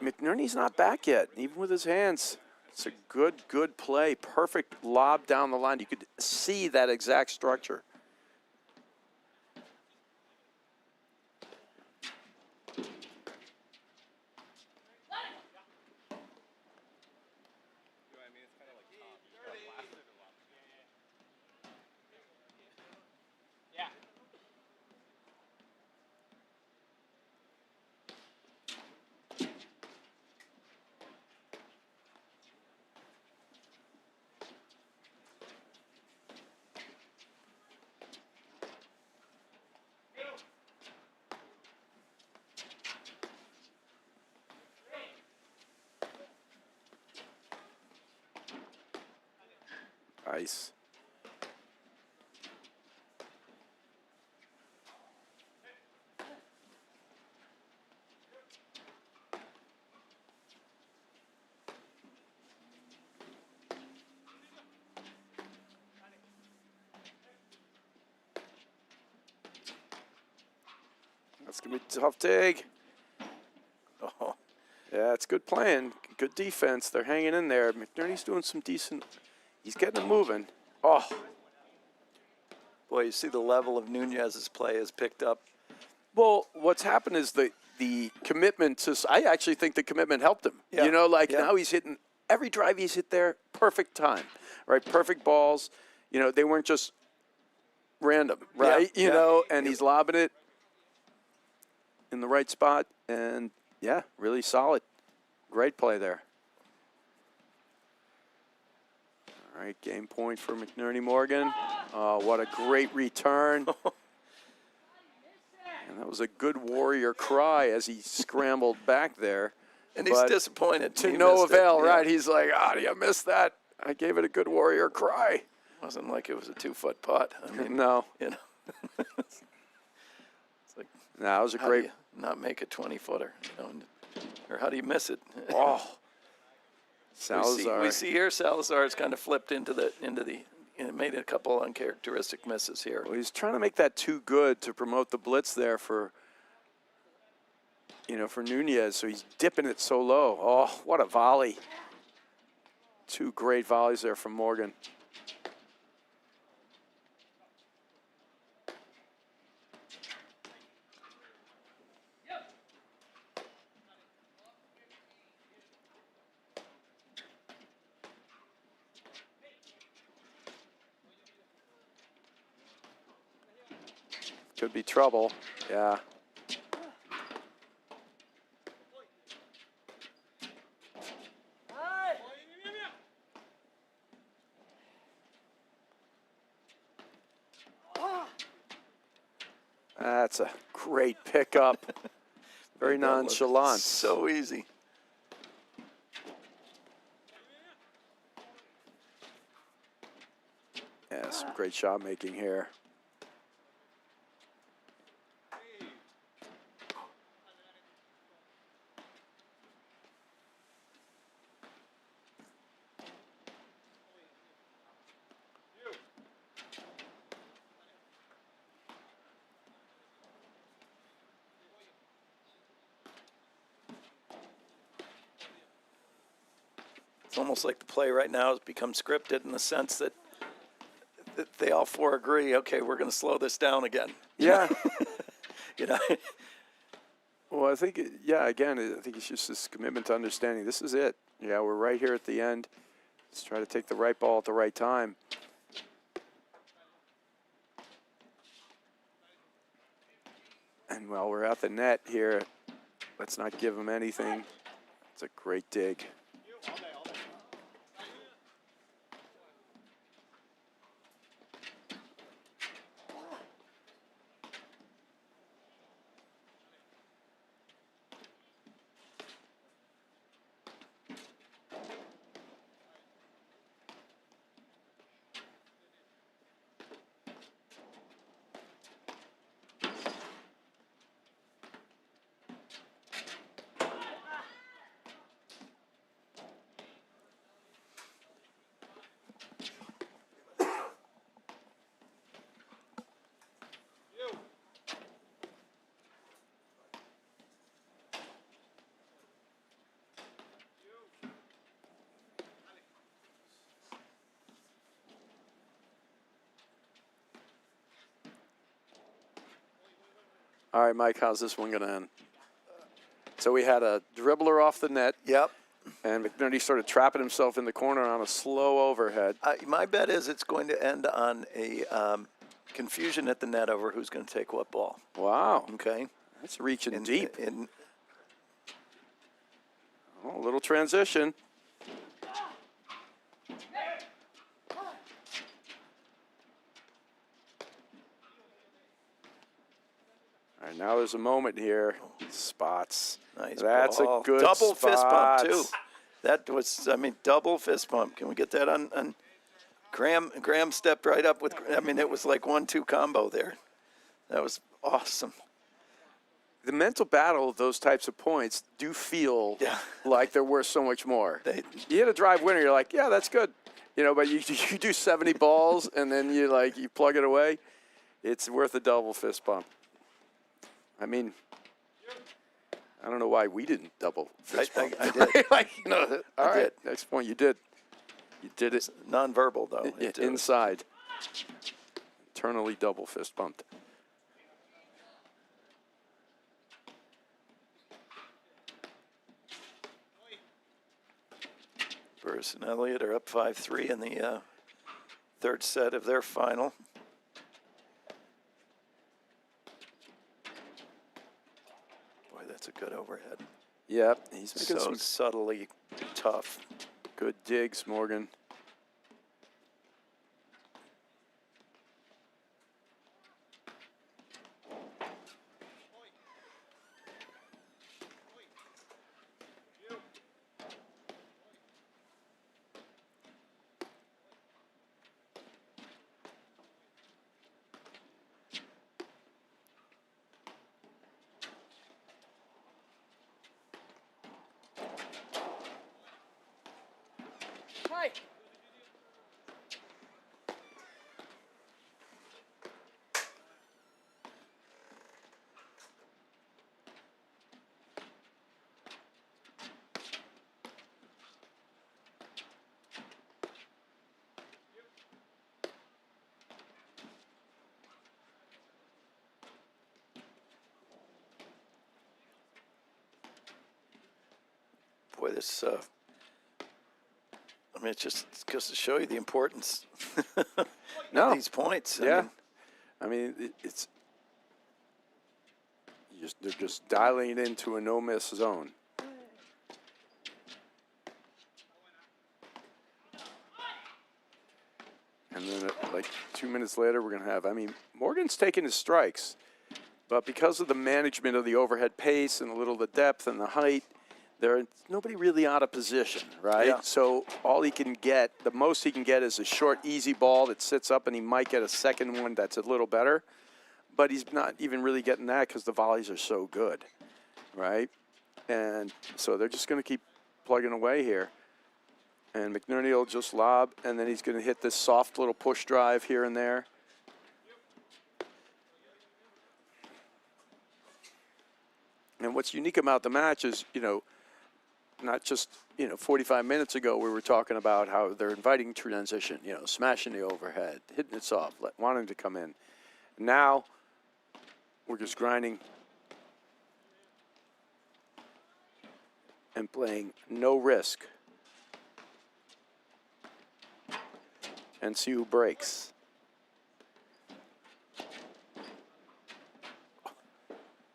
McNerney's not back yet, even with his hands. It's a good play. Perfect lob down the line. You could see that exact structure. Nice. That's going to be a tough dig. Oh, Yeah, it's good playing. Good defense. They're hanging in there. McNerney's doing some decent. He's getting them moving. Oh, boy, you see the level of Nunez's play has picked up. well, what's happened is the commitment to. I actually think the commitment helped him. Yeah, You know, like yeah. now he's hitting every drive he's hit there, perfect time, right? Perfect balls. You know, they weren't just random, right? Yeah, You yeah. know, and he's lobbing it in the right spot, and yeah, really solid. Great play there. All right, game point for McNerney Morgan. Oh, what a great return. And that was a good warrior cry as he scrambled back there. And he's But disappointed. to he no missed it, avail, yeah. right? He's like, do you miss that? I gave it a good warrior cry. Wasn't like it was a 2-foot putt. I mean, No. you know. It's like, No, it was a how great. do you not make a 20-footer? You know, or how do you miss it? Oh, Salazar. We see here Salazar's kind of flipped into the made a couple uncharacteristic misses here. Well, he's trying to make that too good to promote the blitz there for Nunez. So he's dipping it so low. Oh, what a volley. Two great volleys there from Morgan. Could be trouble. Yeah. That's a great pickup. Very That looked nonchalant. So easy. Yeah, some great shot making here. It's almost like the play right now has become scripted in the sense that they all four agree, okay, we're going to slow this down again. Yeah. You know, Well, I think, again, I think it's just this commitment to understanding this is it. Yeah, we're right here at the end. Let's try to take the right ball at the right time. And while we're at the net here, let's not give them anything. It's a great dig. All right, Mike, how's this one going to end? So we had a dribbler off the net. yep. And McNerney sort of trapping himself in the corner on a slow overhead. My bet is it's going to end on a confusion at the net over who's going to take what ball. Wow. Okay. That's reaching deep. In Oh, a little transition. All right, now there's a moment here. Spots. Nice That's ball. a good double fist bump spot. too. That was, I mean, double fist bump. Can we get that on Graham? Graham stepped right up with. I mean, it was like 1-2 combo there. That was awesome. The mental battle of those types of points do feel like they're worth so much more. You hit a drive winner, you're like, yeah, that's good. You know, but you do 70 balls and then you plug it away. It's worth a double fist bump. I mean, I don't know why we didn't double fist bump. I did. All right, did. next point, you did. You did it. Non-verbal though. Inside. Eternally double fist bumped. Bruce and Elliott are up 5-3 in the third set of their final. Boy, that's a good overhead. Yep, he's making So some subtly tough. good digs, Morgan. Boy, this, I mean, it just goes to show you the importance of these points. I mean, it's they're just dialing it into a no-miss zone. And then, like 2 minutes later, we're going to have, I mean, Morgan's taking his strikes, but because of the management of the overhead pace and a little of the depth and the height, there's nobody really out of position, right? Yeah. So all he can get, the most he can get is a short, easy ball that sits up, and he might get a second one that's a little better. But he's not even really getting that because the volleys are so good, right? And so they're just going to keep plugging away here. And McNerney will just lob, and then he's going to hit this soft little push drive here and there. And what's unique about the match is, you know, not just, 45 minutes ago we were talking about how they're inviting transition, smashing the overhead, hitting it soft, wanting to come in. Now we're just grinding and playing no risk and see who breaks.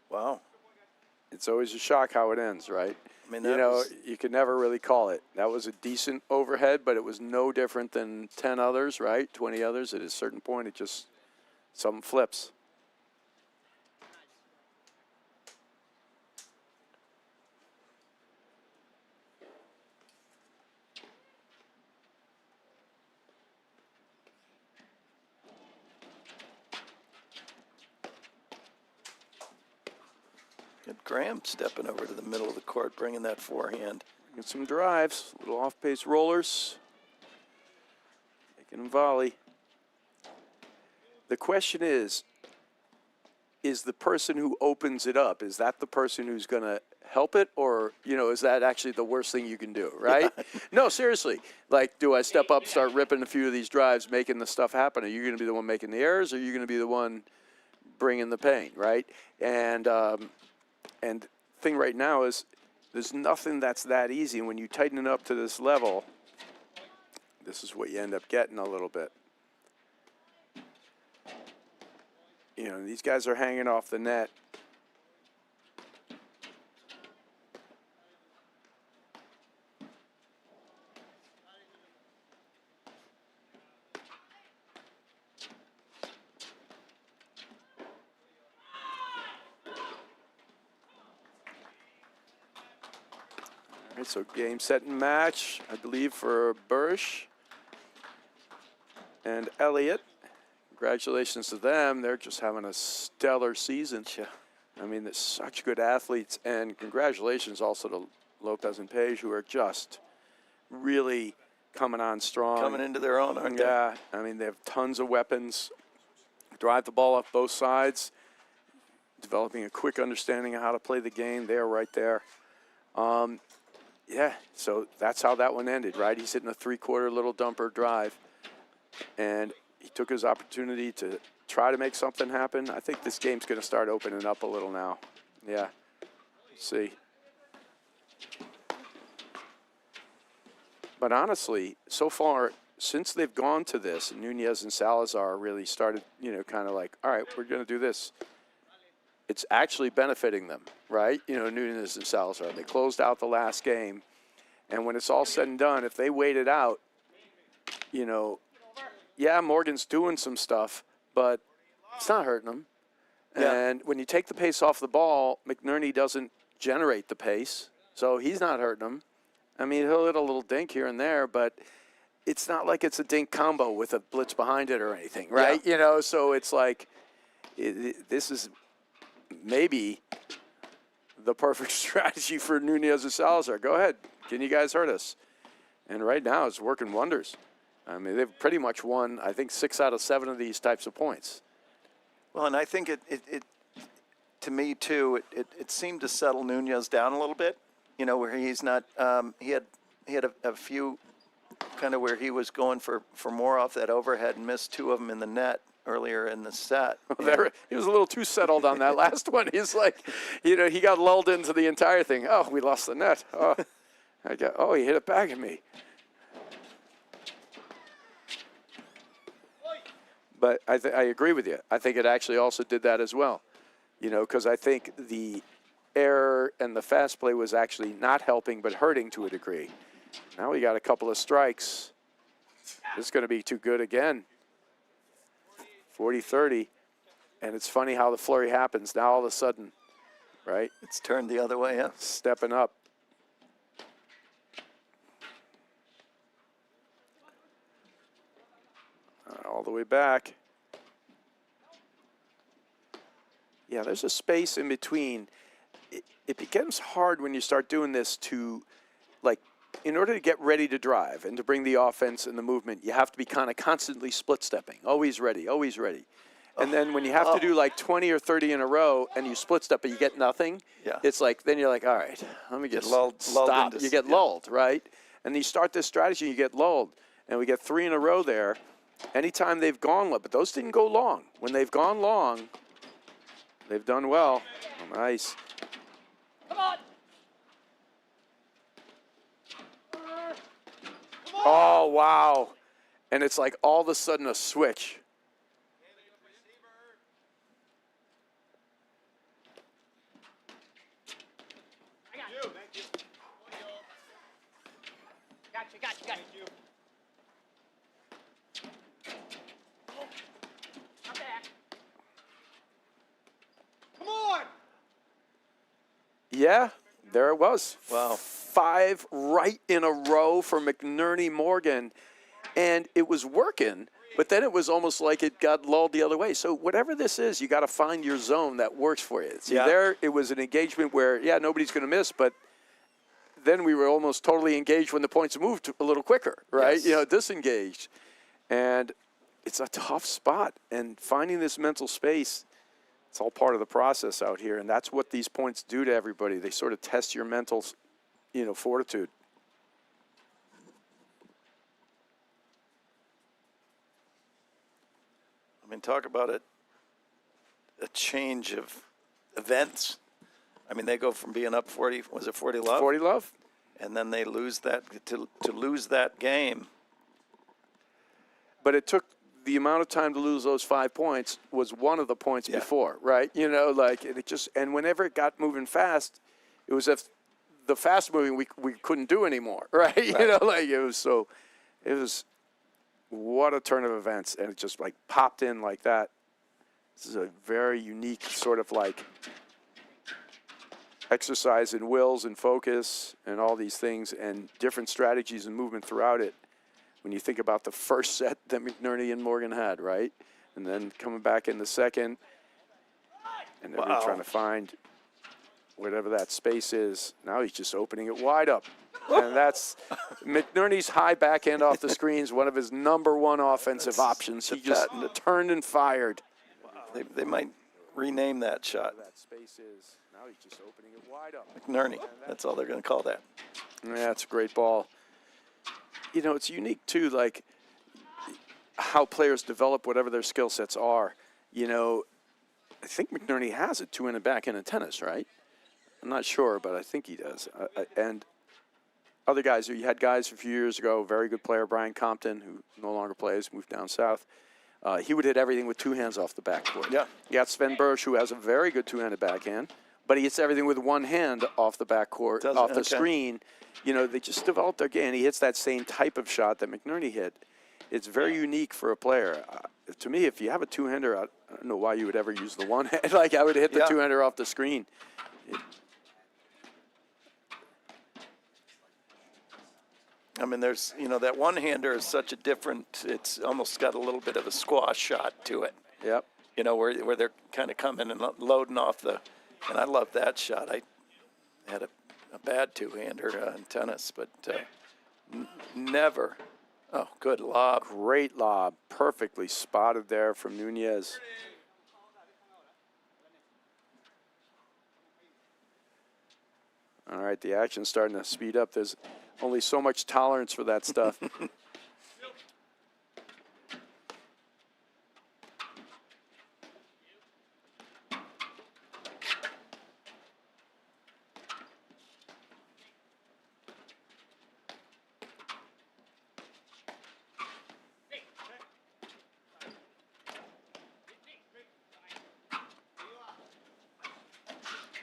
Wow. It's always a shock how it ends, right? I mean, You can never really call it. That was a decent overhead, but it was no different than 10 others, right? 20 others. At a certain point, it just, something flips. Good Graham stepping over to the middle of the court, bringing that forehand. Get some drives, little off-pace rollers. Making them volley. The question is the person who opens it up, is that the person who's going to help it? Or, is that actually the worst thing you can do, right? Yeah. No, seriously. Like, do I step up, start ripping a few of these drives, making the stuff happen? Are you going to be the one making the errors, or are you going to be the one bringing the pain, right? And thing right now is there's nothing that's that easy. And when you tighten it up to this level, this is what you end up getting a little bit. These guys are hanging off the net. All right, so game, set, and match, I believe, for Bursch and Elliott. Congratulations to them. They're just having a stellar season. Yeah. I mean, they're such good athletes. And congratulations also to Lopez and Page, who are just really coming on strong. Coming into their own, aren't they? Yeah. I mean, they have tons of weapons. Drive the ball off both sides. Developing a quick understanding of how to play the game. They're right there. Yeah, so that's how that one ended, right? He's hitting a three-quarter little dumper drive. And he took his opportunity to try to make something happen. I think this game's going to start opening up a little now. Yeah, let's see. But honestly, so far, since they've gone to this, and Nunez and Salazar really started, kind of like, all right, we're going to do this. It's actually benefiting them, right? Nunez and Salazar. They closed out the last game. And when it's all said and done, if they wait it out, yeah, Morgan's doing some stuff, but it's not hurting him. Yeah. And when you take the pace off the ball, McNerney doesn't generate the pace, so he's not hurting him. I mean, he'll hit a little dink here and there, but it's not like it's a dink combo with a blitz behind it or anything, right? Yeah. So it's like this is maybe the perfect strategy for Nunez and Salazar. Go ahead. Can you guys hurt us? And right now it's working wonders. I mean, they've pretty much won, I think, 6 out of 7 of these types of points. Well, and I think it to me, too, it seemed to settle Nunez down a little bit, where he's not he had a few kind of where he was going for more off that overhead and missed 2 of them in the net earlier in the set. He was a little too settled on that last one. He's like, he got lulled into the entire thing. Oh, we lost the net. Oh, he hit it back at me. But I agree with you. I think it actually also did that as well, because I think the error and the fast play was actually not helping but hurting to a degree. Now we got a couple of strikes. This is going to be too good again. 40-30. And it's funny how the flurry happens. Now all of a sudden, right? It's turned the other way, yeah. Stepping up. All the way back. Yeah, there's a space in between. It becomes hard when you start doing this to, like, in order to get ready to drive and to bring the offense and the movement, you have to be kind of constantly split-stepping, always ready, always ready. And then when you have to do like 20 or 30 in a row and you split step but you get nothing, Yeah. it's like, then you're like, all right, let me just lulled stop. into- You get yeah. lulled, right? And you start this strategy, you get lulled. And we get 3 in a row there. Anytime they've gone, but those didn't go long. When they've gone long, they've done well. Oh, nice. Come on. Oh, wow. And it's like all of a sudden a switch. I got you. Thank you. Got you. I'm back. Come on. Yeah, there it was. Wow. 5 right in a row for McNerney Morgan. And it was working, but then it was almost like it got lulled the other way. So whatever this is, you got to find your zone that works for you. See, Yeah. there it was an engagement where, yeah, nobody's going to miss, but then we were almost totally engaged when the points moved a little quicker, right? Yes. You know, disengaged. And it's a tough spot. And finding this mental space, it's all part of the process out here. And that's what these points do to everybody. They sort of test your mental, fortitude. I mean, talk about a change of events. I mean, they go from being up 40, was it 40 love? 40 love? And then they lose that, to lose that game. But it took the amount of time to lose those 5 points was one of the points Yeah. before, right? And whenever it got moving fast, it was if the fast moving we couldn't do anymore, right? It was what a turn of events, and it just like popped in like that. This is a very unique sort of like exercise in wills and focus and all these things and different strategies and movement throughout it. When you think about the first set that McNerney and Morgan had, right? And then coming back in the second, and then Wow. trying to find whatever that space is. Now he's just opening it wide up. And that's McNerney's high backhand off the screens, one of his number one offensive options. He just turned and fired. They might rename that shot. That space is. Now he's just opening it wide up. McNerney. That's all they're going to call that. Yeah, it's a great ball. It's unique, too, like how players develop whatever their skill sets are. I think McNerney has a two-handed backhand in tennis, right? I'm not sure, but I think he does. And other guys, you had guys a few years ago, very good player, Brian Compton, who no longer plays, moved down south. He would hit everything with 2 hands off the backboard. Yeah. You got Sven Bersch, who has a very good two-handed backhand, but he hits everything with 1 hand off the backcourt, off the screen. They just developed their game. He hits that same type of shot that McNerney hit. It's very unique for a player. To me, if you have a two-hander, I don't know why you would ever use the 1 hand. Like, I would hit the two-hander off the screen. I mean, there's, that one-hander is such a different, it's almost got a little bit of a squash shot to it. Yep. Where they're kind of coming and loading off and I love that shot. I had a bad two-hander in tennis, but never. Oh, good lob. Great lob. Perfectly spotted there from Nunez. All right, the action's starting to speed up. There's only so much tolerance for that stuff.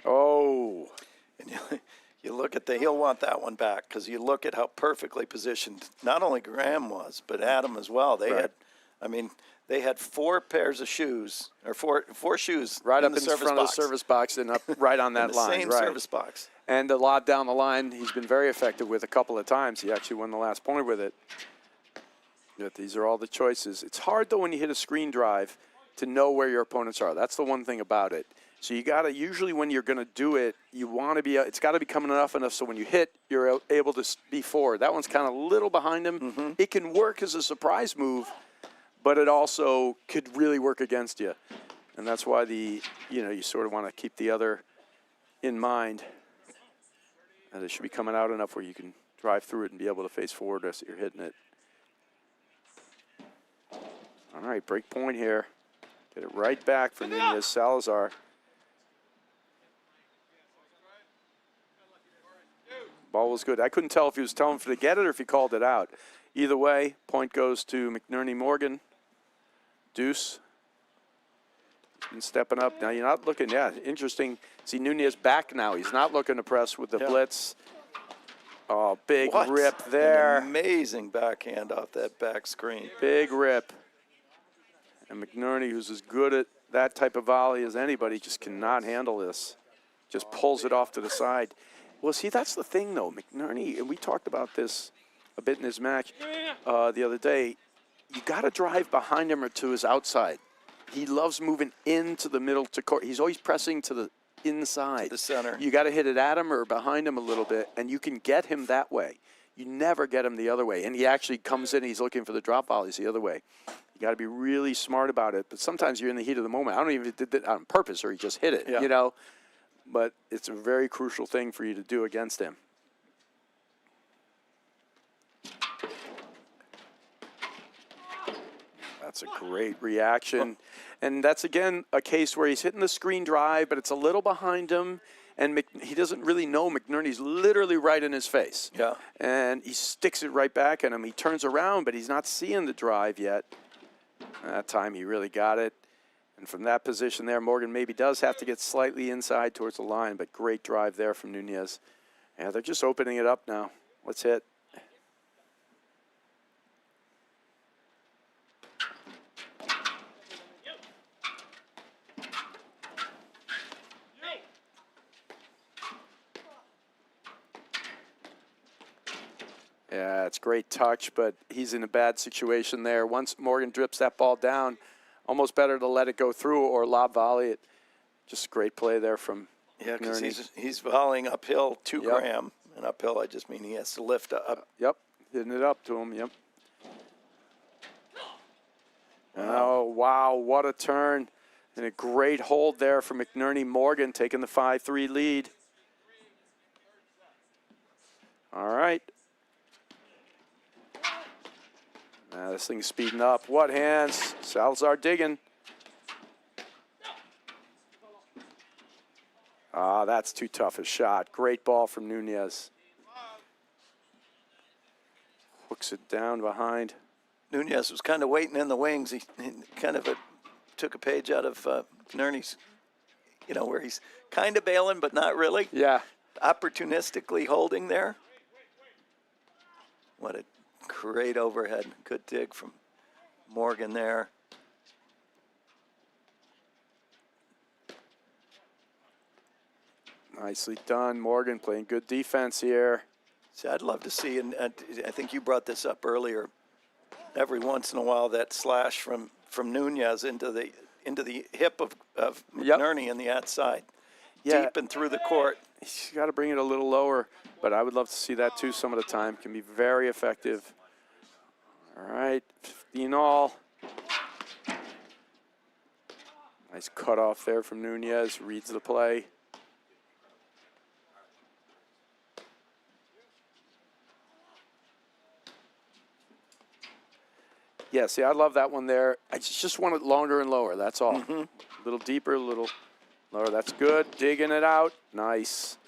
Oh. And you look at he'll want that one back because you look at how perfectly positioned not only Graham was, but Adam as well. They had 4 pairs of shoes, or four shoes Right up in the front of the service box and up right on that in the line. same right. service box. And the lob down the line, he's been very effective with a couple of times. He actually won the last point with it. But these are all the choices. It's hard, though, when you hit a screen drive to know where your opponents are. That's the one thing about it. So you got to, usually when you're going to do it, you want to be, it's got to be coming enough so when you hit, you're able to be forward. That one's kind of a little behind him. Mm-hmm. It can work as a surprise move, but it also could really work against you. And that's why you sort of want to keep the other in mind. And it should be coming out enough where you can drive through it and be able to face forward as you're hitting it. All right, break point here. Get it right back for Nunez. Salazar. Ball was good. I couldn't tell if he was telling for to get it or if he called it out. Either way, point goes to McNerney Morgan. Deuce. And stepping up. Now you're not looking, interesting. See Nunez back now. He's not looking to press with the blitz. Oh, big rip there. An amazing backhand off that back screen. Big rip. And McNerney, who's as good at that type of volley as anybody, just cannot handle this. Just pulls it off to the side. Well, see, that's the thing, though. McNerney, and we talked about this a bit in his match the other day, you got to drive behind him or to his outside. He loves moving into the middle to court. He's always pressing to the inside. To the center. You got to hit it at him or behind him a little bit, and you can get him that way. You never get him the other way. And he actually comes in, he's looking for the drop volleys the other way. You got to be really smart about it. But sometimes you're in the heat of the moment. I don't even did that on purpose or he just hit it, you know. But it's a very crucial thing for you to do against him. That's a great reaction. And that's, again, a case where he's hitting the screen drive, but it's a little behind him. And he doesn't really know McNerney's literally right in his face. Yeah. And he sticks it right back at him. He turns around, but he's not seeing the drive yet. That time he really got it. And from that position there, Morgan maybe does have to get slightly inside towards the line, but great drive there from Nunez. Yeah, they're just opening it up now. Let's hit. Yeah, it's great touch, but he's in a bad situation there. Once Morgan drips that ball down, almost better to let it go through or lob volley it. Just great play there from Yeah, because McNerney. he's volleying uphill to Graham. And uphill, I just mean he has to lift up. Yep, hitting it up to him, yep. Oh, wow, what a turn. And a great hold there for McNerney Morgan, taking the 5-3 lead. All right. Now this thing's speeding up. What hands? Salazar digging. Ah, that's too tough a shot. Great ball from Nunez. Hooks it down behind. Nunez was kind of waiting in the wings. He kind of took a page out of McNerney's, where he's kind of bailing, but not really. Yeah. Opportunistically holding there. What a great overhead. Good dig from Morgan there. Nicely done. Morgan playing good defense here. See, I'd love to see, and I think you brought this up earlier, every once in a while that slash from Nunez into the hip of McNerney in the outside. Deep and through the court. He's got to bring it a little lower, but I would love to see that too some of the time. Can be very effective. All right, 15 all. Nice cutoff there from Nunez, reads the play. Yeah, see, I love that one there. I just want it longer and lower, that's all. A little deeper, a little lower. That's good. Digging it out. Nice.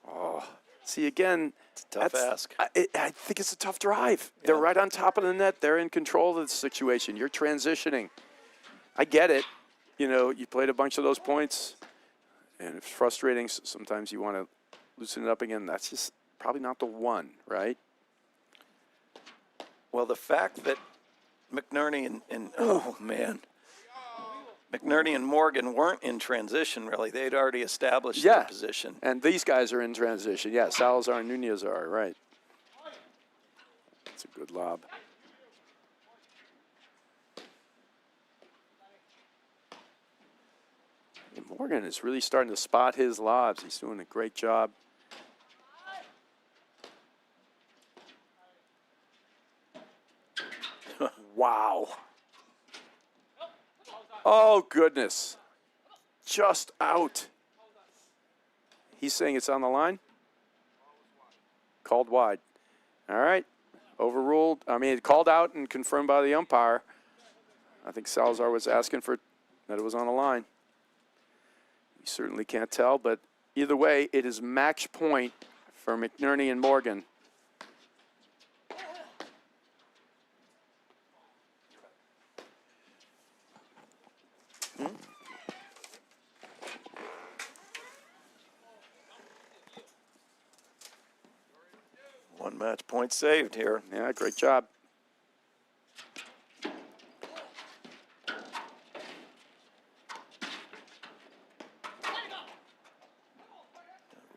Oh, see, again, it's a tough ask. I think it's a tough drive. Yeah. They're right on top of the net. They're in control of the situation. You're transitioning. I get it. You played a bunch of those points, and it's frustrating. Sometimes you want to loosen it up again. That's just probably not the one, right? Well, the fact that McNerney and oh man, McNerney and Morgan weren't in transition really. They'd already established their position. And these guys are in transition. Yeah, Salazar and Nunez are, right. That's a good lob. And Morgan is really starting to spot his lobs. He's doing a great job. wow. Oh, goodness. Just out. He's saying it's on the line? Called wide. All right. Overruled. I mean, called out and confirmed by the umpire. I think Salazar was asking for that it was on the line. You certainly can't tell, but either way, it is match point for McNerney and Morgan. One match point saved here. Yeah, great job.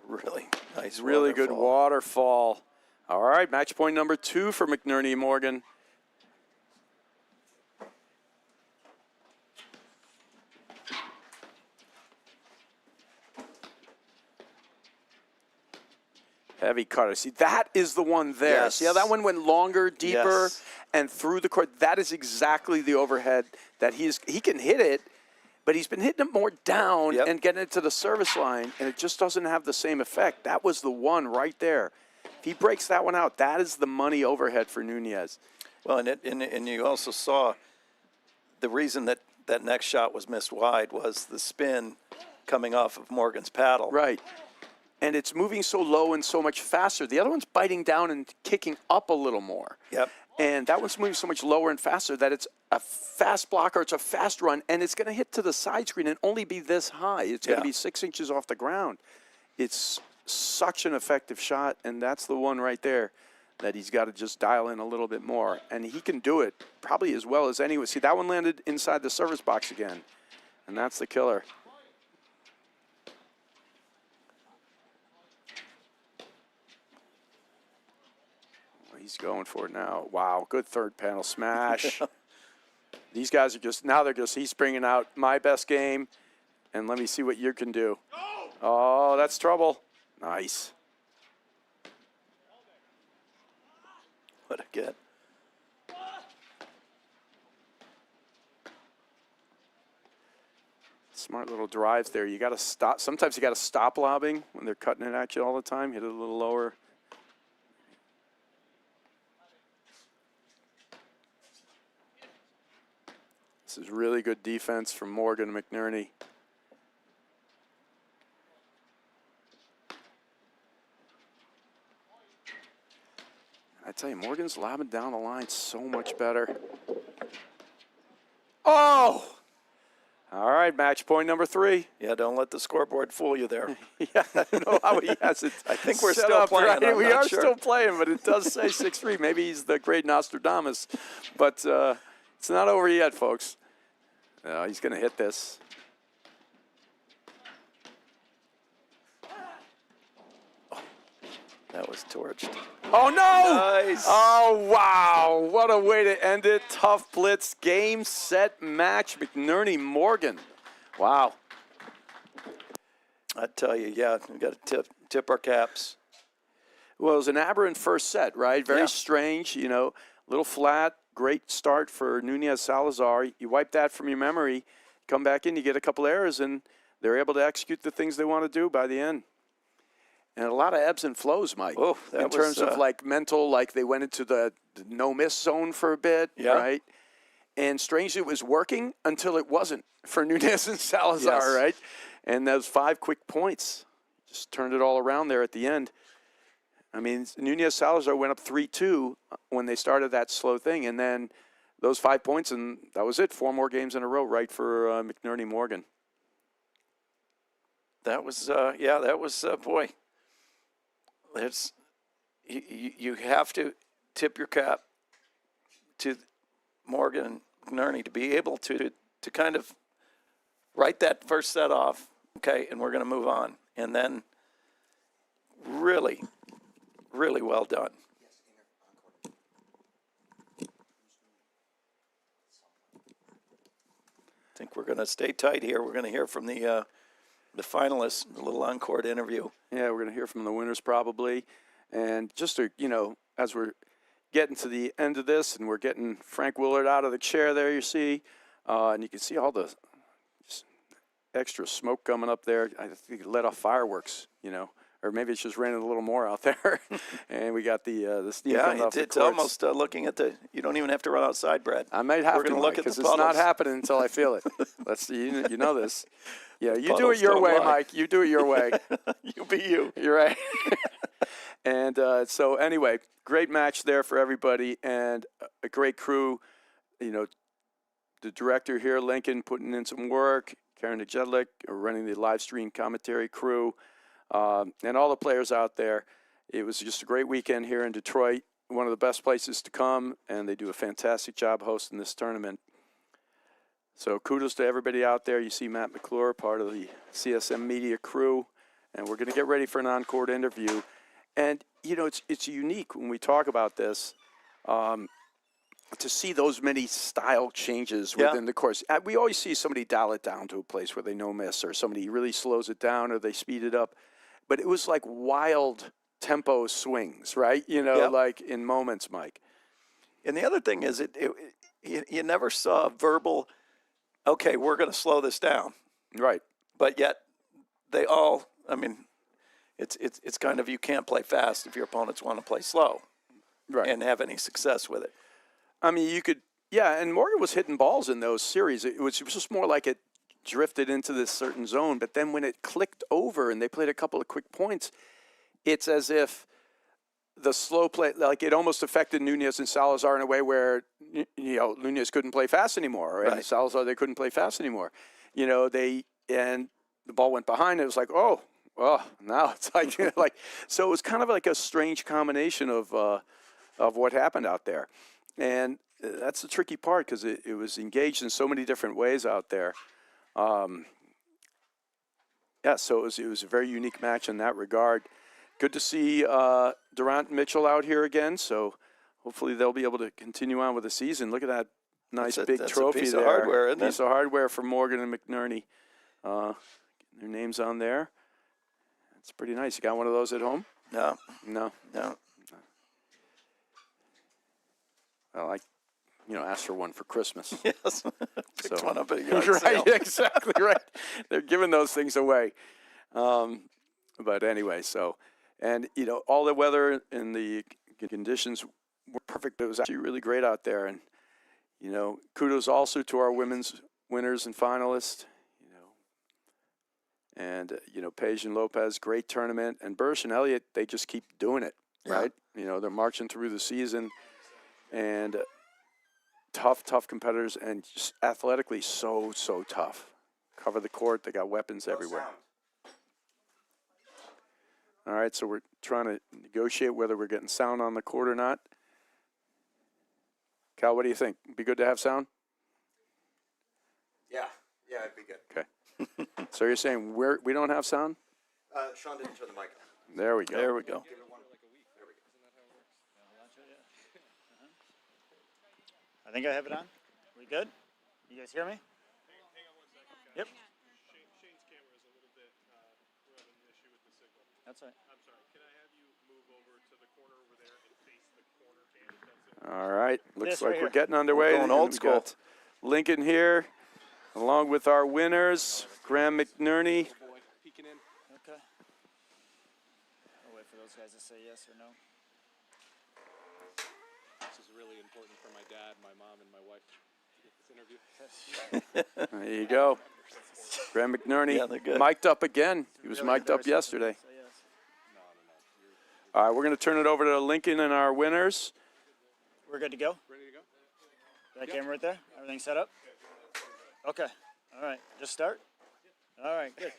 Really nice. Really good waterfall. All right, match point number 2 for McNerney and Morgan. Heavy cutter. See, that is the one there. Yes. See how that one went longer, deeper, Yes. and through the court? That is exactly the overhead that he can hit it, but he's been hitting it more down Yep. and getting it to the service line, and it just doesn't have the same effect. That was the one right there. If he breaks that one out, that is the money overhead for Nunez. Well, and you also saw the reason that that next shot was missed wide was the spin coming off of Morgan's paddle. Right. And it's moving so low and so much faster. The other one's biting down and kicking up a little more. Yep. And that one's moving so much lower and faster that it's a fast blocker, it's a fast run, and it's going to hit to the side screen and only be this high. It's going to be 6 inches off the ground. It's such an effective shot, and that's the one right there that he's got to just dial in a little bit more. And he can do it probably as well as anyone. See, that one landed inside the service box again, and that's the killer. He's going for it now. Wow, good third panel smash. These guys are he's bringing out my best game, and let me see what you can do. Oh, that's trouble. Nice. What a get. Smart little drives there. You got to stop. Sometimes you got to stop lobbing when they're cutting it at you all the time. Hit it a little lower. This is really good defense from Morgan and McNerney. I tell you, Morgan's lobbing down the line so much better. Oh! All right, match point number 3. Yeah, don't let the scoreboard fool you there. Yeah, I don't know how he has it. I think we're set still up, playing. right? I'm We not are sure. still playing, but it does say 6-3. Maybe he's the great Nostradamus. But it's not over yet, folks. He's going to hit this. That was torched. Oh, no! Nice. Oh, wow. What a way to end it. Tough blitz. Game, set, match. McNerney, Morgan. Wow. I tell you, yeah, we got to tip our caps. Well, it was an aberrant first set, right? Very strange, little flat. Great start for Nunez Salazar. You wipe that from your memory, come back in, you get a couple errors, and they're able to execute the things they want to do by the end. And a lot of ebbs and flows, Mike. Oh, that in terms of like mental, like they went into the no-miss zone for a bit, right? And strangely, it was working until it wasn't for Nunez and Salazar, right? And those 5 quick points just turned it all around there at the end. I mean, Nunez Salazar went up 3-2 when they started that slow thing, and then those 5 points, and that was it. 4 more games in a row, right, for McNerney Morgan. That was, that was, boy. It's you have to tip your cap to Morgan and McNerney to be able to kind of write that first set off, okay, and we're going to move on. And then really, really well done. I think we're going to stay tight here. We're going to hear from the finalists, a little on-court interview. Yeah, we're going to hear from the winners probably. And just to, as we're getting to the end of this, and we're getting Frank Willard out of the chair there, you see. And you can see all the extra smoke coming up there. I think it let off fireworks, you know. Or maybe it's just raining a little more out there. And we got the steam coming off the it's courts. almost looking at the. You don't even have to run outside, Brad. I might have We're to gonna look at the because it's not puddles. happening until I feel it. Let's you know this. Yeah, you do Puddles it your don't way, lie. Mike. You do it your way. You be you. You're right. And so anyway, great match there for everybody and a great crew. You know, the director here, Lincoln, putting in some work. Karen Jedlik running the live stream commentary crew. And all the players out there. It was just a great weekend here in Detroit, one of the best places to come, and they do a fantastic job hosting this tournament. So kudos to everybody out there. You see Matt McClure, part of the CSM Media crew, and we're going to get ready for an on-court interview. And, you know, it's unique when we talk about this to see those many style changes within the course. We always see somebody dial it down to a place where they no miss, or somebody really slows it down, or they speed it up. But it was like wild tempo swings, right? You know, like in moments, Mike. And the other thing is, you never saw verbal, okay, we're going to slow this down. Right. But yet they all, I mean, it's kind of, you can't play fast if your opponents want to play slow and have any success with it. I mean, you could, and Morgan was hitting balls in those series. It was just more like it drifted into this certain zone, but then when it clicked over and they played a couple of quick points, it's as if the slow play, like it almost affected Nunez and Salazar in a way where, you know, Nunez couldn't play fast anymore, and Salazar, they couldn't play fast anymore. You know, and the ball went behind, it was like, oh, now it's like, so it was kind of like a strange combination of what happened out there. And that's the tricky part because it was engaged in so many different ways out there. So it was a very unique match in that regard. Good to see Durant and Mitchell out here again. So hopefully they'll be able to continue on with the season. Look at that nice big trophy piece there. Of hardware, isn't piece of hardware from Morgan and McNerney. Their names on there. It's pretty nice. You got one of those at home? No. Well, I asked for one for Christmas. Yes. Picked one up at a yard right, sale. exactly right. They're giving those things away. But anyway, and you know, all the weather and the conditions were perfect. It was actually really great out there, and you know, kudos also to our women's winners and finalists. And Paige and Lopez, great tournament, and Bursch and Elliott, they just keep doing it, right? You know, they're marching through the season, and tough competitors, and just athletically so tough. Cover the court, they got weapons everywhere. All right, so we're trying to negotiate whether we're getting sound on the court or not. Cal, what do you think? Be good to have sound? Yeah, it'd be good. Okay. So you're saying we don't have sound? Sean didn't turn the mic on. There we go. There we go. I think I have it on. We good? You guys hear me? Hang on 1 second. Yep. Shane's camera is a little bit, we're having an issue with the signal. That's right. I'm sorry. Can I have you move over to the corner over there and face the corner bandit? That's it. All right. Looks This like right we're here. getting underway. We're going old We've school. got Lincoln here, along with our winners, Graham McNerney. Peeking in. Okay. I'll wait for those guys to say yes or no. This is really important for my dad, my mom, and my wife to get this interview. There you go. Graham McNerney, Yeah, they're good. mic'd up again. He was Really mic'd up embarrassing yesterday. to say yes. All right, we're going to turn it over to Lincoln and our winners. We're good to go? Ready to go? That camera right there? Everything set up? Okay. All right. Just start? All right, good.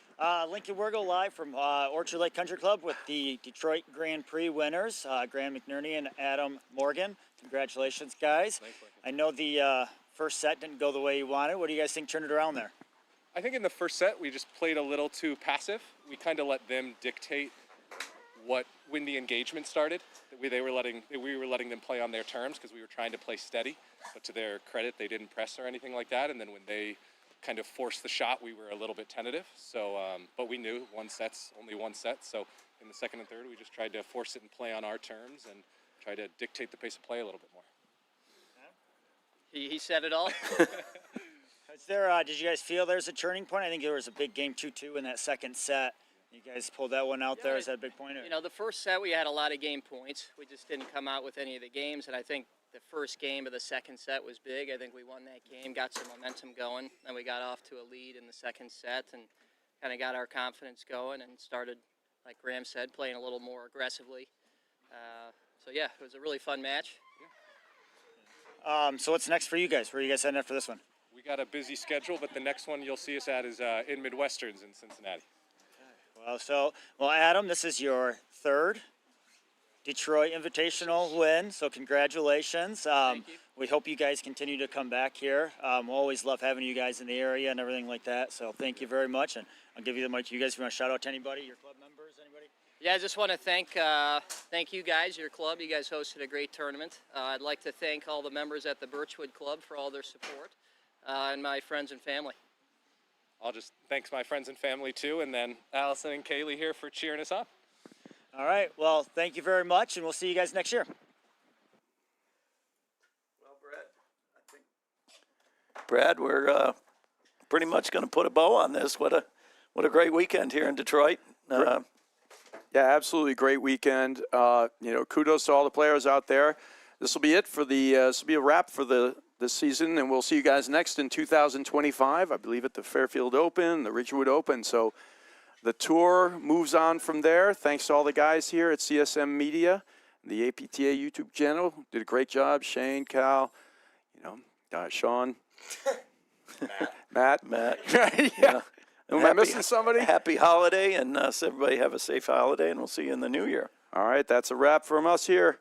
Lincoln Wirgo live from Orchard Lake Country Club with the Detroit Grand Prix winners, Graham McNerney and Adam Morgan. Congratulations, guys. I know the first set didn't go the way you wanted. What do you guys think turned it around there? I think in the first set, we just played a little too passive. We kind of let them dictate when the engagement started. We were letting them play on their terms because we were trying to play steady. But to their credit, they didn't press or anything like that. And then when they kind of forced the shot, we were a little bit tentative. So, but we knew only one set. So in the second and third, we just tried to force it and play on our terms. And try to dictate the pace of play a little bit more. He said it all. Is there, did you guys feel there's a turning point? I think there was a big game 2-2 in that second set. You guys pulled that one out there. Is that a big point? Or? You know, the first set we had a lot of game points. We just didn't come out with any of the games, and I think the first game of the second set was big. I think we won that game, got some momentum going, then we got off to a lead in the second set and kind of got our confidence going and started, like Graham said, playing a little more aggressively. So yeah, it was a really fun match. So what's next for you guys? Where are you guys heading after this one? We got a busy schedule, but the next one you'll see us at is in Midwesterns in Cincinnati. Well, Adam, this is your third Detroit Invitational win, so congratulations. Thank you. We hope you guys continue to come back here. We'll always love having you guys in the area and everything like that, so thank you very much, and I'll give you the mic to you guys if you want to shout out to anybody, your club members, anybody? Yeah, I just want to thank you guys, your club. You guys hosted a great tournament. I'd like to thank all the members at the Birchwood Club for all their support, and my friends and family. I'll just thanks my friends and family too, and then Allison and Kaylee here for cheering us on. All right, well, thank you very much, and we'll see you guys next year. Well, Brad, we're pretty much going to put a bow on this. What a great weekend here in Detroit. Yeah, absolutely great weekend. Kudos to all the players out there. This will be it for this will be a wrap for this season, and we'll see you guys next in 2025. I believe at the Fairfield Open, the Ridgewood Open. So the tour moves on from there. Thanks to all the guys here at CSM Media, the APTA YouTube channel. Did a great job. Shane, Cal, Sean, Matt. Yeah. Am I missing somebody? Happy holiday, and so everybody have a safe holiday, and we'll see you in the new year. All right, that's a wrap from us here.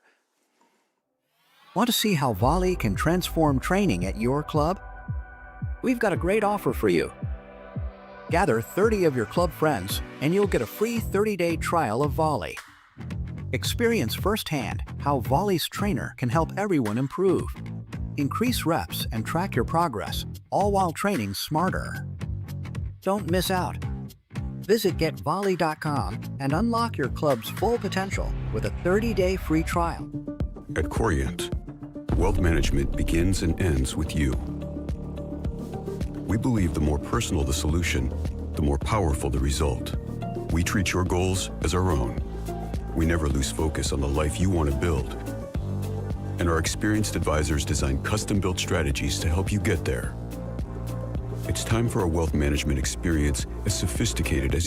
Want to see how volley can transform training at your club? We've got a great offer for you. Gather 30 of your club friends, and you'll get a free 30-day trial of volley. Experience firsthand how volley's trainer can help everyone improve. Increase reps and track your progress, all while training smarter. Don't miss out. Visit getvolley.com and unlock your club's full potential with a 30-day free trial. At Corient, wealth management begins and ends with you. We believe the more personal the solution, the more powerful the result. We treat your goals as our own. We never lose focus on the life you want to build. And our experienced advisors design custom-built strategies to help you get there. It's time for a wealth management experience as sophisticated as